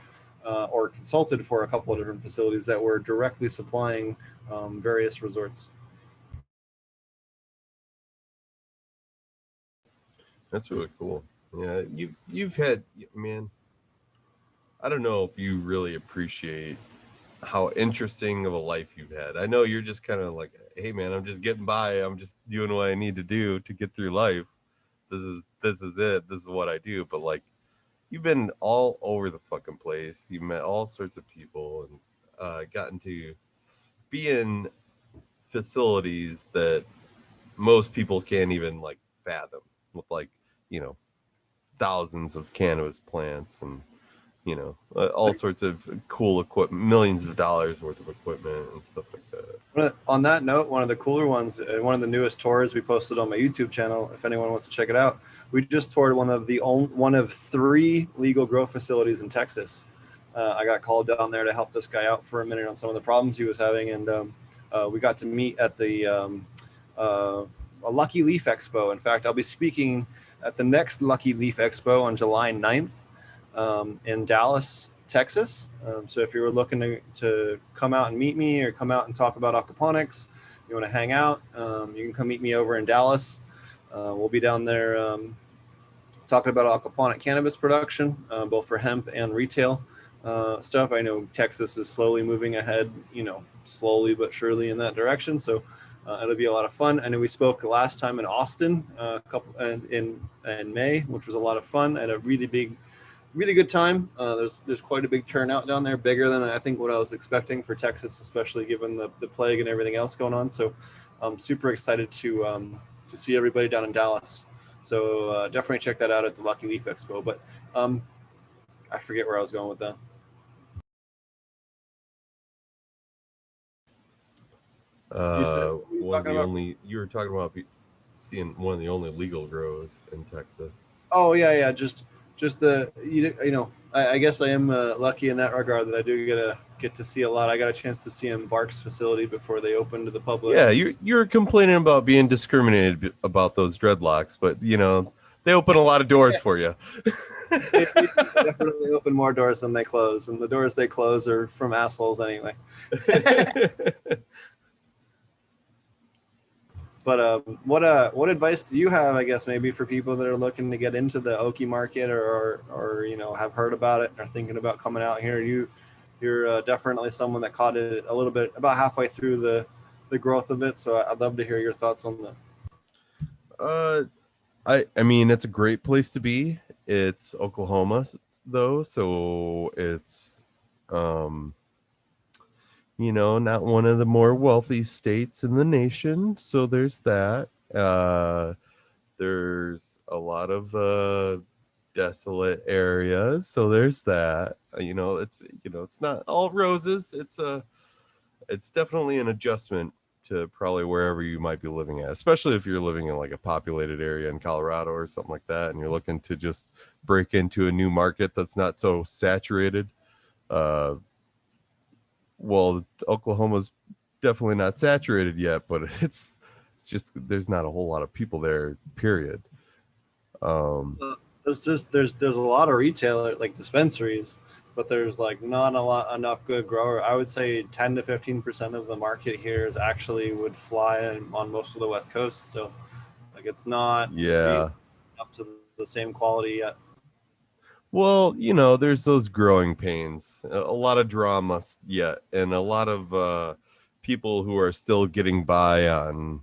or consulted for a couple of different facilities that were directly supplying various resorts. That's really cool. Yeah, you've had, man, I don't know if you really appreciate how interesting of a life you've had. I know you're just kind of like, hey man, I'm just getting by. I'm just doing what I need to do to get through life. This is it. This is what I do. But like, you've been all over the fucking place. You met all sorts of people and gotten to be in facilities that most people can't even like fathom, with like, thousands of cannabis plants and all sorts of cool equipment, millions of dollars worth of equipment and stuff like that. On that note, one of the cooler ones, one of the newest tours we posted on my YouTube channel, if anyone wants to check it out, we just toured one of 3 legal grow facilities in Texas. I got called down there to help this guy out for a minute on some of the problems he was having, and we got to meet at the a Lucky Leaf Expo. In fact, I'll be speaking at the next Lucky Leaf Expo on July 9th. In Dallas, Texas. So if you were looking to come out and meet me or come out and talk about aquaponics, you want to hang out, you can come meet me over in Dallas. We'll be down there talking about aquaponic cannabis production, both for hemp and retail stuff. I know Texas is slowly moving ahead, slowly but surely in that direction. So it'll be a lot of fun. I know we spoke last time in Austin in May, which was a lot of fun. I had a really good time. There's quite a big turnout down there, bigger than I think what I was expecting for Texas, especially given the plague and everything else going on. So I'm super excited to see everybody down in Dallas. So definitely check that out at the Lucky Leaf Expo. But I forget where I was going with that. You were talking about seeing one of the only legal grows in Texas. Oh yeah, just the I guess I am lucky in that regard that I do get to see a lot. I got a chance to see Embark's facility before they opened to the public. Yeah, you're complaining about being discriminated about those dreadlocks, but they open a lot of doors for you. They definitely open more doors than they close, and the doors they close are from assholes anyway. But what advice do you have, I guess, maybe for people that are looking to get into the Okie market or have heard about it or thinking about coming out here? You're definitely someone that caught it a little bit about halfway through the growth of it. So I'd love to hear your thoughts on that. I mean, it's a great place to be. It's Oklahoma though, so it's not one of the more wealthy states in the nation. So there's that. There's a lot of desolate areas. So there's that. It's not all roses. It's definitely an adjustment to probably wherever you might be living at, especially if you're living in like a populated area in Colorado or something like that, and you're looking to just break into a new market that's not so saturated. Well, Oklahoma's definitely not saturated yet, but it's It's just there's not a whole lot of people there, period. There's a lot of retailer like dispensaries, but there's like not enough good grower. I would say 10 to 15% of the market here is actually would fly on most of the West Coast. So like it's not Yeah. up to the same quality yet. Well, there's those growing pains, a lot of drama yet, and a lot of people who are still getting by on,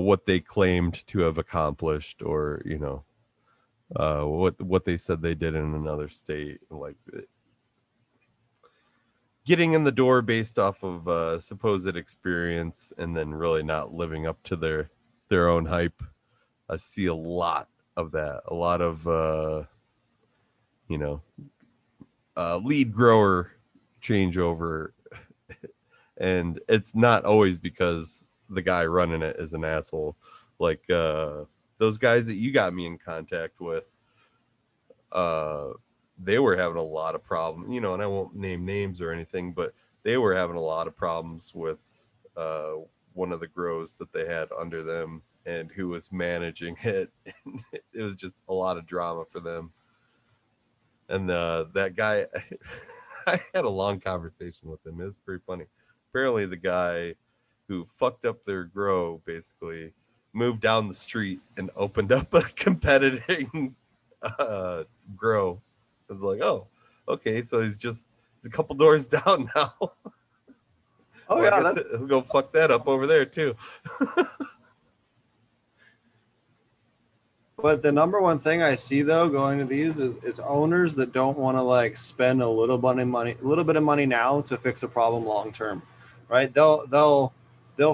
what they claimed to have accomplished, or what they said they did in another state, like getting in the door based off of supposed experience, and then really not living up to their own hype. I see a lot of that. A lot of lead grower changeover, and it's not always because the guy running it is an asshole. Like those guys that you got me in contact with, they were having a lot of problems, and I won't name names or anything, but they were having a lot of problems with one of the grows that they had under them and who was managing it. It was just a lot of drama for them. And that guy, I had a long conversation with him. It was pretty funny. Apparently the guy who fucked up their grow basically moved down the street and opened up a competing grow. I was like, oh, okay, so he's a couple doors down now. Oh, well, yeah, he'll go fuck that up over there too. But the number one thing I see though going to these is owners that don't want to like spend a little bit of money now to fix a problem long term, right? They'll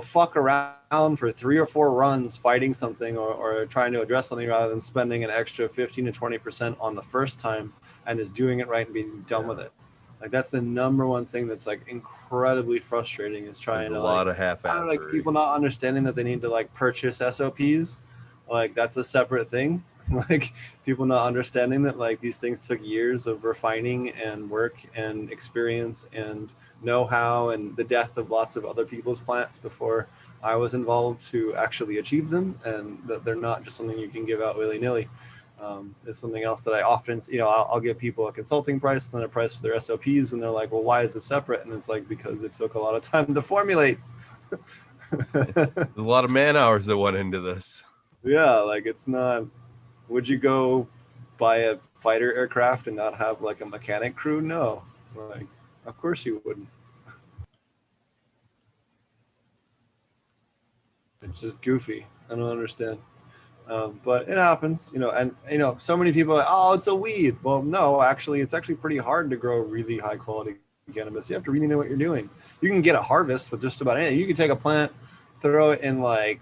fuck around for 3 or 4 runs fighting something or trying to address something rather than spending an extra 15 to 20% on the first time and just doing it right and being done with it. Like that's the number one thing that's like incredibly frustrating is trying to a lot of half-assery. like people not understanding that they need to like purchase SOPs. Like that's a separate thing. Like people not understanding that like these things took years of refining and work and experience and know-how and the death of lots of other people's plants before I was involved to actually achieve them, and that they're not just something you can give out willy-nilly. It's something else that I often, I'll give people a consulting price and then a price for their SOPs, and they're like, well, why is it separate? And it's like, because it took a lot of time to formulate. There's a lot of man hours that went into this. Yeah, like it's not. Would you go buy a fighter aircraft and not have like a mechanic crew? No, like of course you wouldn't. It's just goofy. I don't understand. But it happens, and so many people are like, oh, it's a weed. Well, no, actually, it's actually pretty hard to grow really high quality cannabis. You have to really know what you're doing. You can get a harvest with just about anything. You can take a plant, throw it in like,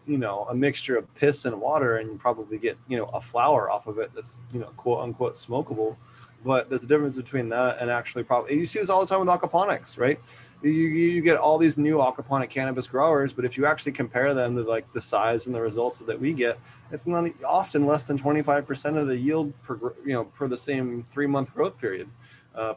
a mixture of piss and water, and you probably get, a flower off of it that's, quote unquote smokable. But there's a difference between that and actually probably, you see this all the time with aquaponics, right? You get all these new aquaponic cannabis growers, but if you actually compare them to like the size and the results that we get, it's not often less than 25% of the yield per the same 3-month growth period.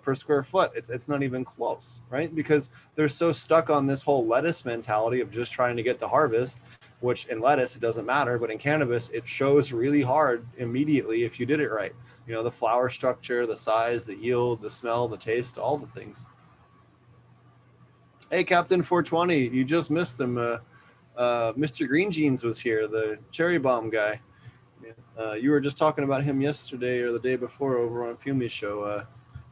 Per square foot. It's not even close, right? Because they're so stuck on this whole lettuce mentality of just trying to get the harvest, which in lettuce, it doesn't matter, but in cannabis, it shows really hard immediately if you did it right. The flower structure, the size, the yield, the smell, the taste, all the things. Hey, Captain 420, you just missed him. Mr. Green Jeans was here, the cherry bomb guy. You were just talking about him yesterday or the day before over on Fumi's show.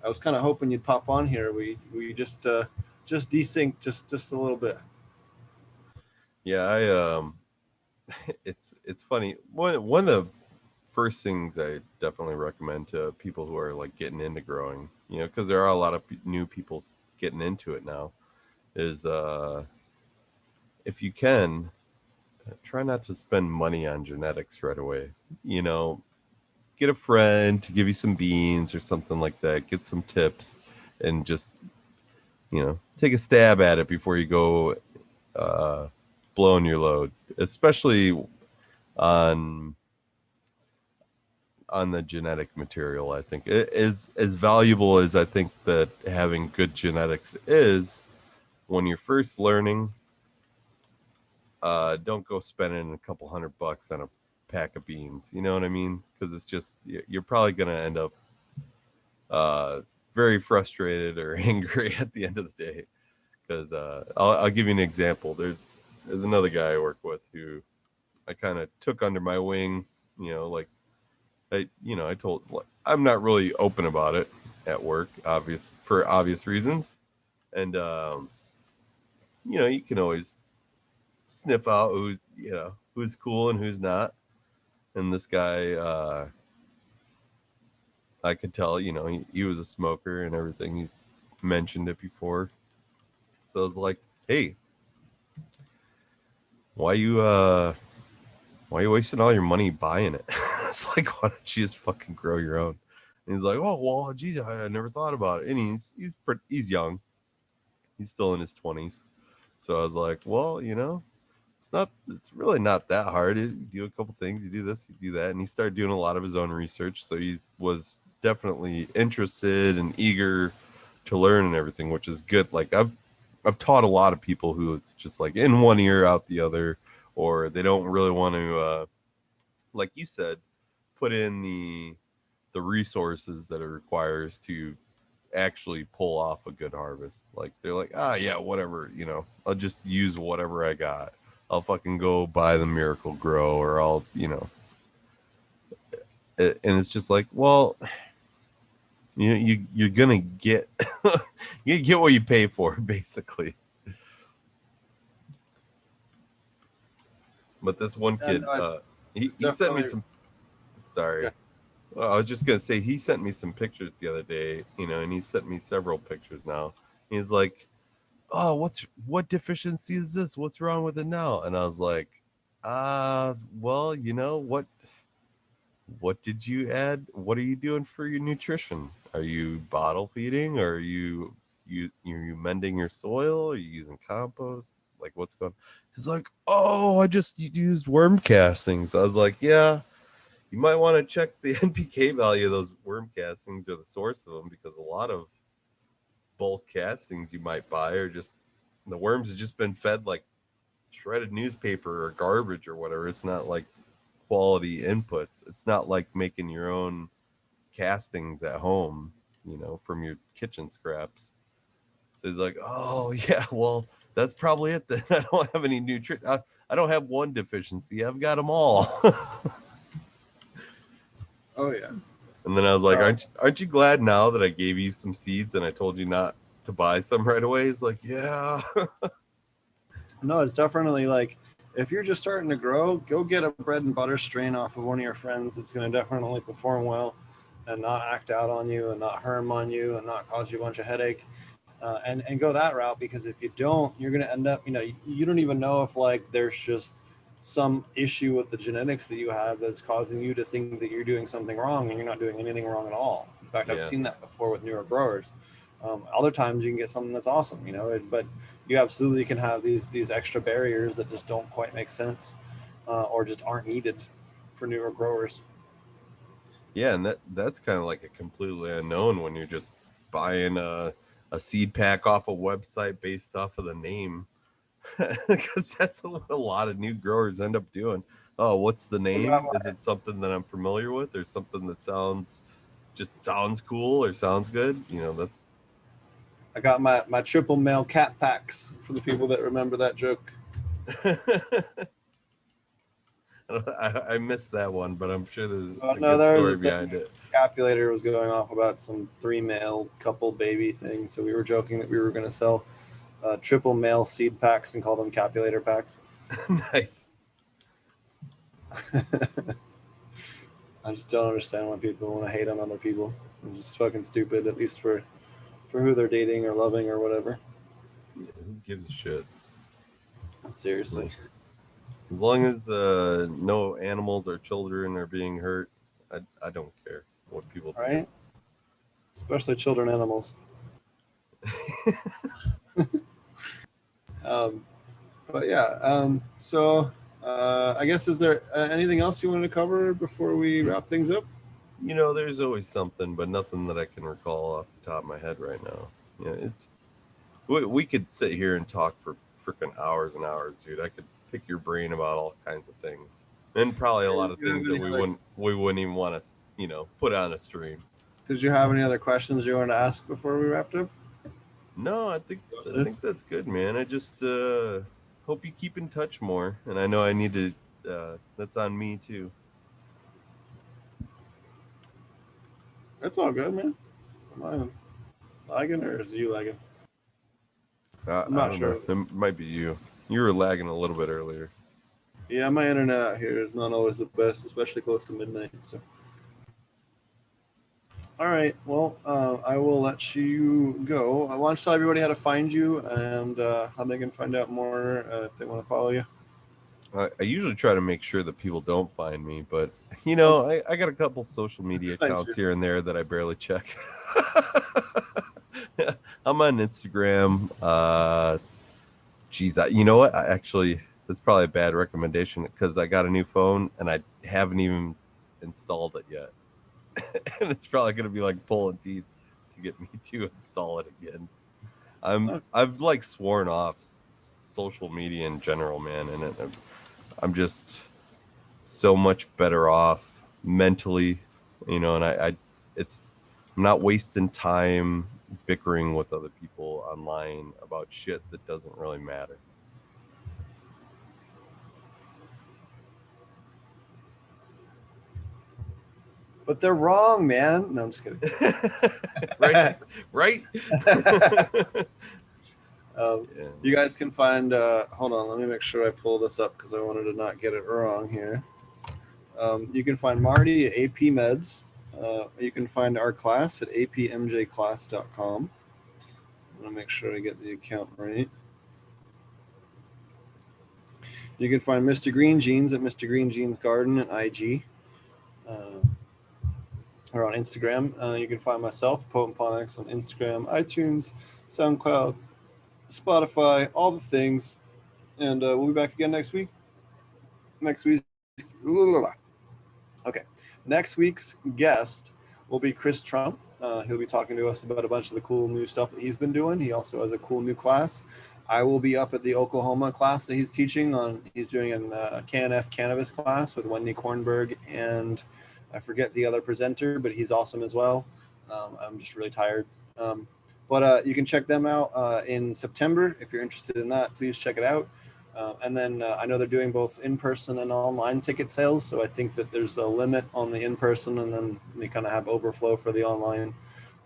I was kind of hoping you'd pop on here. We just desynced just a little bit. Yeah, it's funny. One of the first things I definitely recommend to people who are like getting into growing, because there are a lot of new people getting into it now, is if you can, try not to spend money on genetics right away. Get a friend to give you some beans or something like that. Get some tips and just, take a stab at it before you go blowing your load, especially on the genetic material. I think it is as valuable as I think that having good genetics is. when you're first learning, don't go spending a couple $100 on a pack of beans. You know what I mean? Because it's just, you're probably gonna end up very frustrated or angry at the end of the day. Because I'll give you an example. There's another guy I work with who I kind of took under my wing. You know, like I told, like, I'm not really open about it at work, for obvious reasons, and you can always sniff out who's cool and who's not. And this guy, I could tell, he was a smoker and everything. He mentioned it before, so I was like, hey, why you wasting all your money buying it? It's like, why don't you just fucking grow your own? And he's like, oh well, geez, I never thought about it. And he's young, he's still in his 20s. So I was like, well, it's really not that hard. You do a couple things, you do this, you do that. And he started doing a lot of his own research. So he was definitely interested and eager to learn and everything, which is good. Like I've taught a lot of people who it's just like in one ear out the other, or they don't really want to, like you said, put in the resources that it requires to actually pull off a good harvest. Like they're like, yeah, whatever, I'll just use whatever I got. I'll fucking go buy the Miracle Grow, or I'll, and it's just like, well, you're gonna get you get what you pay for, basically. But this one kid, he sent me some. Sorry. Yeah. Well, I was just gonna say, he sent me some pictures the other day, and he sent me several pictures now. He's like, oh, what deficiency is this? What's wrong with it now? And I was like, well, what did you add? What are you doing for your nutrition? Are you bottle feeding? Or are you mending your soil? Are you using compost? Like, what's going on? He's like, oh, I just used worm castings. I was like, yeah, you might want to check the NPK value of those worm castings, or the source of them, because a lot of bulk castings you might buy are just, the worms have just been fed like shredded newspaper or garbage or whatever. It's not like quality inputs. It's not like making your own castings at home, from your kitchen scraps. So he's like, oh yeah, well, that's probably it then. I don't have any nutrient. I don't have one deficiency. I've got them all. Oh yeah. And then I was like, aren't you glad now that I gave you some seeds and I told you not to buy some right away? He's like, yeah. No, it's definitely like, if you're just starting to grow, go get a bread and butter strain off of one of your friends that's going to definitely perform well and not act out on you and not harm on you and not cause you a bunch of headache, and go that route. Because if you don't, you're going to end up, you don't even know if like there's just some issue with the genetics that you have that's causing you to think that you're doing something wrong, and you're not doing anything wrong at all. In fact, I've seen that before with newer growers. Other times you can get something that's awesome, but you absolutely can have these extra barriers that just don't quite make sense, or just aren't needed for newer growers. Yeah, and that's kind of like a completely unknown when you're just buying a seed pack off a website based off of the name. Because that's what a lot of new growers end up doing. Oh, what's the name? Is it something that I'm familiar with, or something that sounds cool or sounds good? That's. I got my triple male cat packs for the people that remember that joke. I missed that one, but I'm sure there's a good story behind it. Capulator was going off about some 3 male couple baby thing, so we were joking that we were going to sell triple male seed packs and call them Capulator packs. Nice. I just don't understand why people want to hate on other people. It's just fucking stupid, at least for who they're dating or loving or whatever. Yeah, who gives a shit? Seriously. As long as no animals or children are being hurt, I don't care what people do. Right? Especially children animals. But yeah, so I guess, is there anything else you wanted to cover before we wrap things up? There's always something, but nothing that I can recall off the top of my head right now. It's We could sit here and talk for freaking hours and hours, dude. I could pick your brain about all kinds of things, and probably a lot of Do you have things that any we wouldn't even want to, put on a stream. Did you have any other questions you want to ask before we wrapped up? No, I think that's good, man. I just hope you keep in touch more, and I know I need to. That's on me too. It's all good, man. Am I lagging or is you lagging? I'm not I don't sure. know. It might be you. You were lagging a little bit earlier. Yeah, my internet out here is not always the best, especially close to midnight. So, all right. Well, I will let you go. I want to tell everybody how to find you and how they can find out more if they want to follow you. I usually try to make sure that people don't find me, but I got a couple social media That's fine, accounts too. here and there that I barely check. I'm on Instagram. Geez, you know what? That's probably a bad recommendation because I got a new phone and I haven't even installed it yet. And it's probably going to be like pulling teeth to get me to install it again. I've like sworn off social media in general, man, and I'm just so much better off mentally, and I'm not wasting time bickering with other people online about shit that doesn't really matter. But they're wrong, man. No, I'm just kidding. right. Yeah. You guys can find. Hold on, let me make sure I pull this up because I wanted to not get it wrong here. You can find Marty at AP Meds. You can find our class at apmjclass.com. I'm gonna make sure I get the account right. You can find Mr. Green Jeans at Mr. Green Jeans Garden at IG. Or on Instagram. You can find myself, Ponics, on Instagram, iTunes, SoundCloud, Spotify, all the things. And we'll be back again next week. Okay. Next week's guest will be Chris Trump. He'll be talking to us about a bunch of the cool new stuff that he's been doing. He also has a cool new class. I will be up at the Oklahoma class that he's teaching on. He's doing a KNF cannabis class with Wendy Kornberg and I forget the other presenter, but he's awesome as well. I'm just really tired. But you can check them out in September. If you're interested in that, please check it out. And then I know they're doing both in-person and online ticket sales. So I think that there's a limit on the in-person and then they kind of have overflow for the online.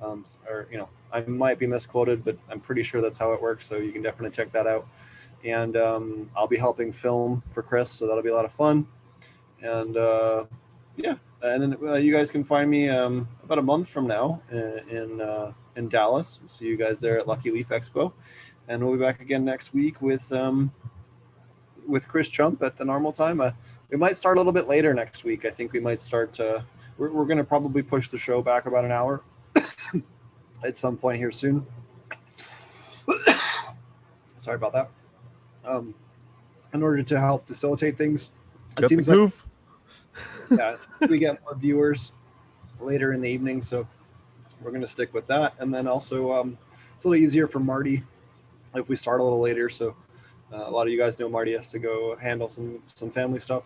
I might be misquoted, but I'm pretty sure that's how it works. So you can definitely check that out. And I'll be helping film for Chris. So that'll be a lot of fun. And yeah. And then you guys can find me about a month from now in Dallas. We'll see you guys there at Lucky Leaf Expo, and we'll be back again next week with Chris Trump at the normal time. We might start a little bit later next week. I think we might start. We're going to probably push the show back about an hour at some point here soon. Sorry about that. In order to help facilitate things, it seems like. Yeah, so we get more viewers later in the evening, so we're going to stick with that. And then also, it's a little easier for Marty if we start a little later. So a lot of you guys know Marty has to go handle some family stuff.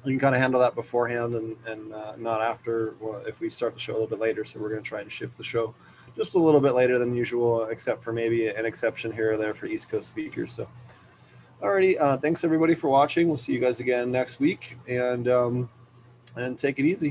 You can kind of handle that beforehand and not after if we start the show a little bit later. So we're going to try and shift the show just a little bit later than usual, except for maybe an exception here or there for East Coast speakers. So alrighty, thanks everybody for watching. We'll see you guys again next week, and take it easy.